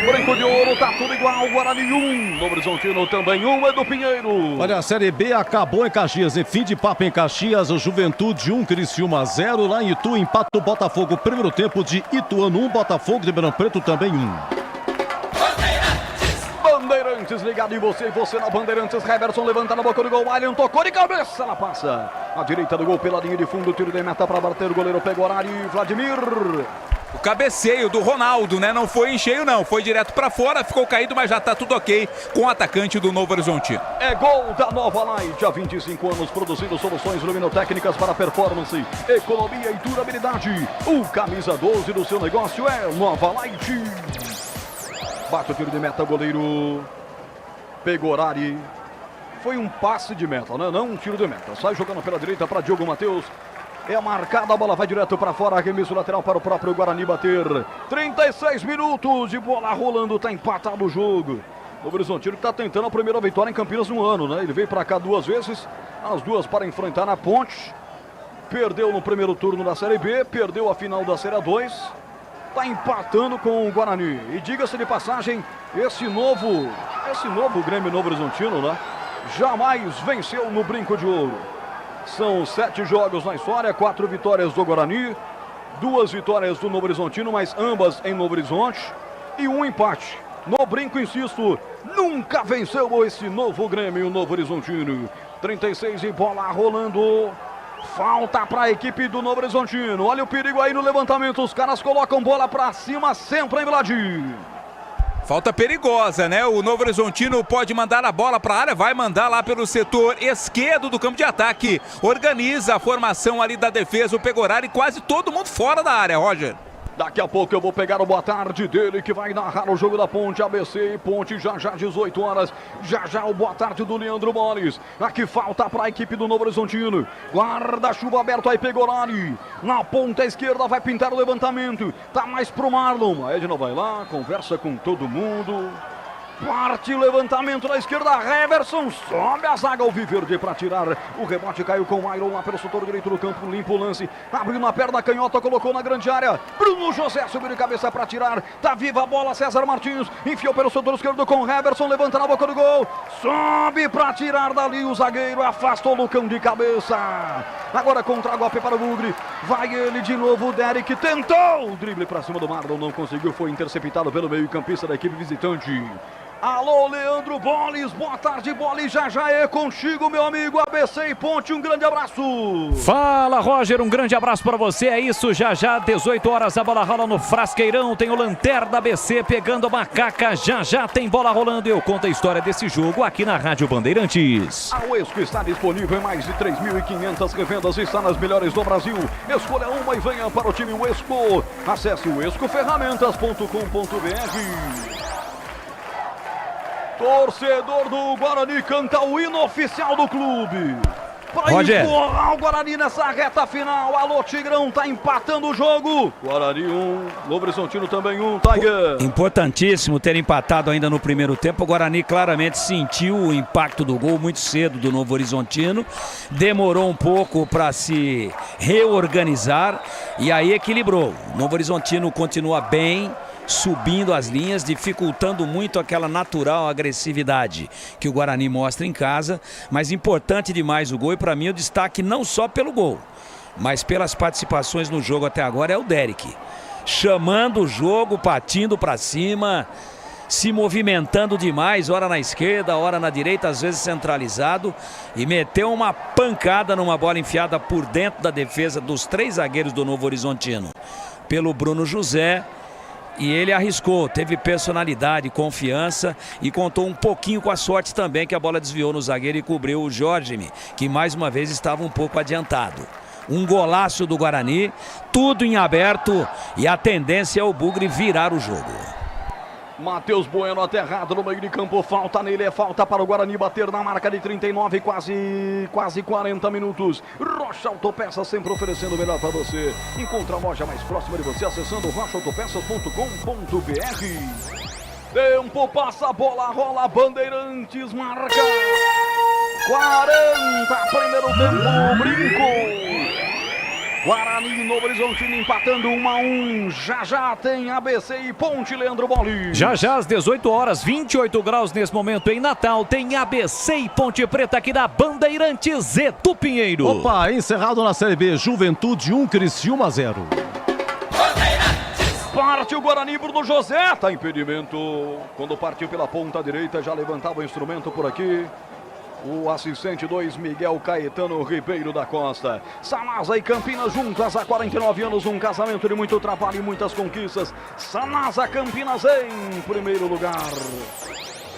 Brinco de Ouro, tá tudo igual. Guarani 1, Novo Horizontino também 1, Edu Pinheiro. Olha, a Série B acabou em Caxias, em fim de papo em Caxias, o Juventude 1, Criciúma 0, lá em Itu, empata o Botafogo, primeiro tempo de Ituano 1, Botafogo de Ribeirão Preto também 1. Bandeirantes ligado em você, e você na Bandeirantes. Heverson levanta na boca do gol, Alien tocou de cabeça, ela passa à direita do gol pela linha de fundo, tiro de meta para bater o goleiro Pegorari, Vladimir. O cabeceio do Ronaldo, né? Não foi em cheio não, foi direto para fora, ficou caído, mas já tá tudo ok com o atacante do Novo Horizontino. É gol da Nova Light, há 25 anos produzindo soluções luminotécnicas para performance, economia e durabilidade. O camisa 12 do seu negócio é Nova Light. Bate o tiro de meta, goleiro Pegorari. Foi um passe de meta, né? Não um tiro de meta. Sai jogando pela direita para Diogo Matheus. É marcada, a bola vai direto para fora. Arremesso lateral para o próprio Guarani bater. 36 minutos de bola rolando, está empatado o jogo. O Horizontino que está tentando a primeira vitória em Campinas no ano, né? Ele veio para cá 2 vezes, as 2 para enfrentar na Ponte. Perdeu no primeiro turno da Série B, perdeu a final da Série A2. Está empatando com o Guarani. E diga-se de passagem, esse novo Grêmio Novo Horizontino, né? Jamais venceu no Brinco de Ouro. São 7 jogos na história, 4 vitórias do Guarani, 2 vitórias do Novo Horizontino, mas ambas em Novo Horizonte, e 1 empate. No Brinco, insisto, nunca venceu esse novo Grêmio Novo Horizontino. 36 e bola rolando. Falta para a equipe do Novo Horizontino. Olha o perigo aí no levantamento. Os caras colocam bola para cima sempre, em Vladir. Falta perigosa, né? O Novo Horizontino pode mandar a bola para a área, vai mandar lá pelo setor esquerdo do campo de ataque. Organiza a formação ali da defesa, o Pegorari, quase todo mundo fora da área, Roger. Daqui a pouco eu vou pegar o boa tarde dele, que vai narrar o jogo da Ponte, ABC e Ponte, já 18 horas. Já o boa tarde do Leandro Boles. Aqui falta para a equipe do Novo Horizontino. Guarda-chuva aberto aí, Pegorari. Na ponta esquerda vai pintar o levantamento. Tá mais pro Marlon. A Edna vai lá, conversa com todo mundo. Parte o levantamento da esquerda, Heverson sobe a zaga ao Viverde para tirar. O rebote caiu com o Iron lá pelo setor direito do campo, limpa o lance. Abriu na perna canhota, colocou na grande área. Bruno José subiu de cabeça para tirar. Tá viva a bola, César Martins. Enfiou pelo setor esquerdo com Heverson, levanta na boca do gol. Sobe para tirar dali o zagueiro, afastou o Lucão de cabeça. Agora contra a golpe para o Bugre. Vai ele de novo, o Derek tentou o drible para cima do Marlon, não conseguiu, foi interceptado pelo meio-campista da equipe visitante. Alô, Leandro Boles, boa tarde, Boles, já é contigo, meu amigo, ABC e Ponte, um grande abraço. Fala, Roger, um grande abraço para você, é isso, já 18 horas, a bola rola no Frasqueirão, tem o Lanterna ABC pegando a macaca, já tem bola rolando, eu conto a história desse jogo aqui na Rádio Bandeirantes. A Uesco está disponível em mais de 3.500 revendas e está nas melhores do Brasil, escolha uma e venha para o time Uesco, acesse uescoferramentas.com.br. Torcedor do Guarani canta o hino oficial do clube. Para empurrar o Guarani nessa reta final. Alô, Tigrão, tá empatando o jogo. Guarani 1, Novo Horizontino também 1, Tiger. Importantíssimo ter empatado ainda no primeiro tempo. O Guarani claramente sentiu o impacto do gol muito cedo do Novo Horizontino. Demorou um pouco para se reorganizar e aí equilibrou. O Novo Horizontino continua bem, subindo as linhas, dificultando muito aquela natural agressividade que o Guarani mostra em casa, mas importante demais o gol, e para mim o destaque não só pelo gol, mas pelas participações no jogo até agora é o Derek, chamando o jogo, partindo para cima, se movimentando demais, ora na esquerda, ora na direita, às vezes centralizado, e meteu uma pancada numa bola enfiada por dentro da defesa dos 3 zagueiros do Novo Horizontino, pelo Bruno José. E ele arriscou, teve personalidade, confiança e contou um pouquinho com a sorte também, que a bola desviou no zagueiro e cobriu o Jorge, que mais uma vez estava um pouco adiantado. Um golaço do Guarani, tudo em aberto, e a tendência é o Bugre virar o jogo. Matheus Bueno aterrado no meio de campo, falta nele, é falta para o Guarani bater na marca de 39, quase 40 minutos. Rocha Autopeças sempre oferecendo o melhor para você. Encontre a loja mais próxima de você acessando rochaautopeças.com.br. Tempo passa, a bola rola, Bandeirantes marca 40, primeiro tempo, Brinco. Guarani e Novo Horizontino empatando 1-1. Já tem ABC e Ponte, Leandro Boli. Já às 18 horas, 28 graus nesse momento em Natal, tem ABC e Ponte Preta aqui na Bandeirantes, Edu Pinheiro. Opa, encerrado na Série B, Juventude 1, Criciúma 0. Parte o Guarani, Bruno José, tá impedimento. Quando partiu pela ponta direita, já levantava o instrumento por aqui. O assistente 2, Miguel Caetano Ribeiro da Costa. Sanasa e Campinas juntas há 49 anos, um casamento de muito trabalho e muitas conquistas. Sanasa Campinas em primeiro lugar.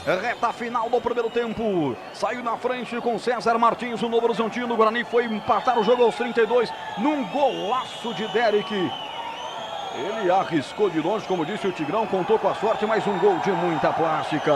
Reta final do primeiro tempo. Saiu na frente com César Martins, o Novo Horizontino. O Guarani foi empatar o jogo aos 32 num golaço de Derek. Ele arriscou de longe, como disse o Tigrão, contou com a sorte, mas um gol de muita plástica.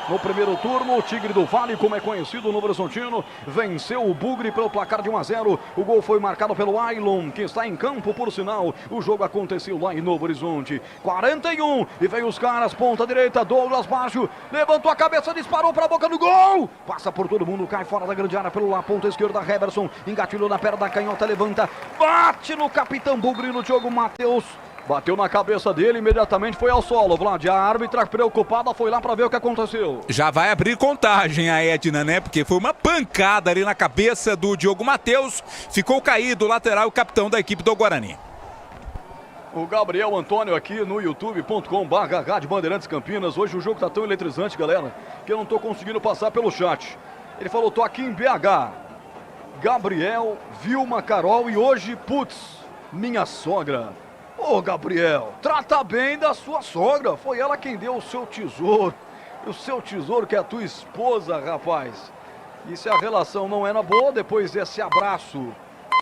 No primeiro turno, o Tigre do Vale, como é conhecido o Novo Horizontino, venceu o Bugre pelo placar de 1-0. O gol foi marcado pelo Ailon, que está em campo, por sinal. O jogo aconteceu lá em Novo Horizonte. 41, e veio os caras, ponta direita, Douglas Baixo, levantou a cabeça, disparou para a boca do gol. Passa por todo mundo, cai fora da grande área pelo lá, ponta esquerda, Heverson, engatilhou na perna da canhota, levanta, bate no capitão Bugre, no Diogo Matheus. Bateu na cabeça dele, imediatamente foi ao solo. Vlad, a árbitra preocupada foi lá para ver o que aconteceu. Já vai abrir contagem a Edna, né? Porque foi uma pancada ali na cabeça do Diogo Matheus. Ficou caído o lateral, o capitão da equipe do Guarani. O Gabriel Antônio aqui no youtube.com/Rádio Bandeirantes Campinas. Hoje o jogo tá tão eletrizante, galera, que eu não tô conseguindo passar pelo chat. Ele falou, tô aqui em BH. Gabriel, Vilma, Carol e hoje, putz, minha sogra. Ô Gabriel, trata bem da sua sogra, foi ela quem deu o seu tesouro. O seu tesouro que é a tua esposa, rapaz. E se a relação não é na boa, depois desse abraço,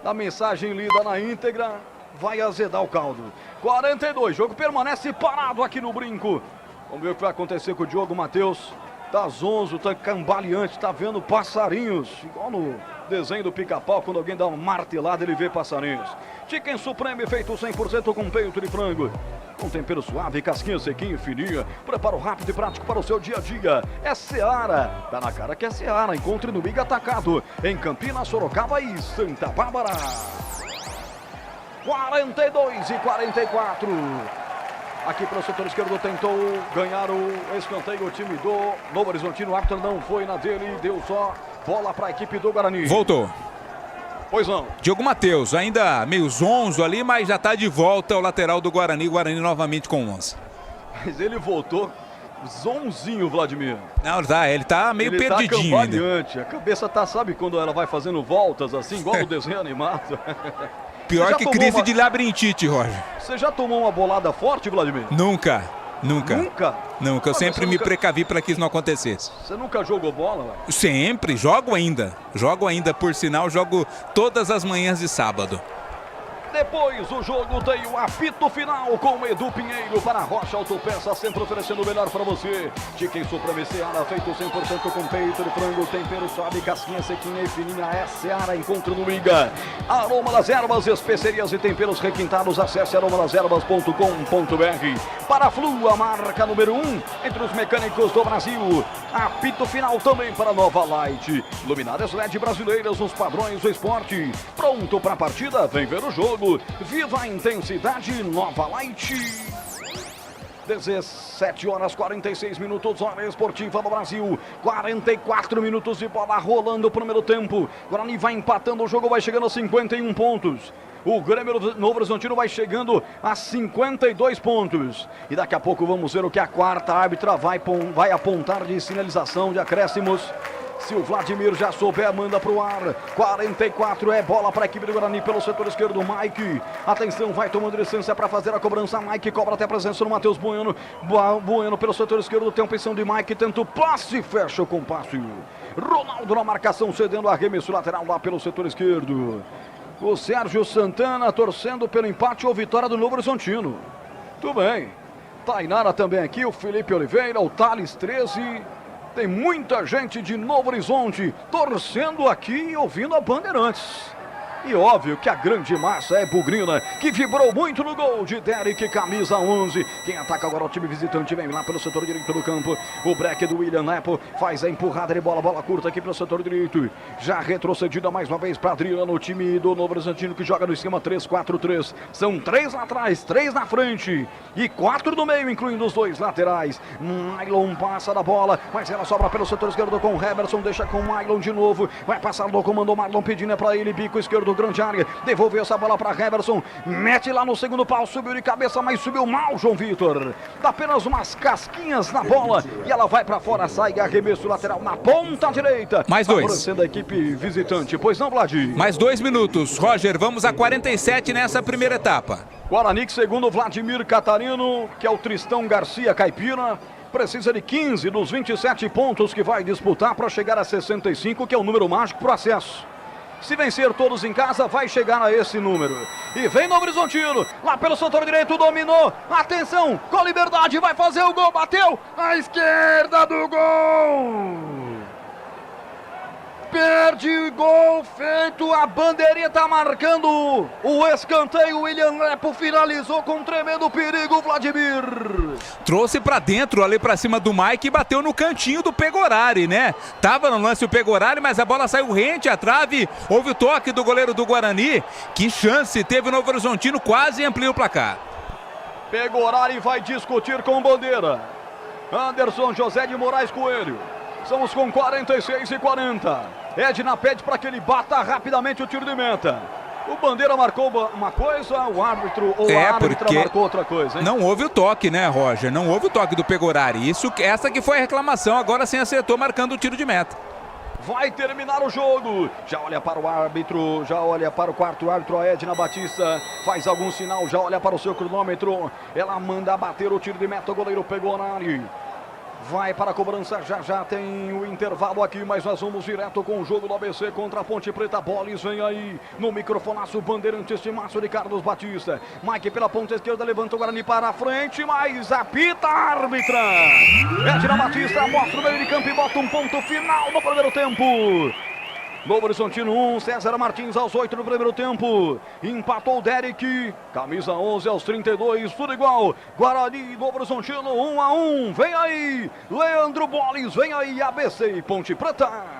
da mensagem lida na íntegra, vai azedar o caldo. 42, jogo permanece parado aqui no Brinco. Vamos ver o que vai acontecer com o Diogo Matheus. Tá zonzo, tá cambaleante, tá vendo passarinhos, igual no desenho do Pica-Pau, quando alguém dá uma martelada ele vê passarinhos. Chicken Supreme feito 100% com peito de frango, com tempero suave, casquinha sequinha e fininha. Preparo rápido e prático para o seu dia a dia. É Seara, tá na cara que é Seara. Encontre no Big Atacado, em Campinas, Sorocaba e Santa Bárbara. 42 e 44. Aqui para o setor esquerdo tentou ganhar o escanteio, o time do Novo Horizontino. O árbitro não foi na dele, deu só bola para a equipe do Guarani. Voltou. Pois não. Diogo Matheus, ainda meio zonzo ali, mas já está de volta ao lateral do Guarani. Guarani novamente com 11. Mas ele voltou zonzinho, Vladimir. Não, ele tá meio perdidinho tá ainda. A cabeça tá, sabe quando ela vai fazendo voltas assim, igual no desenho animado? Pior que crise de labirintite, Roger. Você já tomou uma bolada forte, Vladimir? Nunca. Eu sempre me nunca... precavi para que isso não acontecesse. Você nunca jogou bola, velho? Sempre, jogo ainda, por sinal, jogo todas as manhãs de sábado. Depois o jogo tem o apito final com Edu Pinheiro para a Rocha Autopeça, sempre oferecendo o melhor para você. Chicken Supreme Seara, feito 100% com peito de frango, tempero suave, casquinha sequinha e fininha. É Seara, encontre no Iga. Aroma das Ervas, especiarias e temperos requintados. Acesse aromadeservas.com.br. Para a Flu, a marca número 1 entre os mecânicos do Brasil. Apito final também para a Nova Light. Luminárias LED brasileiras nos padrões do esporte. Pronto para a partida? Vem ver o jogo. Viva a intensidade, Nova Light. 17 horas 46 minutos, hora esportiva do Brasil. 44 minutos de bola rolando o primeiro tempo. Guarani vai empatando, o jogo vai chegando a 51 pontos. O Grêmio Novo Horizontino vai chegando a 52 pontos. E daqui a pouco vamos ver o que a quarta árbitra vai apontar de sinalização de acréscimos. Se o Vladimir já souber, manda para o ar. 44 é bola para a equipe do Guarani pelo setor esquerdo. Mike, atenção, vai tomando licença para fazer a cobrança. Mike cobra até a presença do Matheus Bueno. Bueno pelo setor esquerdo, tem a opção de Mike, tenta o passe, fecha com passe. Ronaldo na marcação, cedendo arremesso lateral lá pelo setor esquerdo. O Sérgio Santana torcendo pelo empate ou vitória do Novo Horizontino. Tudo bem. Tainara também aqui, o Felipe Oliveira, o Thales 13. Tem muita gente de Novo Horizonte torcendo aqui e ouvindo a Bandeirantes. E óbvio que a grande massa é Bugrina, que vibrou muito no gol de Derek, camisa 11. Quem ataca agora é o time visitante, vem lá pelo setor direito do campo. O break do William Nepo faz a empurrada de bola curta aqui pelo setor direito. Já retrocedida mais uma vez para Adriano, o time do Novo Horizontino que joga no esquema 3-4-3. São 3 lá atrás, 3 na frente e 4 no meio, incluindo os 2 laterais. Mylon passa da bola, mas ela sobra pelo setor esquerdo com o Heverson, deixa com o Mylon de novo. Vai passar no comando, o Marlon pedindo para ele, bico esquerdo, grande área. Devolveu essa bola para Heverson, mete lá no segundo pau, subiu de cabeça, mas subiu mal, João Vitor. Dá apenas umas casquinhas na bola e ela vai para fora, sai arremesso lateral na ponta direita. Mais 2. Favorecendo a equipe visitante, pois não, Vlad? Mais 2 minutos. Roger, vamos a 47 nessa primeira etapa. Guarani, segundo Vladimir Catarino, que é o Tristão Garcia Caipira, precisa de 15 dos 27 pontos que vai disputar para chegar a 65, que é o número mágico para o acesso. Se vencer todos em casa, vai chegar a esse número. E vem Novo Horizontino, lá pelo setor direito, dominou. Atenção, com liberdade, vai fazer o gol, bateu à esquerda do gol. Perde gol feito, a bandeirinha tá marcando o escanteio. William Nepo finalizou com um tremendo perigo, Vladimir. Trouxe pra dentro, ali pra cima do Mike e bateu no cantinho do Pegorari, né? Tava no lance o Pegorari, mas a bola saiu rente à trave. Houve o toque do goleiro do Guarani. Que chance teve o Novo Horizontino, quase amplia o placar. Pegorari vai discutir com Bandeira. Anderson José de Moraes Coelho. Estamos com 46 e 40. Edna pede para que ele bata rapidamente o tiro de meta. O Bandeira marcou uma coisa, o árbitro ou a árbitra marcou outra coisa, hein? Não houve o toque, né, Roger? Não houve o toque do Pegorari. Essa que foi a reclamação, agora sim acertou marcando o tiro de meta. Vai terminar o jogo. Já olha para o árbitro, já olha para o quarto árbitro, a Edna Batista. Faz algum sinal, já olha para o seu cronômetro. Ela manda bater o tiro de meta, o goleiro Pegorari. Vai para a cobrança, já tem o intervalo aqui, mas nós vamos direto com o jogo do ABC contra a Ponte Preta. Bolis vem aí no microfonaço, Bandeirantes, timaço de Carlos Batista. Mike pela ponta esquerda, levanta o Guarani para a frente, mas apita a árbitra. Edna Batista mostra o meio de campo e bota um ponto final no primeiro tempo. Novo Horizontino 1, César Martins aos 8 no primeiro tempo. Empatou o Derek, camisa 11 aos 32, tudo igual. Guarani, Novo Horizontino 1-1. Vem aí, Leandro Bolis, vem aí, ABC e Ponte Preta.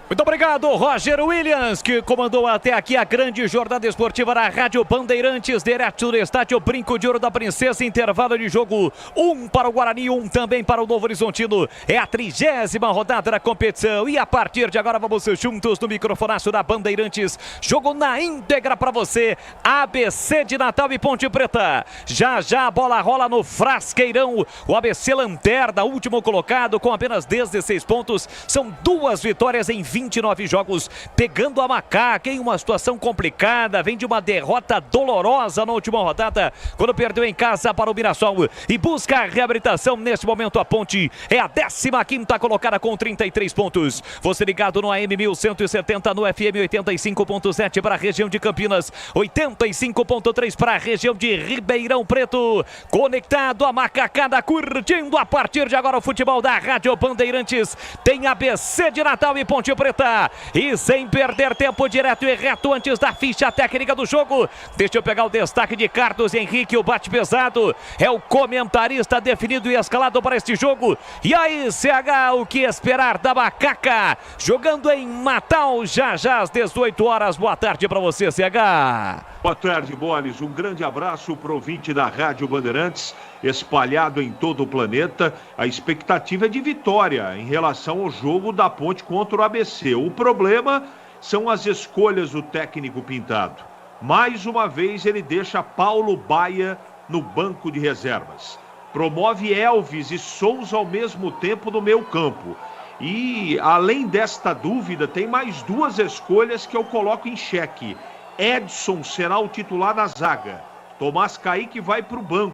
Muito obrigado, Roger Williams, que comandou até aqui a grande jornada esportiva da Rádio Bandeirantes, direto do estádio Brinco de Ouro da Princesa, intervalo de jogo, 1 para o Guarani, 1 também para o Novo Horizontino. É a 30ª rodada da competição e a partir de agora vamos juntos no microfonaço da Bandeirantes, jogo na íntegra para você, ABC de Natal e Ponte Preta. Já a bola rola no Frasqueirão, o ABC lanterna, último colocado com apenas 16 pontos, são 2 vitórias em 29 jogos, pegando a macaca em uma situação complicada, vem de uma derrota dolorosa na última rodada, quando perdeu em casa para o Mirassol e busca a reabilitação. Neste momento a Ponte é a 15ª colocada com 33 pontos. Você ligado no AM 1170, no FM 85.7 para a região de Campinas, 85.3 para a região de Ribeirão Preto, conectado a macacada, curtindo a partir de agora o futebol da Rádio Bandeirantes. Tem ABC de Natal e Ponte Preta. E sem perder tempo, direto e reto antes da ficha técnica do jogo, deixa eu pegar o destaque de Carlos Henrique, o bate pesado, é o comentarista definido e escalado para este jogo. E aí, CH, o que esperar da macaca? Jogando em Natal, já às 18 horas. Boa tarde para você, CH. Boa tarde, Bolis. Um grande abraço para o ouvinte da Rádio Bandeirantes, espalhado em todo o planeta. A expectativa é de vitória em relação ao jogo da Ponte contra o ABC. O problema são as escolhas do técnico Pintado. Mais uma vez ele deixa Paulo Baia no banco de reservas. Promove Elvis e Souza ao mesmo tempo no meio campo. E além desta dúvida, tem mais 2 escolhas que eu coloco em xeque. Edson será o titular na zaga. Tomás Kaique vai para o banco.